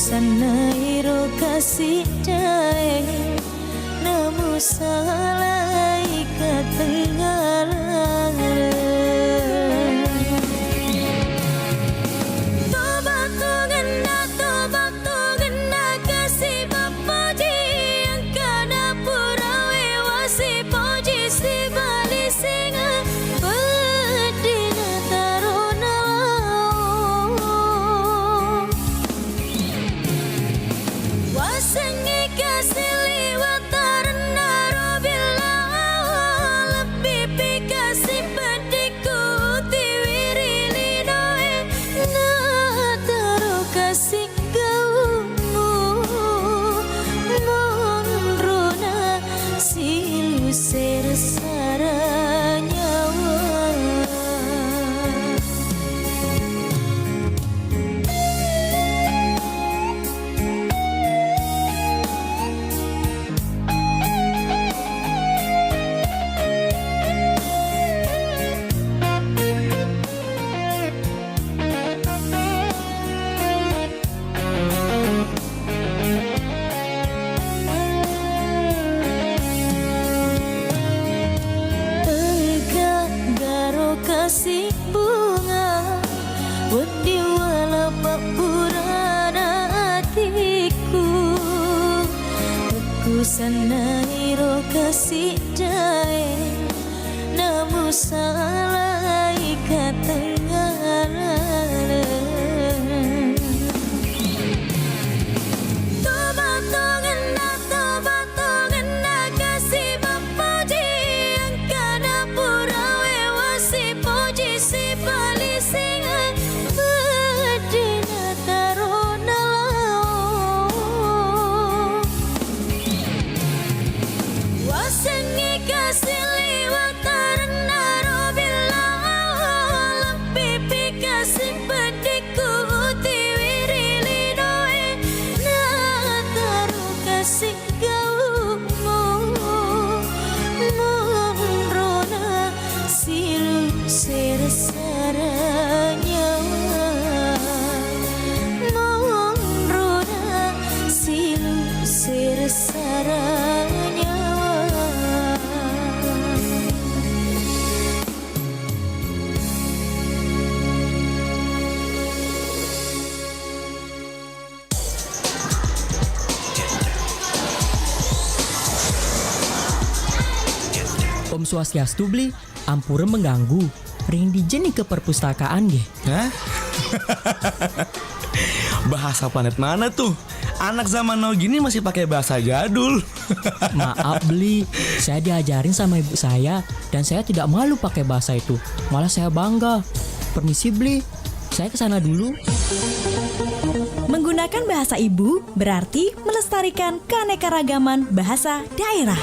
sana iro kasih dae namu salah ikat tengah kasih bunga wedi wala papurana hatiku aku sana iro kasih dae namu salah ikat tengah Om Swastiastu beli, ampura mengganggu. Ring dijeni ke perpustakaan deh. Hah? Bahasa planet mana tuh? Anak zaman now gini masih pakai bahasa jadul. Maaf beli, saya diajarin sama ibu saya dan saya tidak malu pakai bahasa itu. Malah saya bangga. Permisi beli, saya kesana dulu. Menggunakan bahasa ibu berarti melestarikan keanekaragaman bahasa daerah.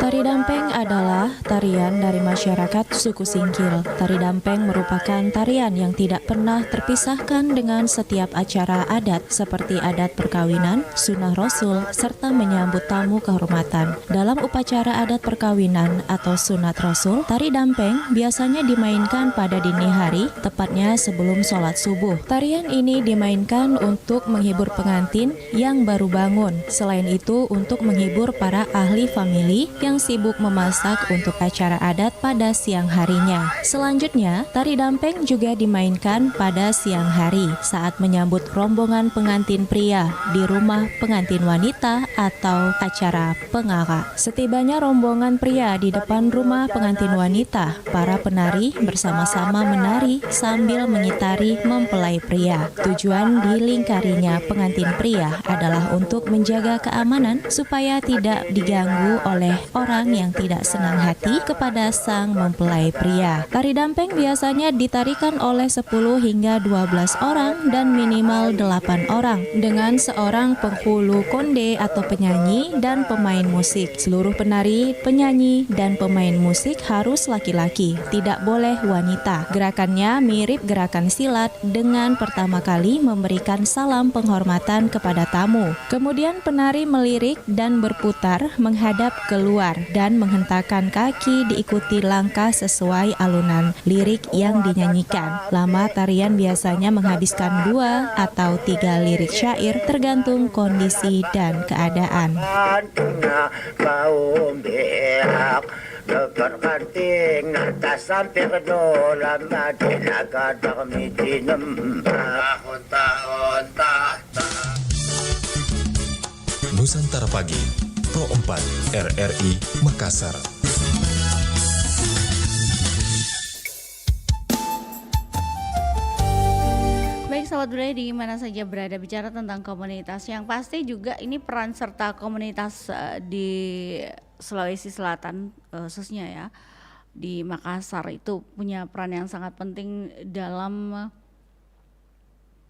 Tari Dampeng adalah tarian dari masyarakat suku Singkil. Tari Dampeng merupakan tarian yang tidak pernah terpisahkan dengan setiap acara adat seperti adat perkawinan, sunah rasul, serta menyambut tamu kehormatan. Dalam upacara adat perkawinan atau sunat rasul, tari Dampeng biasanya dimainkan pada dini hari, tepatnya sebelum sholat subuh. Tarian ini dimainkan untuk menghibur pengantin yang baru bangun. Selain itu, untuk menghibur para ahli famili yang sibuk memasak untuk acara adat pada siang harinya. Selanjutnya, tari Dampeng juga dimainkan pada siang hari saat menyambut rombongan pengantin pria di rumah pengantin wanita atau acara pengaka. Setibanya rombongan pria di depan rumah pengantin wanita, para penari bersama-sama menari sambil mengitari mempelai pria. Tujuan dilingkarinya pengantin pria adalah untuk menjaga keamanan supaya tidak diganggu oleh orang orang yang tidak senang hati kepada sang mempelai pria. Tari dampeng biasanya ditarikan oleh 10 hingga 12 orang dan minimal 8 orang dengan seorang penghulu konde atau penyanyi dan pemain musik. Seluruh penari, penyanyi, dan pemain musik harus laki-laki, tidak boleh wanita. Gerakannya mirip gerakan silat dengan pertama kali memberikan salam penghormatan kepada tamu. Kemudian penari melirik dan berputar menghadap keluar dan menghentakkan kaki diikuti langkah sesuai alunan lirik yang dinyanyikan. Lama tarian biasanya menghabiskan 2 atau 3 lirik syair tergantung kondisi dan keadaan. Nusantara Pagi, Pro 4 RRI Makassar. Baik sahabat budaya di mana saja berada, bicara tentang komunitas, yang pasti juga ini peran serta komunitas di Sulawesi Selatan khususnya ya di Makassar itu punya peran yang sangat penting dalam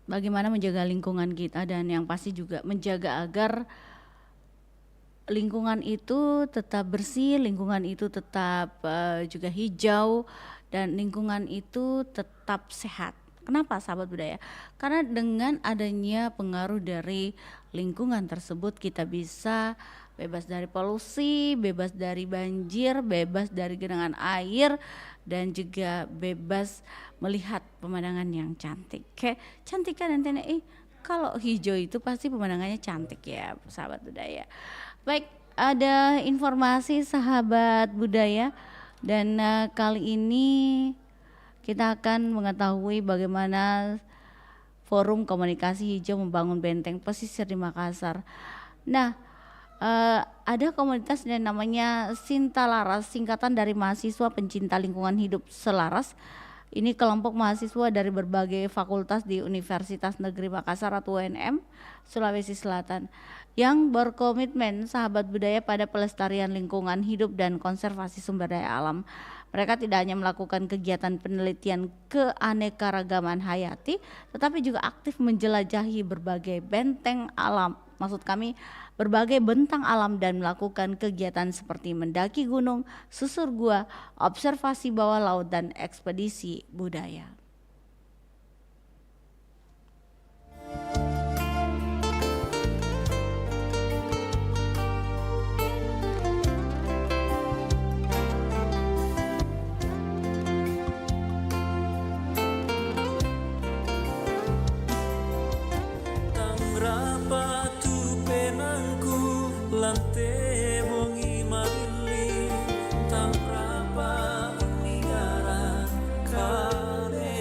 bagaimana menjaga lingkungan kita, dan yang pasti juga menjaga agar lingkungan itu tetap bersih, lingkungan itu tetap juga hijau, dan lingkungan itu tetap sehat. Kenapa sahabat budaya? Karena dengan adanya pengaruh dari lingkungan tersebut kita bisa bebas dari polusi, bebas dari banjir, bebas dari genangan air, dan juga bebas melihat pemandangan yang cantik. Kayak cantik kan nantinya, kalau hijau itu pasti pemandangannya cantik ya sahabat budaya. Baik, ada informasi sahabat budaya, dan kali ini kita akan mengetahui bagaimana Forum Komunikasi Hijau membangun benteng pesisir di Makassar. Nah, ada komunitas yang namanya Sintalaras, singkatan dari mahasiswa pencinta lingkungan hidup Selaras. Ini kelompok mahasiswa dari berbagai fakultas di Universitas Negeri Makassar atau UNM Sulawesi Selatan yang berkomitmen sahabat budaya pada pelestarian lingkungan hidup dan konservasi sumber daya alam. Mereka tidak hanya melakukan kegiatan penelitian keanekaragaman hayati, tetapi juga aktif menjelajahi berbagai benteng alam. Maksud kami berbagai bentang alam, dan melakukan kegiatan seperti mendaki gunung, susur gua, observasi bawah laut, dan ekspedisi budaya. Lante bongi malili tang rapa negara kane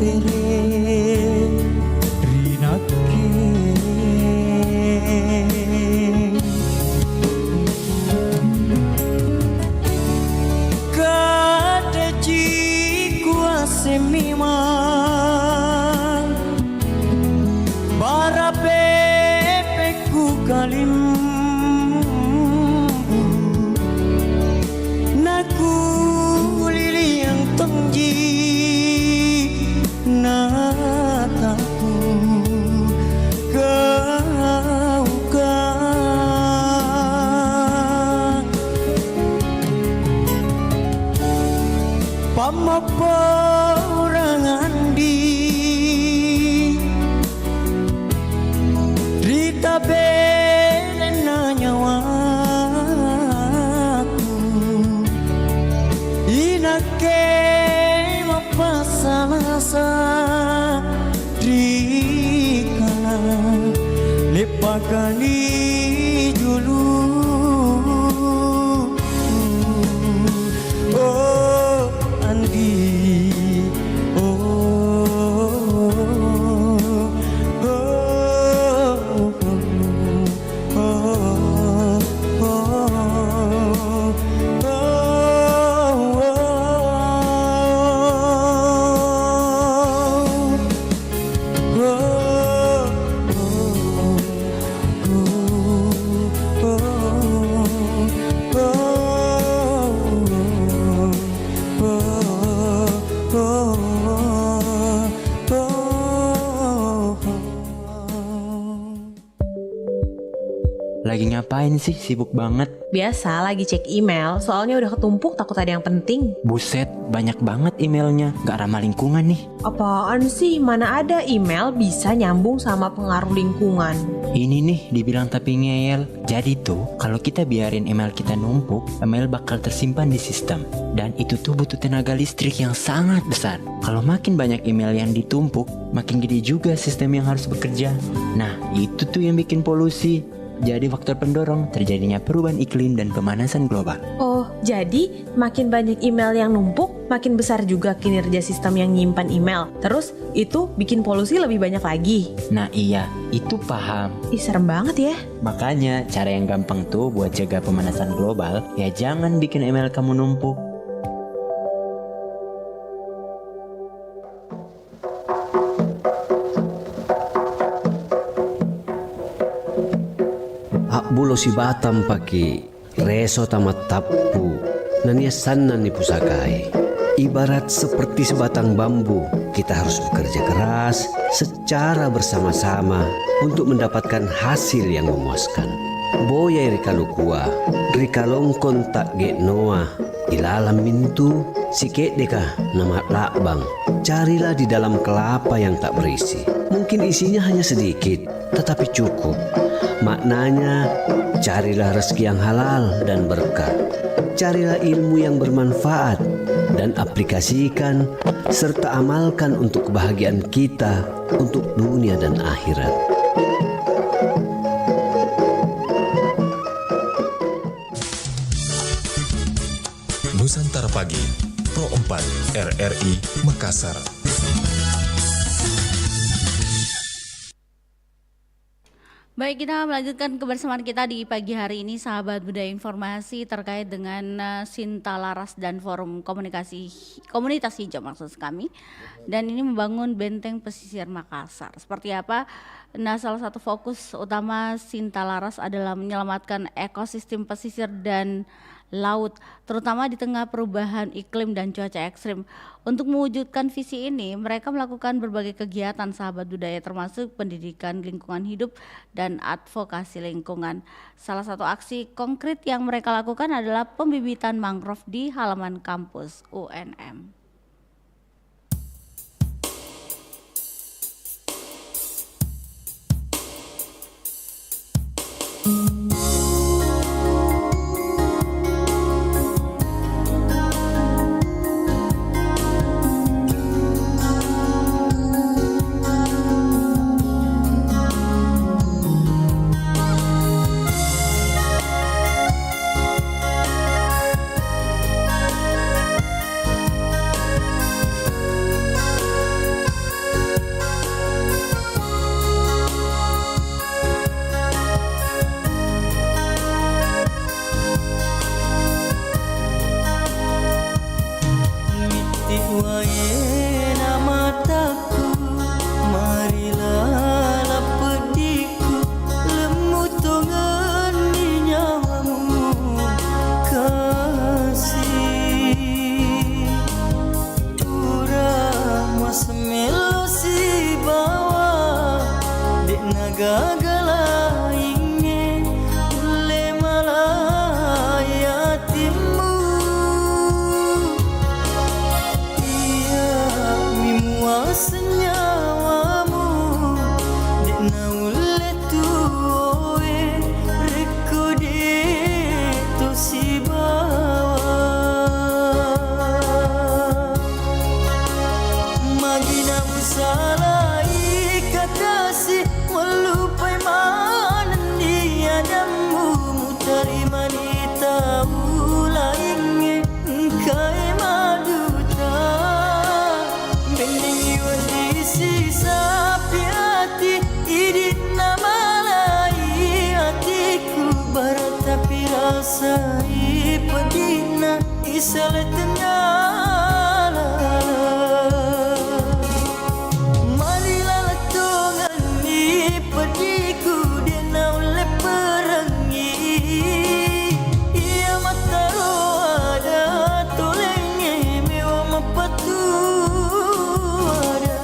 pere rinake kade ji kuase mimang bara pepeku kalim naku lili yang tengji nataku kau kan pamaporangan di Rita belena nyawaku inake mapasalasa rikana lepakani julu oh Andi Lagi ngapain sih? Sibuk banget. Biasa lagi cek email, soalnya udah ketumpuk takut ada yang penting. Buset, banyak banget emailnya. Gak ramah lingkungan nih. Apaan sih? Mana ada email bisa nyambung sama pengaruh lingkungan. Ini nih dibilang tapi ngeyel. Jadi tuh kalau kita biarin email kita numpuk, email bakal tersimpan di sistem. Dan itu tuh butuh tenaga listrik yang sangat besar. Kalau makin banyak email yang ditumpuk, makin gede juga sistem yang harus bekerja. Nah itu tuh yang bikin polusi. Jadi faktor pendorong terjadinya perubahan iklim dan pemanasan global. Oh, jadi makin banyak email yang numpuk, makin besar juga kinerja sistem yang nyimpan email. Terus itu bikin polusi lebih banyak lagi. Nah iya, itu paham. Ih serem banget ya. Makanya cara yang gampang tuh buat jaga pemanasan global, ya jangan bikin email kamu numpuk. Bulo si Batam paki reso tamat tapu nania sana ni pusakai. Ibarat seperti sebatang bambu, kita harus bekerja keras secara bersama-sama untuk mendapatkan hasil yang memuaskan. Boya rikalukua, rikalongkon tak ge noa, ilalam mintu sikit deka nama lakbang. Carilah di dalam kelapa yang tak berisi. Mungkin isinya hanya sedikit, tetapi cukup. Maknanya, carilah rezeki yang halal dan berkah. Carilah ilmu yang bermanfaat dan aplikasikan serta amalkan untuk kebahagiaan kita untuk dunia dan akhirat. Nusantara Pagi, Pro 4 RRI Makassar. Baik, kita melanjutkan kebersamaan kita di pagi hari ini, sahabat budaya informasi terkait dengan Sinta Laras dan Forum Komunitas Hijau maksud kami. Dan ini membangun benteng pesisir Makassar. Seperti apa? Nah, salah satu fokus utama Sinta Laras adalah menyelamatkan ekosistem pesisir dan laut, terutama di tengah perubahan iklim dan cuaca ekstrim. Untuk mewujudkan visi ini, mereka melakukan berbagai kegiatan sahabat budaya termasuk pendidikan lingkungan hidup dan advokasi lingkungan. Salah satu aksi konkret yang mereka lakukan adalah pembibitan mangrove di halaman kampus UNM. wayena mataku, marilah lapediku, lemu tongan di nyawamu kasih. Urang mas melo si bawa dek naga galainge ule malaya timu. Iya mimua senyawamu dek na ule tuoe reko dek to si bawa. Magina musalai kakasi melupai manan dia damu mutari manita ulainge kai maduta bening wandisi sapi hati idit namalai hatiku barat tapi rasai pedina isale tenyala. Marilah latongan ni pediku dia na oleh perangi. Ia mata roada tolenge mewa mapatu ada.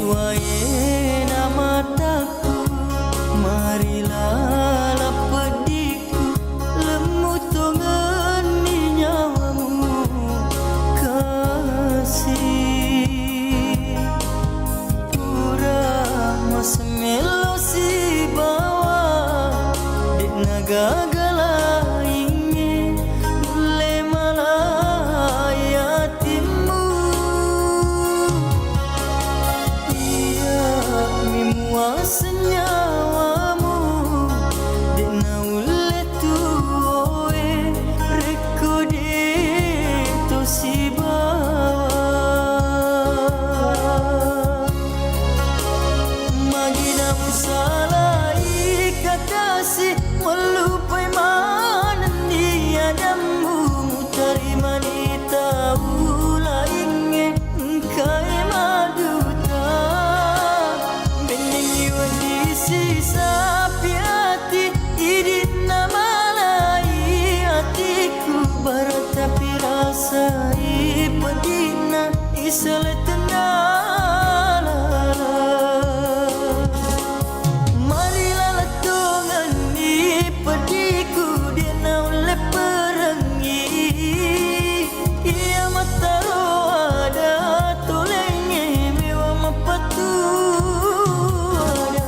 Wayena mataku, marilah lapediku, lemu tongan di nyawamu kasih. Urang mas melo si bawa dek naga galainge ule malaya timu. Mimua senyawamu dek na ule tuoe reko dek to si bawa. Magina musalai kakasi melupai manan dia damu mutari manita ulainge kai maduta bening wandisi sapi hati idit namalai hatiku barat tapi rasai pedina isale tendala. Marilah latongan ni pediku dia na oleh perangi. Ia mata roada tolenge mewa mapatu ada.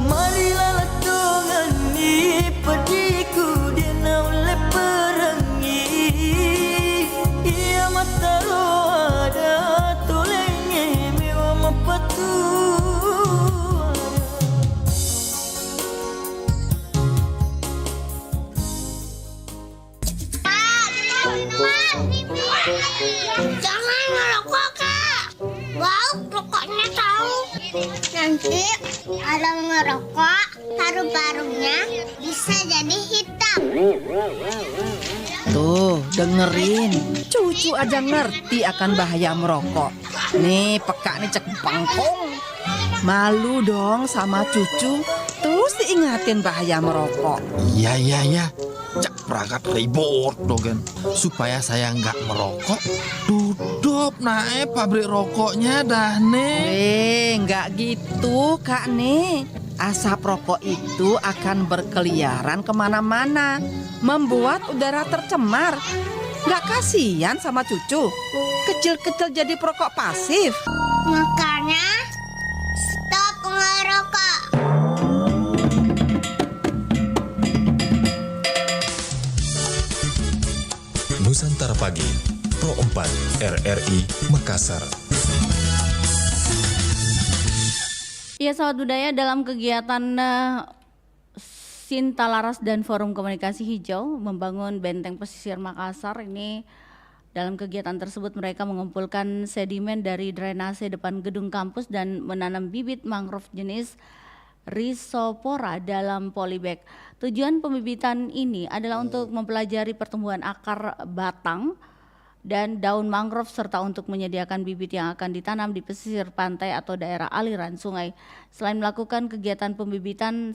Marilah latongan ni pediku dia na oleh perangi. Ia mata roada tolenge mewa mapatu Jangan ngerokok, Kak. Bau rokoknya tahu. Nanti kalau ngerokok, paru-parunya bisa jadi hitam. Tuh, dengerin. Cucu aja ngerti akan bahaya merokok. Nih, peka nih cek pangkong. Malu dong sama cucu. Terus diingatin bahaya merokok. Iya. Cak perangkat ribut dogen. Supaya saya nggak merokok, tutup naik pabrik rokoknya dah nih. Nggak gitu Kak nih. Asap rokok itu akan berkeliaran kemana-mana, membuat udara tercemar. Nggak kasihan sama cucu? Kecil-kecil jadi perokok pasif. Makanya stop ngerokok. RRI Makassar. Ya, sahabat budaya, dalam kegiatan Sinta Laras dan Forum Komunikasi Hijau membangun Benteng Pesisir Makassar ini, dalam kegiatan tersebut mereka mengumpulkan sedimen dari drainase depan gedung kampus dan menanam bibit mangrove jenis Rhizopora dalam polybag. Tujuan pembibitan ini adalah untuk mempelajari pertumbuhan akar, batang, dan daun mangrove serta untuk menyediakan bibit yang akan ditanam di pesisir pantai atau daerah aliran sungai. Selain melakukan kegiatan pembibitan,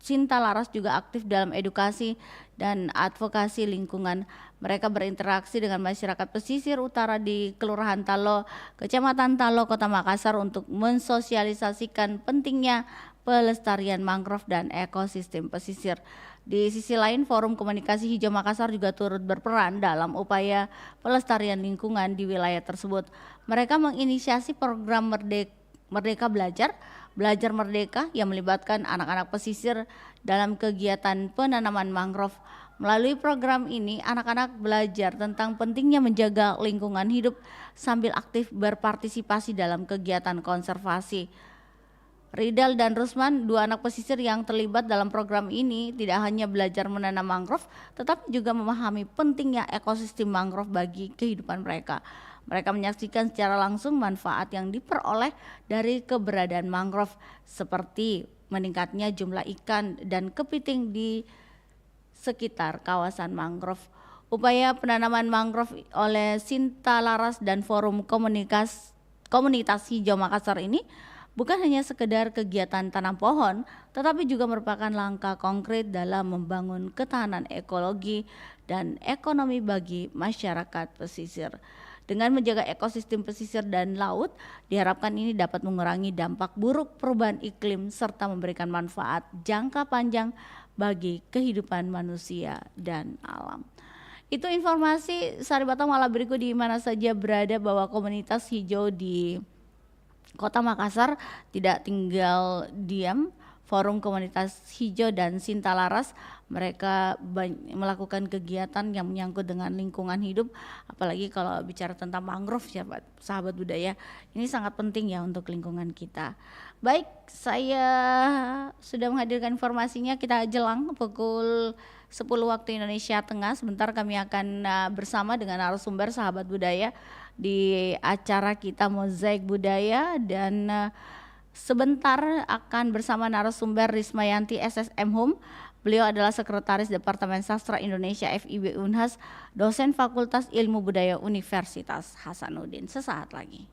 Sinta Laras juga aktif dalam edukasi dan advokasi lingkungan. Mereka berinteraksi dengan masyarakat pesisir utara di Kelurahan Talo, Kecamatan Talo, Kota Makassar untuk mensosialisasikan pentingnya pelestarian mangrove dan ekosistem pesisir. Di sisi lain, Forum Komunikasi Hijau Makassar juga turut berperan dalam upaya pelestarian lingkungan di wilayah tersebut. Mereka menginisiasi program Merdeka Belajar Merdeka yang melibatkan anak-anak pesisir dalam kegiatan penanaman mangrove. Melalui program ini, anak-anak belajar tentang pentingnya menjaga lingkungan hidup sambil aktif berpartisipasi dalam kegiatan konservasi. Ridal dan Rusman, dua anak pesisir yang terlibat dalam program ini, tidak hanya belajar menanam mangrove, tetapi juga memahami pentingnya ekosistem mangrove bagi kehidupan mereka. Mereka menyaksikan secara langsung manfaat yang diperoleh dari keberadaan mangrove, seperti meningkatnya jumlah ikan dan kepiting di sekitar kawasan mangrove. Upaya penanaman mangrove oleh Sinta Laras dan Forum Komunitas Hijau Makassar ini bukan hanya sekedar kegiatan tanam pohon, tetapi juga merupakan langkah konkret dalam membangun ketahanan ekologi dan ekonomi bagi masyarakat pesisir. Dengan menjaga ekosistem pesisir dan laut, diharapkan ini dapat mengurangi dampak buruk perubahan iklim serta memberikan manfaat jangka panjang bagi kehidupan manusia dan alam. Itu informasi Saribata Malabriku di mana saja berada bahwa komunitas hijau di Kota Makassar tidak tinggal diam. Forum Komunitas Hijau dan Sinta Laras, mereka melakukan kegiatan yang menyangkut dengan lingkungan hidup, apalagi kalau bicara tentang mangrove, sahabat budaya, ini sangat penting ya untuk lingkungan kita. Baik, saya sudah menghadirkan informasinya. Kita jelang pukul 10 waktu Indonesia Tengah. Sebentar kami akan bersama dengan narasumber sahabat budaya di acara kita Mozaik Budaya, dan sebentar akan bersama narasumber Rismayanti SSM Hum. Beliau adalah Sekretaris Departemen Sastra Indonesia FIB Unhas, dosen Fakultas Ilmu Budaya Universitas Hasanuddin. Sesaat lagi.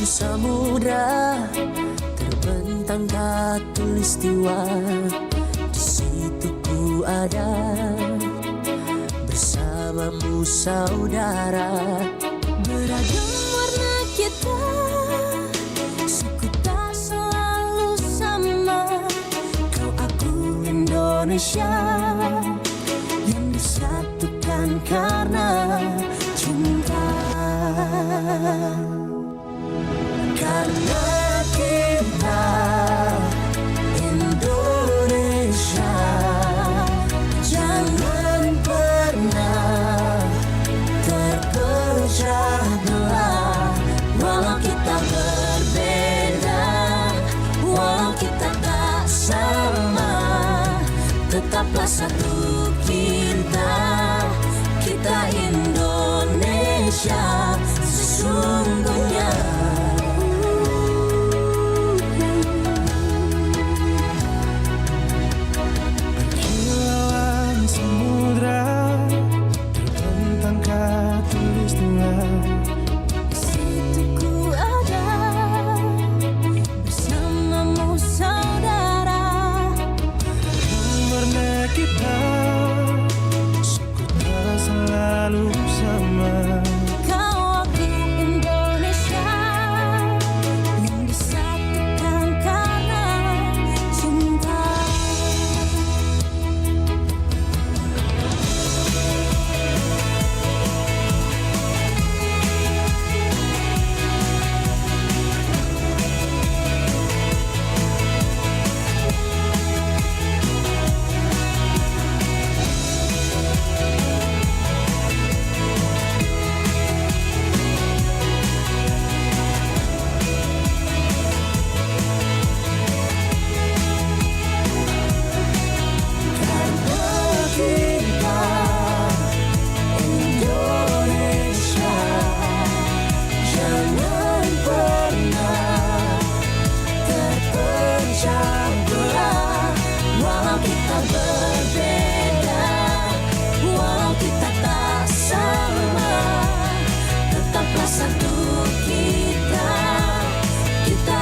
samudra terbentang khatulistiwa, di situ ku ada bersamamu saudara. Beragam warna kita, suku tak selalu sama. Kau aku Indonesia yang disatukan karena cinta. Karena kita Indonesia, jangan pernah terpecah belah. Walau kita berbeda, walau kita tak sama, tetaplah satu kita, kita Indonesia sesungguhnya. Kilauan samudra terbentang khatulistiwa, Di situ ku ada bersamamu saudara. warna kita, suku tak selalu sama. Kau aku Indonesia yang disatukan karena cinta. Indonesia, jangan pernah terpecah belah. Walau kita berbeda, walau kita tak sama, tetaplah satu kita, kita